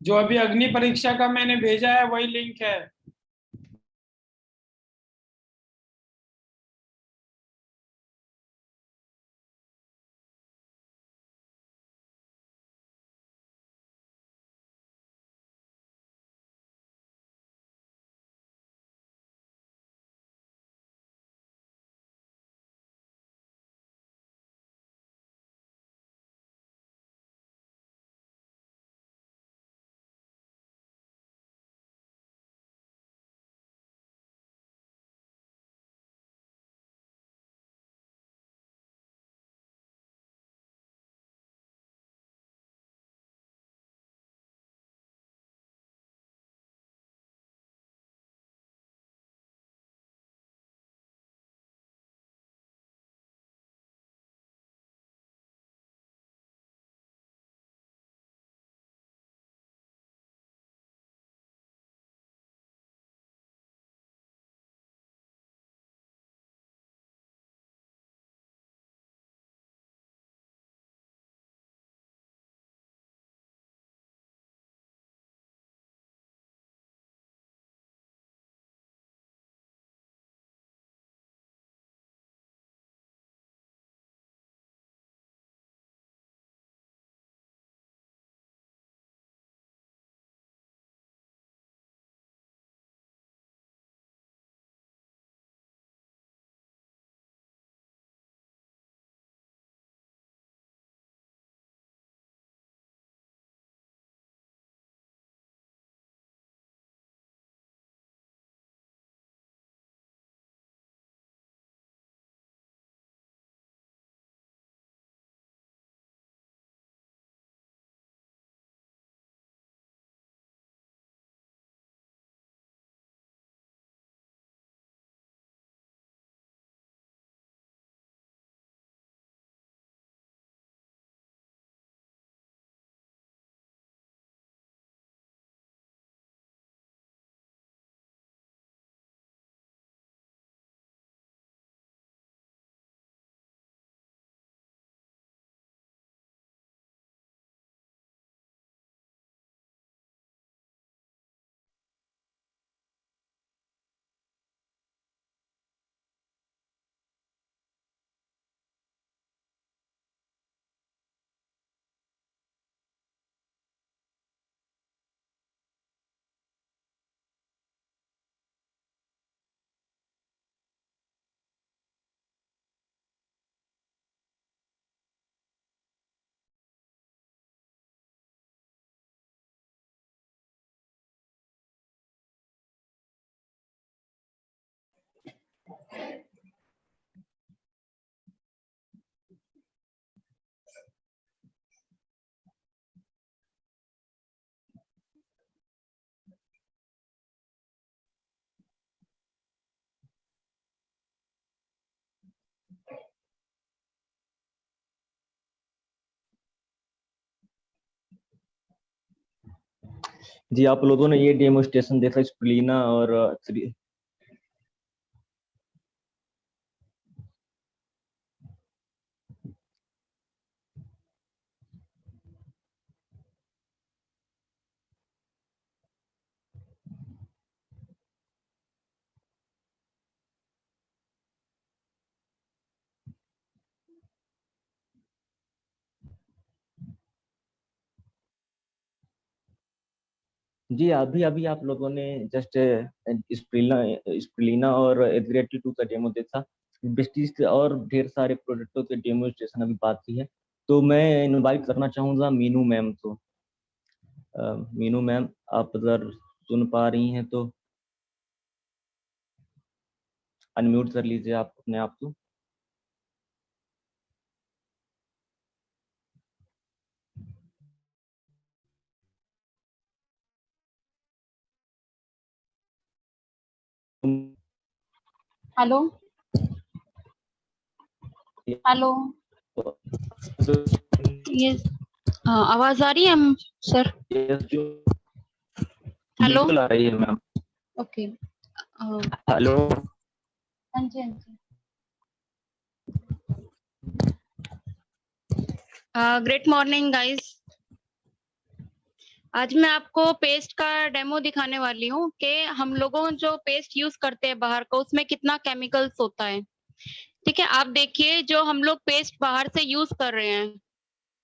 जो अभी अग्नि परीक्षा का मैंने भेजा है वही लिंक है। जी आप लोगों ने ये डेमोस्ट्रेशन देखा स्प्लीना और जी अभी अभी आप लोगों ने जस्ट स्प्लीना और एग्रेटी 2 का डेमो देखा। बेस्टिस और ढेर सारे प्रोडक्टों के डेमोस्ट्रेशन अभी बाकी है। तो मैं इनवाइट करना चाहूंगा मीनू मैम को। मीनू मैम आप अगर सुन पा रही हैं तो अनम्यूट कर लीजिए आप अपने आप को। हेलो हेलो, ये आवाज आ रही है सर? हेलो, बिल्कुल आ रही है मैम। ओके। हेलो, हाँ जी हाँ जी। Great morning guys. आज मैं आपको पेस्ट का डेमो दिखाने वाली हूँ कि हम लोगों जो पेस्ट यूज करते हैं बाहर का उसमें कितना केमिकल्स होता है। ठीक है, आप देखिए जो हम लोग पेस्ट बाहर से यूज कर रहे हैं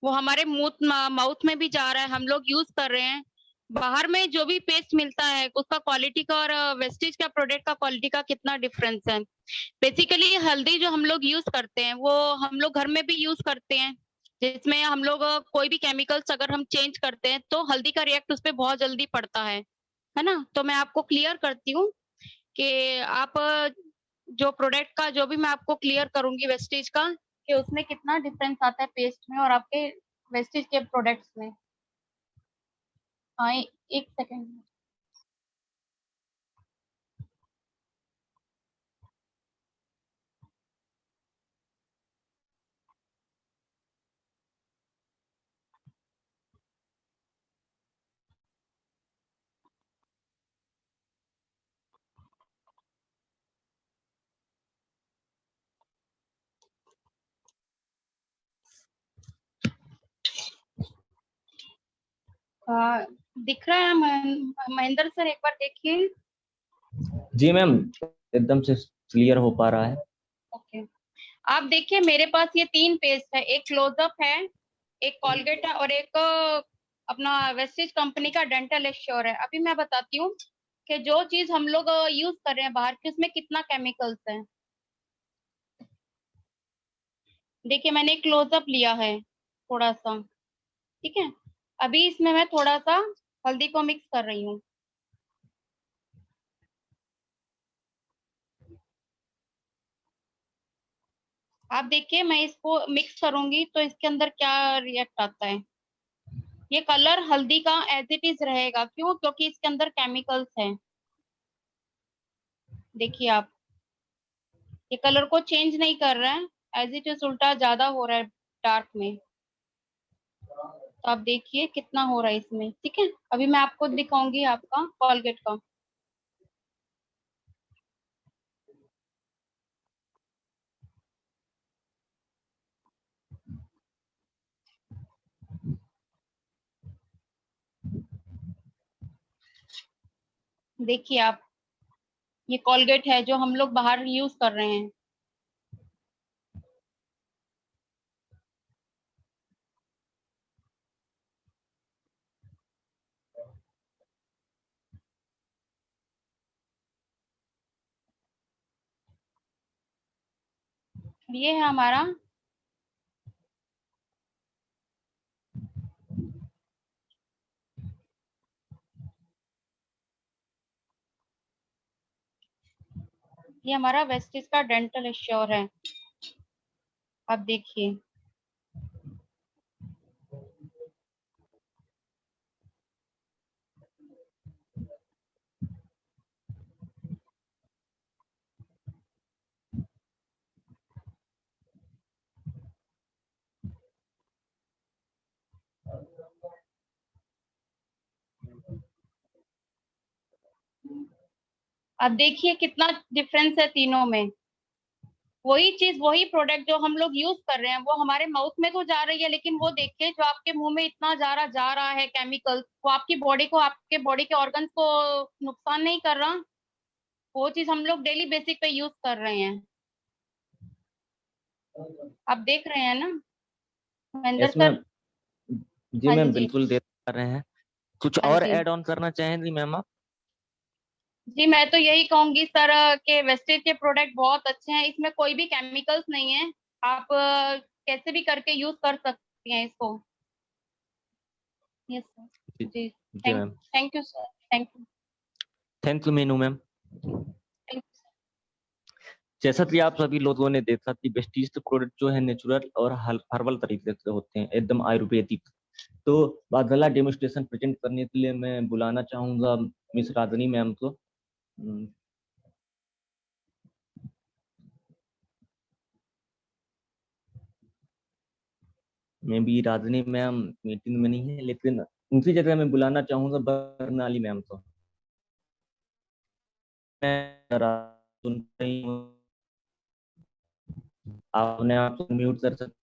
वो हमारे माउथ में भी जा रहा है, हम लोग यूज कर रहे हैं। बाहर में जो भी पेस्ट मिलता है उसका क्वालिटी का और वेस्टेज का प्रोडक्ट का क्वालिटी का कितना डिफरेंस है। बेसिकली हल्दी जो हम लोग यूज करते हैं वो हम लोग घर में भी यूज करते हैं, जिसमें हम लोग कोई भी केमिकल्स अगर हम चेंज करते हैं तो हल्दी का रिएक्ट उस पर बहुत जल्दी पड़ता है ना। तो मैं आपको क्लियर करती हूँ कि आप जो प्रोडक्ट का जो भी मैं आपको क्लियर करूंगी वेस्टेज का कि उसमें कितना डिफरेंस आता है पेस्ट में और आपके वेस्टेज के प्रोडक्ट्स में। हाँ, एक सेकेंड। दिख रहा है महेंद्र सर, एक बार देखिए। जी मैम, एकदम से क्लियर हो पा रहा है। ओके, आप देखिए मेरे पास ये 3 पेस्ट है, एक क्लोजअप है, एक कॉलगेट है और एक अपना वेस्टेज कंपनी का डेंटल एश्योर है। अभी मैं बताती हूँ कि जो चीज हम लोग यूज कर रहे हैं बाहर की उसमें कितना केमिकल्स है। देखिए मैंने क्लोजअप लिया है थोड़ा सा, ठीक है। अभी इसमें मैं थोड़ा सा हल्दी को मिक्स कर रही हूँ। आप देखिए मैं इसको मिक्स करूंगी तो इसके अंदर क्या रिएक्ट आता है। ये कलर हल्दी का एज इट इज रहेगा, क्यों? क्योंकि इसके अंदर केमिकल्स हैं। देखिए आप, ये कलर को चेंज नहीं कर रहा है, एज इट इज उल्टा ज्यादा हो रहा है डार्क में। तो आप देखिए कितना हो रहा है इसमें, ठीक है। अभी मैं आपको दिखाऊंगी आपका कॉलगेट का। देखिए आप, ये कॉलगेट है जो हम लोग बाहर यूज कर रहे हैं। ये है हमारा, ये हमारा वेस्टिज का डेंटल एश्योर है। आप देखिए, आप देखिए कितना डिफरेंस है तीनों में। वही चीज, वही प्रोडक्ट जो हम लोग यूज कर रहे हैं वो हमारे माउथ में तो जा रही है, लेकिन वो देखिए जो आपके मुंह में इतना जा रहा है केमिकल, वो आपकी बॉडी को, आपके बॉडी के ऑर्गन्स को नुकसान नहीं कर रहा। वो चीज हम लोग डेली बेसिक पे यूज कर रहे हैं। आप देख रहे हैं ना महेंद्र यस मैम। सर? जी हाँ मैम, जी, बिल्कुल देख पा रहे हैं। कुछ हाँ और जी। ऐड ऑन करना चाहेंगी मैम आप? जी मैं तो यही कहूंगी सर कि वेस्टेज के प्रोडक्ट बहुत अच्छे हैं, इसमें कोई भी केमिकल्स नहीं है। आप कैसे भी करके यूज कर सकती हैं इसको। Yes sir. जी जी, जी thank ma'am. Thank you sir, thank you. Thank you Meenu ma'am. Thank you. जैसा कि आप सभी लोगों ने देखा कि वेस्टीज प्रोडक्ट जो है नेचुरल और हर्बल तरीके से होते हैं, एकदम आयुर्वेदिक। तो वाला डेमोस्ट्रेशन प्रेजेंट करने के लिए मैं बुलाना चाहूंगा मिस राजनी मैम को। May be Rajni ma'am meeting में नहीं है, लेकिन उनकी जगह मैं बुलाना चाहूंगा बरनाली मैम को। मैं सुन रही हूँ, आपने आप म्यूट कर सकते।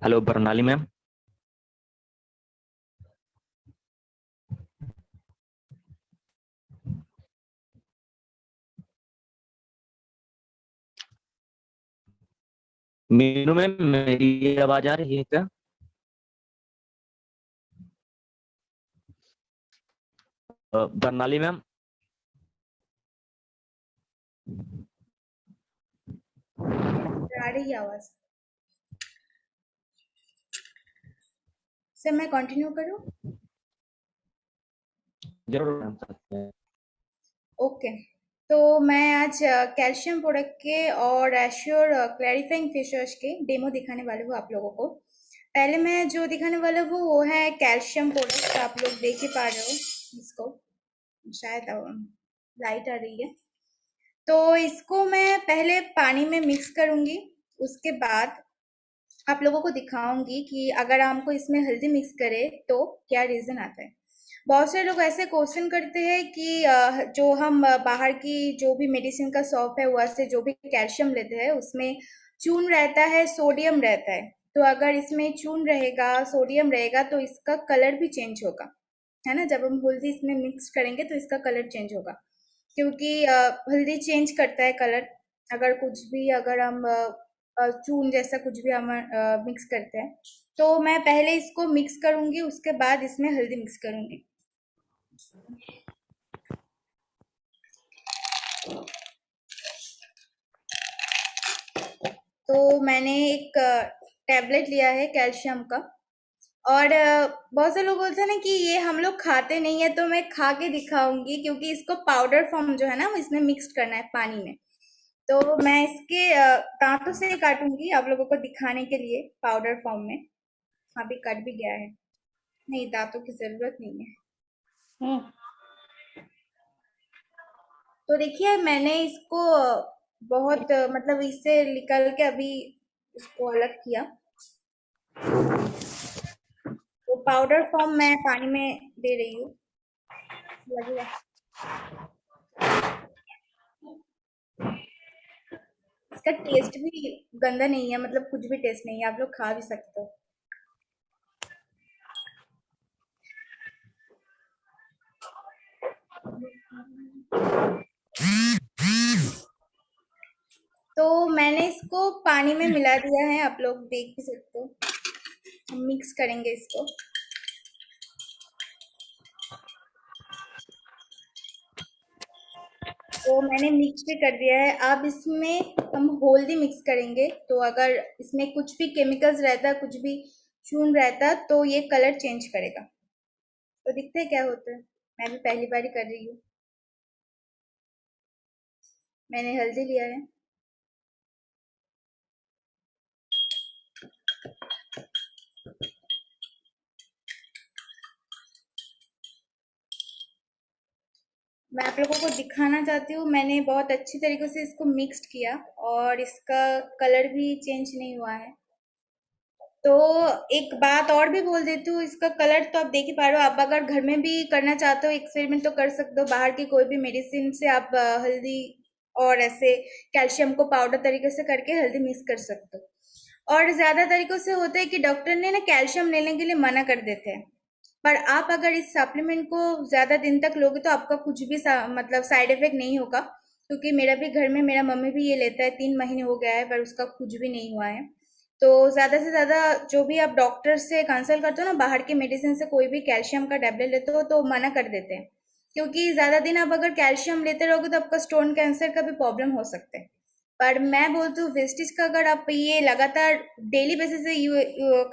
Hello Barnali ma'am. मीनू में मेरी आवाज आ रही है क्या? बर्नाली मैम, आ रही है आवाज। सर मैं कंटिन्यू करूं? जरूर मैम सकते हैं। ओके, तो मैं आज कैल्शियम प्रोडक्ट के और एश्योर क्लैरिफाइंग फेस वॉश के डेमो दिखाने वाली हूँ आप लोगों को। पहले मैं जो दिखाने वाला हूँ वो है कैल्शियम प्रोडक्ट, आप लोग देख ही पा रहे हो इसको, शायद लाइट आ रही है। तो इसको मैं पहले पानी में मिक्स करूंगी, उसके बाद आप लोगों को दिखाऊंगी कि अगर हमको इसमें हल्दी मिक्स करे तो क्या रीजन आता है। बहुत सारे लोग ऐसे क्वेश्चन करते हैं कि जो हम बाहर की जो भी मेडिसिन का शॉप है वहाँ से जो भी कैल्शियम लेते हैं उसमें चून रहता है, सोडियम रहता है। तो अगर इसमें चून रहेगा, सोडियम रहेगा तो इसका कलर भी चेंज होगा, है ना। जब हम हल्दी इसमें मिक्स करेंगे तो इसका कलर चेंज होगा, क्योंकि हल्दी चेंज करता है कलर। अगर कुछ भी अगर हम चून जैसा कुछ भी हम मिक्स करते हैं। तो मैं पहले इसको मिक्स करूंगी, उसके बाद इसमें हल्दी मिक्स करूंगी। तो मैंने एक टैबलेट लिया है कैल्शियम का, और बहुत से लोग बोलते हैं ना कि ये हम लोग खाते नहीं है, तो मैं खा के दिखाऊंगी, क्योंकि इसको पाउडर फॉर्म जो है ना वो इसमें मिक्स करना है पानी में। तो मैं इसके दांतों से काटूंगी आप लोगों को दिखाने के लिए पाउडर फॉर्म में। अभी कट भी गया है, नहीं दांतों की जरूरत नहीं है। तो देखिए मैंने इसको बहुत मतलब इससे निकल के अभी इसको अलग किया। तो पाउडर फॉर्म मैं पानी में दे रही हूँ, लगेगा। इसका टेस्ट भी गंदा नहीं है, मतलब कुछ भी टेस्ट नहीं है, आप लोग खा भी सकते हो। तो मैंने इसको पानी में मिला दिया है, आप लोग देख भी सकते हो। हम मिक्स करेंगे इसको। तो मैंने मिक्स भी कर दिया है। अब इसमें हम हल्दी मिक्स करेंगे, तो अगर इसमें कुछ भी केमिकल्स रहता है, कुछ भी चून रहता है, तो ये कलर चेंज करेगा। तो दिखते है क्या होता है। मैं भी पहली बार ही कर रही हूँ। मैंने हल्दी लिया है। मैं आप लोगों को दिखाना चाहती हूँ, मैंने बहुत अच्छी तरीके से इसको मिक्स्ड किया और इसका कलर भी चेंज नहीं हुआ है। तो एक बात और भी बोल देती हूँ, इसका कलर तो आप देख ही पा रहे हो। आप अगर घर में भी करना चाहते हो एक्सपेरिमेंट तो कर सकते हो। बाहर की कोई भी मेडिसिन से आप हल्दी और ऐसे कैल्शियम को पाउडर तरीके से करके हल्दी मिक्स कर सकते हो। और ज्यादा तरीकों से होता है कि डॉक्टर ने ना कैल्शियम लेने के लिए मना कर देते हैं, पर आप अगर इस सप्लीमेंट को ज्यादा दिन तक लोगे तो आपका कुछ भी मतलब साइड इफेक्ट नहीं होगा। क्योंकि मेरा भी घर में मेरा मम्मी भी ये लेता है, 3 महीने हो गया है, पर उसका कुछ भी नहीं हुआ है। तो ज्यादा से ज्यादा जो भी आप डॉक्टर से कंसल्ट करते हो ना, बाहर के मेडिसिन से कोई भी कैल्शियम का टैबलेट लेते हो तो मना कर देते हैं, क्योंकि ज्यादा दिन आप अगर कैल्शियम लेते रहोगे तो आपका स्टोन कैंसर का भी प्रॉब्लम हो सकता है। पर मैं बोलती हूँ वेस्टिज का अगर आप ये लगातार डेली बेसिस से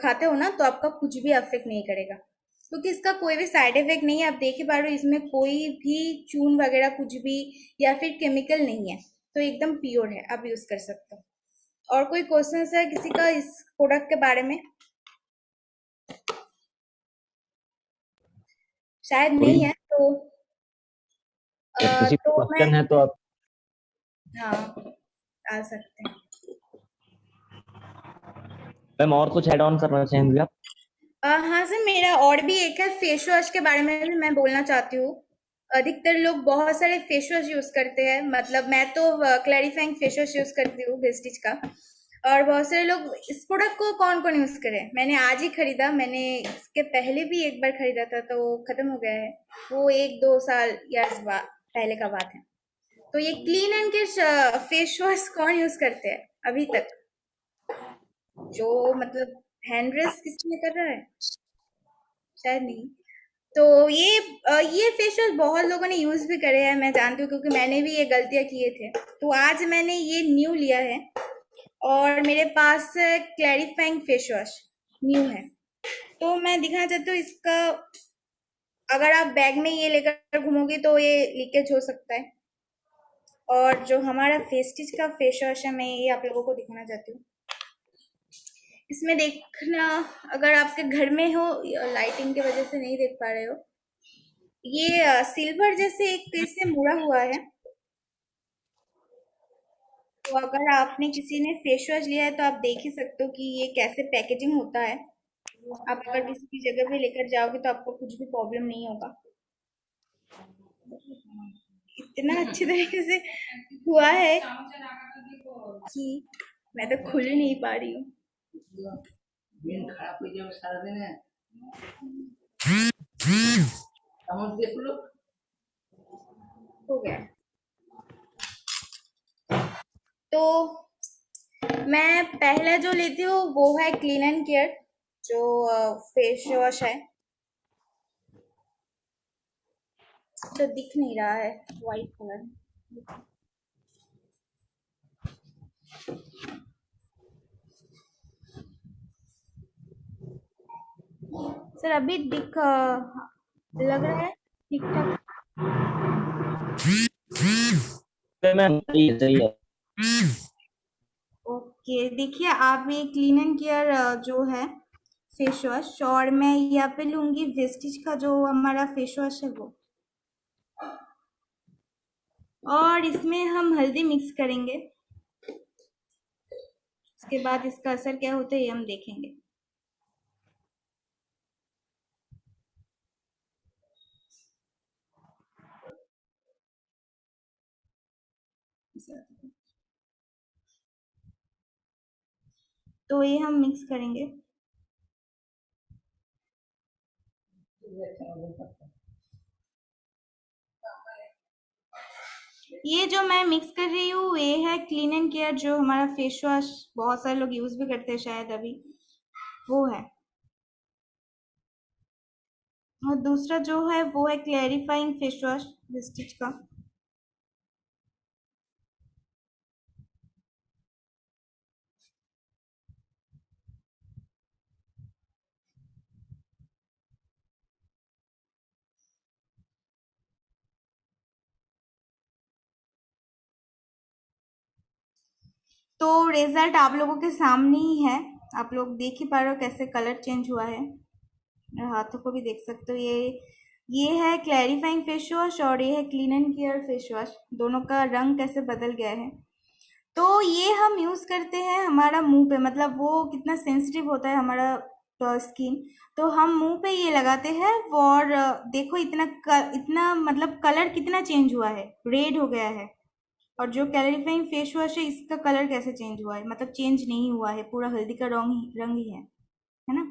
खाते हो ना तो आपका कुछ भी अफेक्ट नहीं करेगा, क्योंकि इसका कोई भी साइड इफेक्ट नहीं है। आप देख ही पा रहे हो इसमें कोई भी चून वगैरह कुछ भी या फिर केमिकल नहीं है, तो एकदम प्योर है, आप यूज कर सकते हो। और कोई क्वेश्चन है किसी का इस प्रोडक्ट के बारे में? शायद नहीं है। तो किसी तो मैं क्वेश्चन है तो आप हाँ आ सकते हैं। मैम और कुछ ऐड ऑन करना चाहेंगे आप? हाँ सर, मेरा और भी एक है फेस वॉश के बारे में भी मैं बोलना चाहती हूँ। अधिकतर लोग बहुत सारे फेस वॉश यूज करते हैं, मतलब मैं तो क्लैरिफाइंग फेस वॉश यूज करती हूँ वेस्टिज का। और बहुत सारे लोग इस प्रोडक्ट को कौन कौन यूज करे, मैंने आज ही खरीदा। मैंने इसके पहले भी एक बार खरीदा था तो खत्म हो गया है, वो 1-2 साल ईयर्स पहले का बात है। तो ये clean and care face wash कौन यूज करते हैं अभी तक? जो मतलब हैंड रेस किसी ने कर रहा है, शायद नहीं। तो ये फेस वॉश बहुत लोगों ने यूज भी करे हैं, मैं जानती हूँ, क्योंकि मैंने भी ये गलतियां किए थे। तो आज मैंने ये न्यू लिया है और मेरे पास क्लैरिफाइंग फेस वॉश न्यू है। तो मैं दिखाना चाहती हूँ इसका, अगर आप बैग में ये लेकर घूमोगे तो ये लीकेज हो सकता है। और जो हमारा फेस्टिज का फेस वॉश है, मैं ये आप लोगों को दिखाना चाहती हूँ। इसमें देखना, अगर आपके घर में हो, लाइटिंग की वजह से नहीं देख पा रहे हो, ये सिल्वर जैसे एक इससे मुड़ा हुआ है। तो अगर आपने किसी ने फेस वॉश लिया है तो आप देख ही सकते हो कि ये कैसे पैकेजिंग होता है। आप अगर किसी की जगह पे लेकर जाओगे तो आपको कुछ भी प्रॉब्लम नहीं होगा। इतना अच्छी तरीके से हुआ है कि मैं तो खुल ही नहीं पा रही हूँ। हो गया। तो मैं पहला जो लेती हूँ वो है क्लीन एंड केयर, जो फेस वॉश है। तो दिख नहीं रहा है वाइट कलर। सर अभी लग रहा है ठीक ठाक। मैम सही है। ओके, देखिए आप ये क्लीन एंड केयर जो है फेस वॉश, और मैं यहाँ पे लूंगी वेस्टिज का जो हमारा फेस वॉश है वो, और इसमें हम हल्दी मिक्स करेंगे। उसके बाद इसका असर क्या होता है ये हम देखेंगे। तो ये हम मिक्स करेंगे। ये जो मैं मिक्स कर रही हूँ ये है क्लीन एंड केयर, जो हमारा फेस वॉश बहुत सारे लोग यूज भी करते हैं शायद अभी, वो है। और दूसरा जो है वो है क्लैरिफाइंग फेस वॉश विस्टिज का। तो रिजल्ट आप लोगों के सामने ही है, आप लोग देख ही पा रहे हो कैसे कलर चेंज हुआ है। मेरे हाथों को भी देख सकते हो। ये है क्लैरिफाइंग फेस वॉश और ये है clean and care face wash, दोनों का रंग कैसे बदल गया है। तो ये हम यूज करते हैं हमारा मुंह पे, मतलब वो कितना सेंसिटिव होता है हमारा स्किन, तो हम मुंह पे ये लगाते हैं। और देखो इतना मतलब कलर कितना चेंज हुआ है, रेड हो गया है। और जो क्लैरिफाइंग फेस वॉश है इसका कलर कैसे चेंज हुआ है, मतलब चेंज नहीं हुआ है, पूरा हल्दी का रंग ही है ना।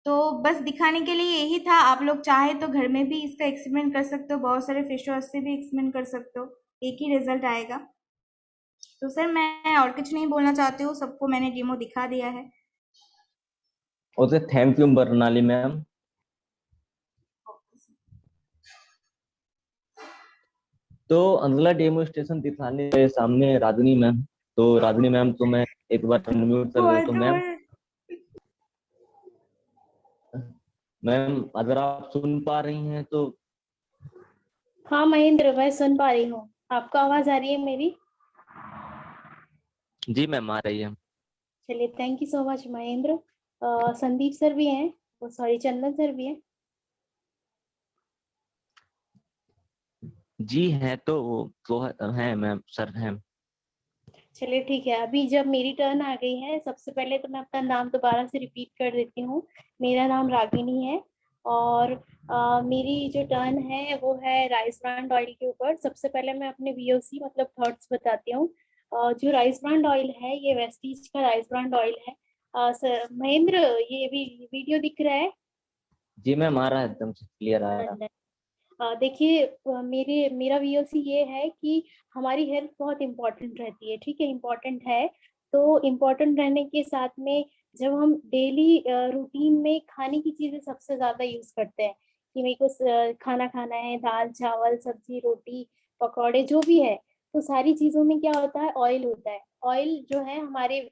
तो बस दिखाने के लिए यही था। आप लोग चाहे तो घर में भी इसका एक्सपेरिमेंट कर सकते हो, बहुत सारे फेस वॉश से भी एक्सपेरिमेंट कर सकते हो, एक ही रिजल्ट आएगा। तो सर मैं और कुछ नहीं बोलना चाहती हूँ, सबको मैंने डेमो दिखा दिया है। Okay, thank you Barnali ma'am. तो अगला डेमोस्ट्रेशन दिखाने के सामने राजनी मैम। तो राजनी मैम तो मैं एक बार अनम्यूट कर दे तो मैम अगर आप सुन पा रही हैं तो। हाँ महेंद्र, मैं सुन पा रही हूँ। आपको आवाज आ रही है मेरी? जी मैम आ रही है। चलिए, thank you so much Mahendra. Sandeep sir भी हैं, वो सॉरी चंदन सर भी हैं। जी है तो है मैम, सर हैं। चलिए ठीक है, अभी जब मेरी टर्न आ गई है, सबसे पहले तो मैं अपना नाम दोबारा से रिपीट कर देती हूँ। मेरा नाम रागिनी है और मेरी जो टर्न है वो है राइस ब्रांड ऑयल के ऊपर। सबसे पहले मैं अपने वीओसी मतलब थॉट्स बताती हूँ। जो राइस ब्रांड ऑयल है ये वेस्टीज का राइस ब्रांड ऑयल है। सर महेंद्र, ये भी वीडियो दिख रहा है? जी मैम आ रहा है, एकदम से क्लियर आ रहा है। देखिए, मेरा वीओसी ये है कि हमारी हेल्थ बहुत इम्पोर्टेंट रहती है, ठीक है, इम्पोर्टेंट है। तो इम्पोर्टेंट रहने के साथ में जब हम डेली रूटीन में खाने की चीजें सबसे ज्यादा यूज करते हैं कि मेरे को खाना खाना है, दाल चावल सब्जी रोटी पकौड़े जो भी है, तो सारी चीजों में क्या होता है, ऑयल होता है। ऑयल जो है हमारे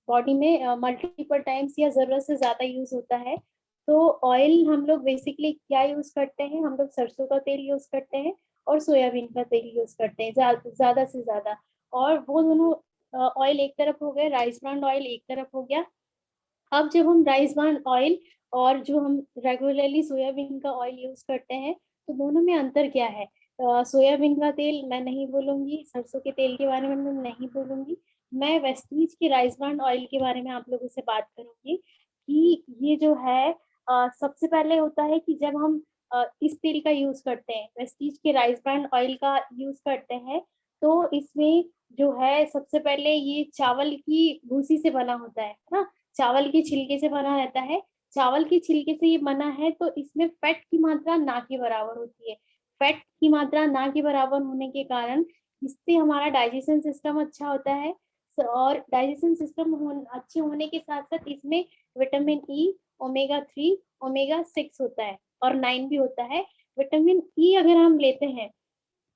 बॉडी में मल्टीपल टाइम्स या जरूरत से ज्यादा यूज होता है। तो ऑयल हम लोग बेसिकली क्या यूज करते हैं, हम लोग सरसों का तेल यूज करते हैं और सोयाबीन का तेल यूज करते हैं ज्यादा से ज्यादा। और वो दोनों ऑयल एक तरफ हो गए, राइस ब्रांड ऑयल एक तरफ हो गया। अब जब हम राइस ब्रांड ऑयल और जो हम रेगुलरली सोयाबीन का ऑयल यूज करते हैं, तो दोनों में अंतर क्या है। सोयाबीन का तेल मैं नहीं बोलूंगी, सरसों के तेल के बारे में मैं नहीं बोलूंगी, मैं वेस्टीज के राइस ब्रांड ऑयल के बारे में आप लोगों से बात करूंगी कि ये जो है सबसे पहले होता है कि जब हम इस तेल का यूज करते हैं, वेस्टीज के राइस ब्रांड ऑयल का यूज करते हैं, तो इसमें जो है सबसे पहले ये चावल की भूसी से बना होता है ना, चावल के छिलके से बना रहता है। चावल के छिलके से ये बना है तो इसमें फैट की मात्रा ना के बराबर होती है। फैट की मात्रा ना के बराबर होने के कारण इससे हमारा डाइजेशन सिस्टम अच्छा होता है। और डाइजेशन सिस्टम अच्छे होने के साथ साथ इसमें विटामिन ई, ओमेगा 3, ओमेगा 6 होता है और 9 भी होता है। विटामिन ई अगर हम लेते हैं,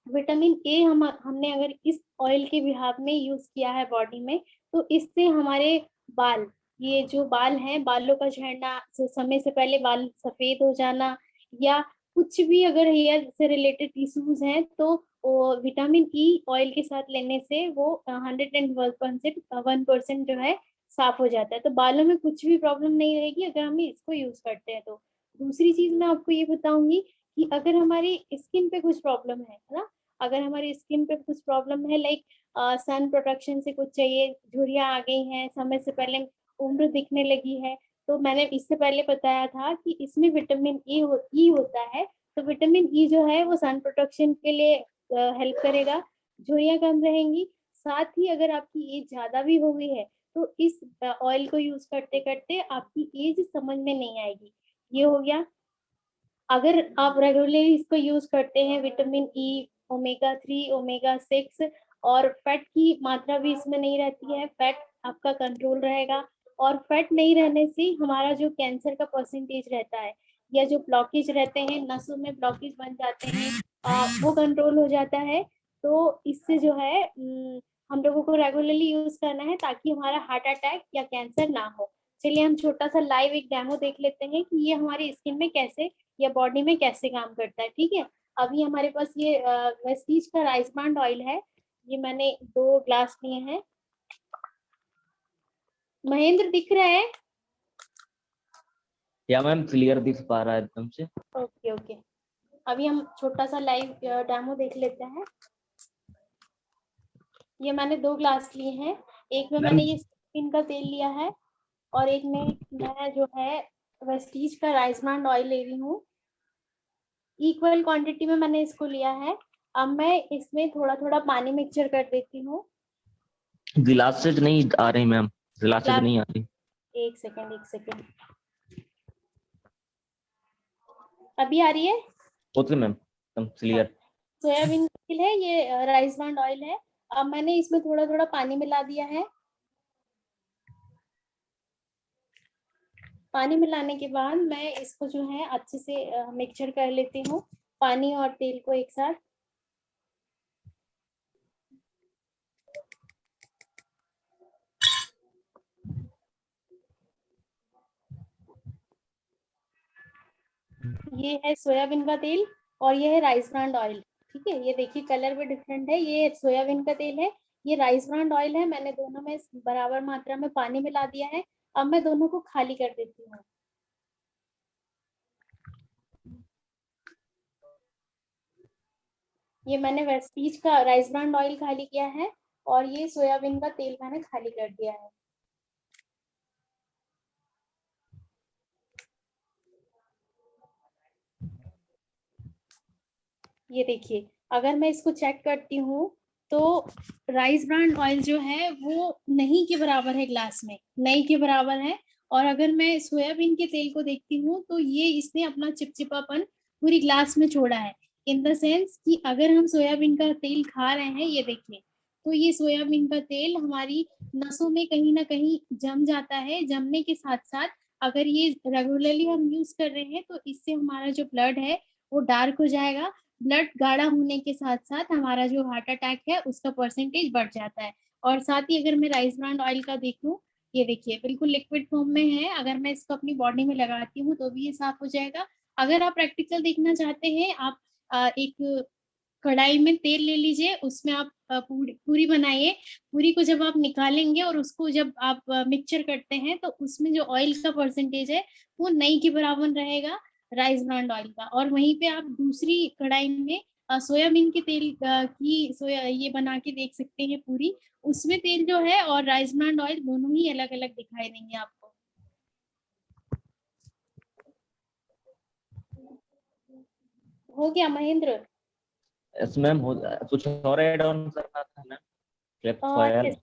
विटामिन ए हमने अगर इस ऑयल के बिहाफ में यूज किया है बॉडी में, तो इससे हमारे बाल, ये जो बाल हैं, बालों का झड़ना, समय से पहले बाल सफेद हो जाना, या कुछ भी अगर हेयर से रिलेटेड इश्यूज हैं, तो विटामिन ई ऑयल के साथ लेने से वो 101% जो है साफ हो जाता है। तो बालों में कुछ भी प्रॉब्लम नहीं रहेगी अगर हम इसको यूज करते हैं तो। दूसरी चीज मैं आपको ये बताऊंगी कि अगर हमारी स्किन पे कुछ प्रॉब्लम है ना, अगर हमारी स्किन पे कुछ प्रॉब्लम है, लाइक सन प्रोटेक्शन से कुछ चाहिए, झुर्रियां आ गई हैं, समय से पहले उम्र दिखने लगी है, तो मैंने इससे पहले बताया था कि इसमें विटामिन ई होता है। तो विटामिन ई जो है वो सन प्रोटेक्शन के लिए हेल्प करेगा, झुर्रियां कम रहेंगी। साथ ही अगर आपकी एज ज्यादा भी हो गई है, तो इस ऑयल को यूज करते करते आपकी एज समझ में नहीं आएगी। ये हो गया। अगर आप रेगुलरली इसको यूज करते हैं, विटामिन ई, ओमेगा 3, ओमेगा 6, और फैट की मात्रा भी इसमें नहीं रहती है, फैट आपका कंट्रोल रहेगा। और फैट नहीं रहने से हमारा जो कैंसर का परसेंटेज रहता है, या जो ब्लॉकेज रहते हैं, नसों में ब्लॉकेज बन जाते हैं, वो कंट्रोल हो जाता है। तो इससे जो है हम लोगों को रेगुलरली यूज करना है ताकि हमारा हार्ट अटैक या कैंसर ना हो। चलिए हम छोटा सा लाइव एक डेमो देख लेते हैं कि ये हमारी स्किन में कैसे या बॉडी में कैसे काम करता है। ठीक है, अभी हमारे पास ये वेस्टीज का राइस ब्रांड ऑयल है, ये मैंने 2 ग्लास लिए हैं। महेंद्र दिख रहा है? या मैम क्लियर दिख पा रहा है एकदम से। ओके ओके, अभी हम छोटा सा लाइव डेमो देख लेते हैं। ये मैंने 2 ग्लास लिए हैं, एक में मैंने ये स्किन का तेल लिया है और एक में मैं जो है वेस्टीज का राइस ब्रांड ऑयल ले रही हूँ। इक्वल क्वांटिटी में मैंने इसको लिया है। अब मैं इसमें थोड़ा थोड़ा पानी मिक्सचर कर देती हूँ। गिलास से नहीं आ रही मैम, गिलास से नहीं आ रही। एक सेकेंड, अभी आ रही है? ओके मैम, एकदम क्लियर। सोयाबीन तेल है, ये राइस ब्रांड ऑयल है। अब मैंने इसमें थोड़ा थोड़ा पानी मिला दिया है। पानी मिलाने के बाद मैं इसको जो है अच्छे से मिक्सचर कर लेती हूँ, पानी और तेल को एक साथ। ये है सोयाबीन का तेल और ये है राइस ब्रांड ऑयल। ठीक है, ये देखिए कलर भी डिफरेंट है, ये सोयाबीन का तेल है, ये राइस ब्रांड ऑयल है। मैंने दोनों में बराबर मात्रा में पानी मिला दिया है। अब मैं दोनों को खाली कर देती हूँ। ये मैंने वेस्टीज का राइस ब्रांड ऑयल खाली किया है और ये सोयाबीन का तेल मैंने खाली कर दिया है। ये देखिए, अगर मैं इसको चेक करती हूँ तो राइस ब्रांड ऑयल जो है वो नहीं के बराबर है, ग्लास में नहीं के बराबर है। और अगर मैं सोयाबीन के तेल को देखती हूँ तो ये इसने अपना चिपचिपापन पूरी ग्लास में छोड़ा है। इन द सेंस कि अगर हम सोयाबीन का तेल खा रहे हैं, ये देखिए, तो ये सोयाबीन का तेल हमारी नसों में कहीं ना कहीं जम जाता है। जमने के साथ साथ अगर ये रेगुलरली हम यूज कर रहे हैं तो इससे हमारा जो ब्लड है वो डार्क हो जाएगा। ब्लड गाढ़ा होने के साथ साथ हमारा जो हार्ट अटैक है उसका परसेंटेज बढ़ जाता है। और साथ ही अगर मैं राइस ब्रांड ऑयल का देखूं, ये देखिए बिल्कुल लिक्विड फॉर्म में है, अगर मैं इसको अपनी बॉडी में लगाती हूँ तो भी ये साफ हो जाएगा। अगर आप प्रैक्टिकल देखना चाहते हैं, आप एक कढ़ाई में तेल ले लीजिए, उसमें आप पूरी बनाइए। पूरी को जब आप निकालेंगे और उसको जब आप मिक्सचर करते हैं तो उसमें जो ऑयल का परसेंटेज है वो नहीं के बराबर रहेगा राइस ब्रांड ऑयल का। और वहीं पे आप दूसरी कढ़ाई में सोयाबीन के तेल की सोया ये बना के देख सकते हैं पूरी, उसमें तेल जो है और राइस ब्रांड ऑयल दोनों ही अलग अलग दिखाई देंगे आपको। हो गया महेंद्र? यस मैम, कुछ और ऐड ऑन करना था मैम? Flax oil.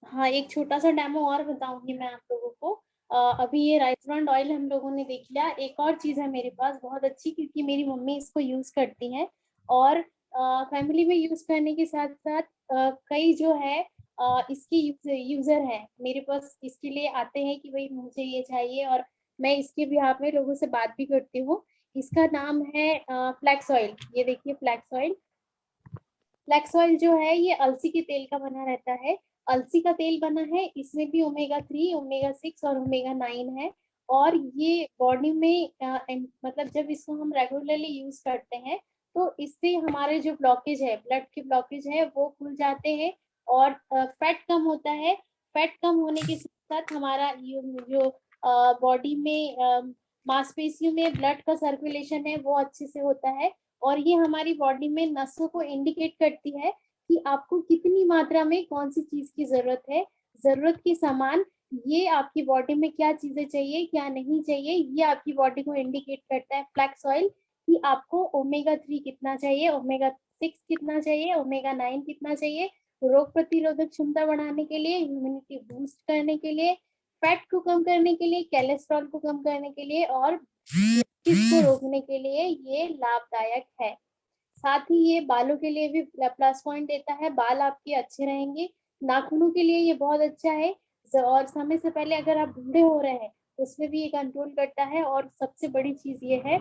हाँ, एक छोटा सा डेमो और बताऊंगी मैं आप लोगों को। अभी ये राइस ब्रांड ऑयल हम लोगों ने देख लिया। एक और चीज है मेरे पास बहुत अच्छी, क्योंकि मेरी मम्मी इसको यूज करती हैं और फैमिली में यूज करने के साथ साथ कई जो है इसके यूजर हैं मेरे पास, इसके लिए आते हैं कि भाई मुझे ये चाहिए, और मैं इसके बिहाफ में लोगों से बात भी करती हूँ। इसका नाम है फ्लैक्स ऑयल। ये देखिए फ्लैक्स ऑयल। फ्लैक्स ऑयल जो है ये अलसी के तेल का बना रहता है। अलसी का तेल बना है, इसमें भी ओमेगा 3, ओमेगा 6 और ओमेगा 9 है। और ये बॉडी में मतलब जब इसको हम रेगुलरली यूज करते हैं तो इससे हमारे जो ब्लॉकेज है, ब्लड के ब्लॉकेज है, वो खुल जाते हैं और फैट कम होता है। फैट कम होने के साथ हमारा जो बॉडी में मांसपेशियों में ब्लड का सर्कुलेशन है वो अच्छे से होता है। और ये हमारी बॉडी में नसों को इंडिकेट करती है कि आपको कितनी मात्रा में कौन सी चीज की जरूरत है। जरूरत के समान ये आपकी बॉडी में क्या चीजें चाहिए क्या नहीं चाहिए, ये आपकी बॉडी को इंडिकेट करता है फ्लैक्स ऑयल, कि आपको ओमेगा 3 कितना चाहिए, ओमेगा 6 कितना चाहिए, ओमेगा 9 कितना चाहिए, रोग प्रतिरोधक क्षमता बढ़ाने के लिए, इम्यूनिटी बूस्ट करने के लिए, फैट को कम करने के लिए, कोलेस्ट्रॉल को कम करने के लिए और को रोकने के लिए ये लाभदायक है। साथ ही ये बालों के लिए भी प्लस पॉइंट देता है, बाल आपके अच्छे रहेंगे। नाखूनों के लिए ये बहुत अच्छा है, और समय से पहले अगर आप बूढ़े हो रहे हैं उसमें भी ये कंट्रोल करता है। और सबसे बड़ी चीज ये है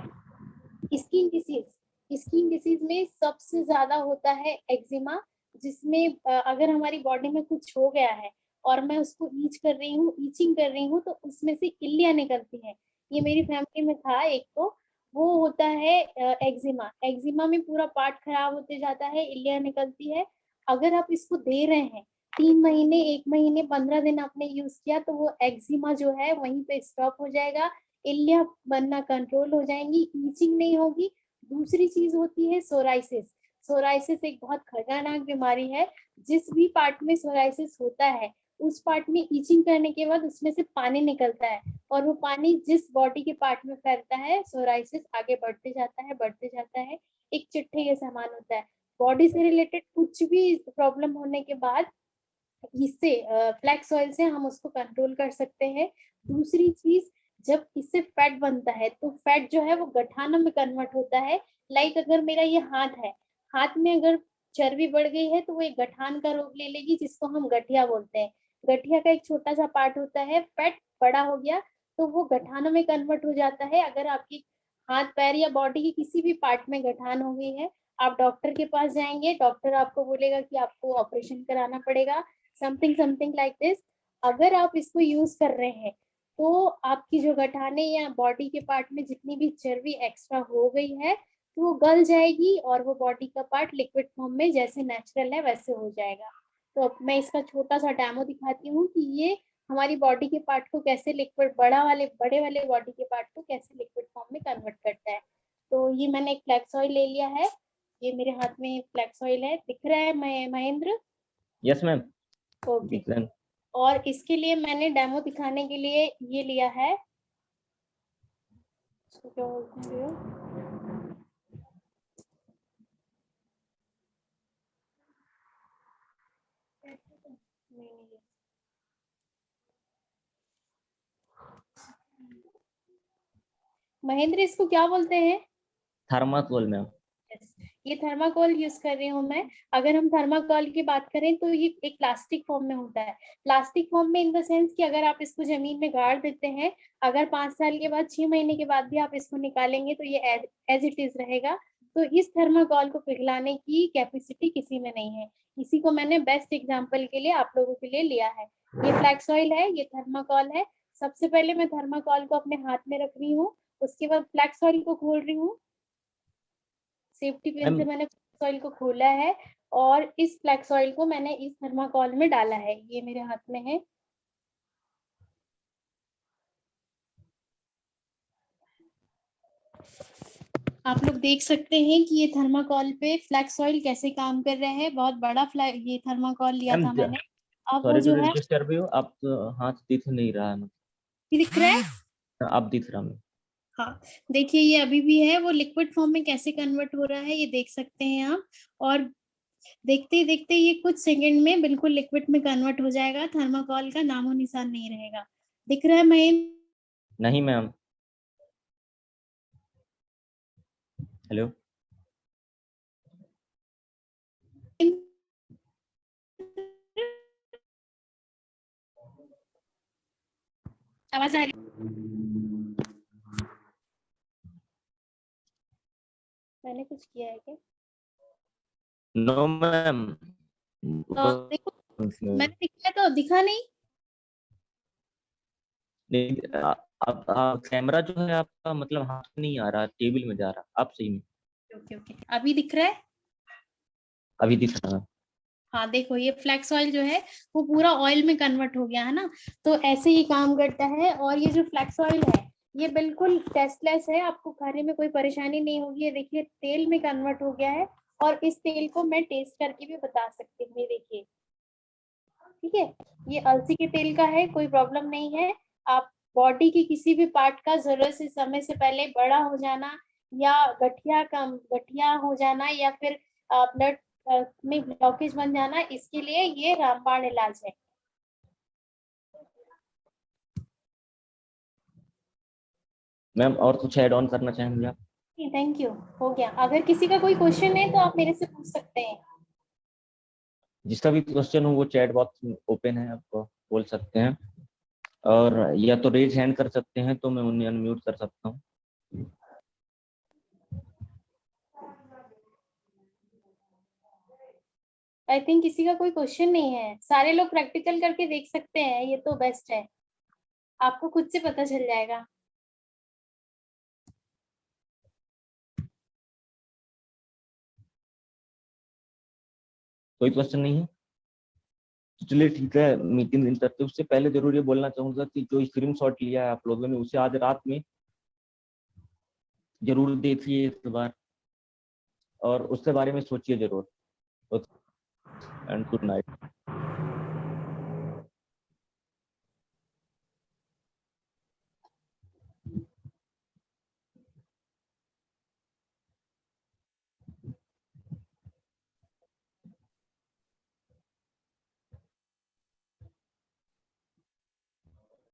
स्किन डिसीज। स्किन डिसीज में सबसे ज्यादा होता है एक्जिमा, जिसमें अगर हमारी बॉडी में कुछ हो गया है और मैं उसको ईचिंग कर रही हूँ तो उसमें से इल्लियां निकलती है। ये मेरी फैमिली में था एक, तो वो होता है एक्जिमा। एक्जिमा में पूरा पार्ट खराब होते जाता है, इल्लियां निकलती है। अगर आप इसको दे रहे हैं 3 महीने, 1 महीने, 15 दिन आपने यूज किया तो वो एक्जिमा जो है वहीं पे स्टॉप हो जाएगा, इल्लियां बनना कंट्रोल हो जाएंगी, ईचिंग नहीं होगी। दूसरी चीज होती है सोराइसिस। सोराइसिस एक बहुत खतरनाक बीमारी है। जिस भी पार्ट में सोराइसिस होता है उस पार्ट में ईचिंग करने के बाद उसमें से पानी निकलता है, और वो पानी जिस बॉडी के पार्ट में फैलता है सोराइसिस आगे बढ़ते जाता है। एक चिट्ठे के समान होता है। बॉडी से रिलेटेड कुछ भी प्रॉब्लम होने के बाद इससे फ्लैक्स ऑयल से हम उसको कंट्रोल कर सकते हैं। दूसरी चीज, जब इससे फैट बनता है तो फैट जो है वो गठानों में कन्वर्ट होता है। लाइक अगर मेरा ये हाथ है, हाथ में अगर चर्बी बढ़ गई है तो वो एक गठान का रूप ले लेगी, जिसको हम गठिया बोलते हैं। गठिया का एक छोटा सा पार्ट होता है, फैट बड़ा हो गया तो वो गठानों में कन्वर्ट हो जाता है। अगर आपकी हाथ पैर या बॉडी की किसी भी पार्ट में गठान हो गई है, आप डॉक्टर के पास जाएंगे, डॉक्टर आपको बोलेगा कि आपको ऑपरेशन कराना पड़ेगा, समथिंग लाइक दिस। अगर आप इसको यूज कर रहे हैं तो आपकी जो गठाने या बॉडी के पार्ट में जितनी भी चर्बी एक्स्ट्रा हो गई है तो वो गल जाएगी और वो बॉडी का पार्ट लिक्विड फॉर्म में जैसे नेचुरल है वैसे हो जाएगा। तो अब मैं इसका छोटा सा डेमो दिखाती हूँ कि ये हमारी बॉडी के पार्ट को कैसे लिक्विड, बड़े वाले बॉडी के पार्ट को कैसे लिक्विड फॉर्म में कन्वर्ट करता है। तो ये मैंने एक फ्लैक्स ऑयल ले लिया है, ये मेरे हाथ में फ्लैक्स ऑयल है, दिख रहा है महेंद्र? Yes ma'am. ओके। और इसके लिए मैंने डेमो दिखाने के लिए ये लिया है, महेंद्र इसको क्या बोलते हैं? Thermocol ma'am. ये थर्माकोल यूज कर रही हूँ मैं। अगर हम थर्माकोल की बात करें तो ये एक प्लास्टिक फॉर्म में होता है। प्लास्टिक फॉर्म में इन द सेंस कि अगर आप इसको जमीन में गाड़ देते हैं, अगर 5 साल के बाद 6 महीने के बाद भी आप इसको निकालेंगे तो ये एज इट इज रहेगा। तो इस थर्माकोल को पिघलाने की कैपेसिटी किसी में नहीं है। इसी को मैंने बेस्ट एग्जाम्पल के लिए आप लोगों के लिए लिया है। ये फ्लैक्स ऑयल है, ये थर्माकोल है। सबसे पहले मैं थर्माकोल को अपने हाथ में रख रही हूँ, उसके बाद फ्लैक्स ऑयल को खोल रही हूँ। सेफ्टी पिन से मैंने फ्लैक्स ऑयल को खोला है और इस फ्लैक्स ऑयल को मैंने इस थर्माकोल में डाला है। ये मेरे हाथ में है। आप लोग देख सकते हैं कि ये थर्माकोल पे फ्लैक्स ऑयल कैसे काम कर रहा है। बहुत बड़ा ये थर्माकोल लिया था मैंने। अब वो जो है आप हाथ दिख नहीं रहा है, दिख रहा है, आप दिख रहा है। हाँ देखिए ये अभी भी है, वो लिक्विड फॉर्म में कैसे कन्वर्ट हो रहा है ये देख सकते हैं आप। और देखते देखते ये कुछ सेकंड में बिल्कुल लिक्विड में कन्वर्ट हो जाएगा। थर्माकोल का नामो निशान नहीं रहेगा। दिख रहा है महेंद्र? नहीं मैम। हेलो, आवाज आ रही? मैंने कुछ किया है क्या? No ma'am. देखो मैंने दिखाया तो दिखा नहीं। अब कैमरा जो है आपका मतलब हाथ में नहीं आ रहा, टेबल में जा रहा। आप सही में ओके ओके, अभी दिख रहा है? अभी दिख रहा है। हाँ देखो ये फ्लैक्स ऑयल जो है वो पूरा ऑयल में कन्वर्ट हो गया है ना। तो ऐसे ही काम करता है। और ये जो फ्लैक्स ऑयल है ये बिल्कुल टेस्टलेस है, आपको खाने में कोई परेशानी नहीं होगी। ये देखिए तेल में कन्वर्ट हो गया है और इस तेल को मैं टेस्ट करके भी बता सकती हूँ। ये देखिए, ठीक है, ये अलसी के तेल का है, कोई प्रॉब्लम नहीं है। आप बॉडी की किसी भी पार्ट का जरूरत से समय से पहले बड़ा हो जाना या गठिया हो जाना या फिर ब्लड में ब्लॉकेज बन जाना, इसके लिए ये रामबाण इलाज है। मैम और कुछ ऐड ऑन करना चाहेंगे आप? थैंक यू, हो गया। अगर किसी का कोई क्वेश्चन है तो आप मेरे से पूछ सकते हैं। जिसका भी क्वेश्चन हो वो चैट बॉक्स ओपन है, आप बोल सकते हैं। और या तो रेज हैंड कर सकते हैं तो मैं उन्हें अनम्यूट कर सकता हूँ। आई थिंक किसी का कोई क्वेश्चन नहीं है। सारे लोग प्रैक्टिकल करके देख सकते हैं, ये तो बेस्ट है, आपको खुद से पता चल जाएगा। कोई क्वेश्चन नहीं है? चलिए ठीक है, मीटिंग इन करते उससे पहले जरूर ये बोलना चाहूंगा कि जो स्क्रीन शॉट लिया है आप लोगों ने उसे आज रात में जरूर देखिए इस बार और उसके बारे में सोचिए जरूर। And good night.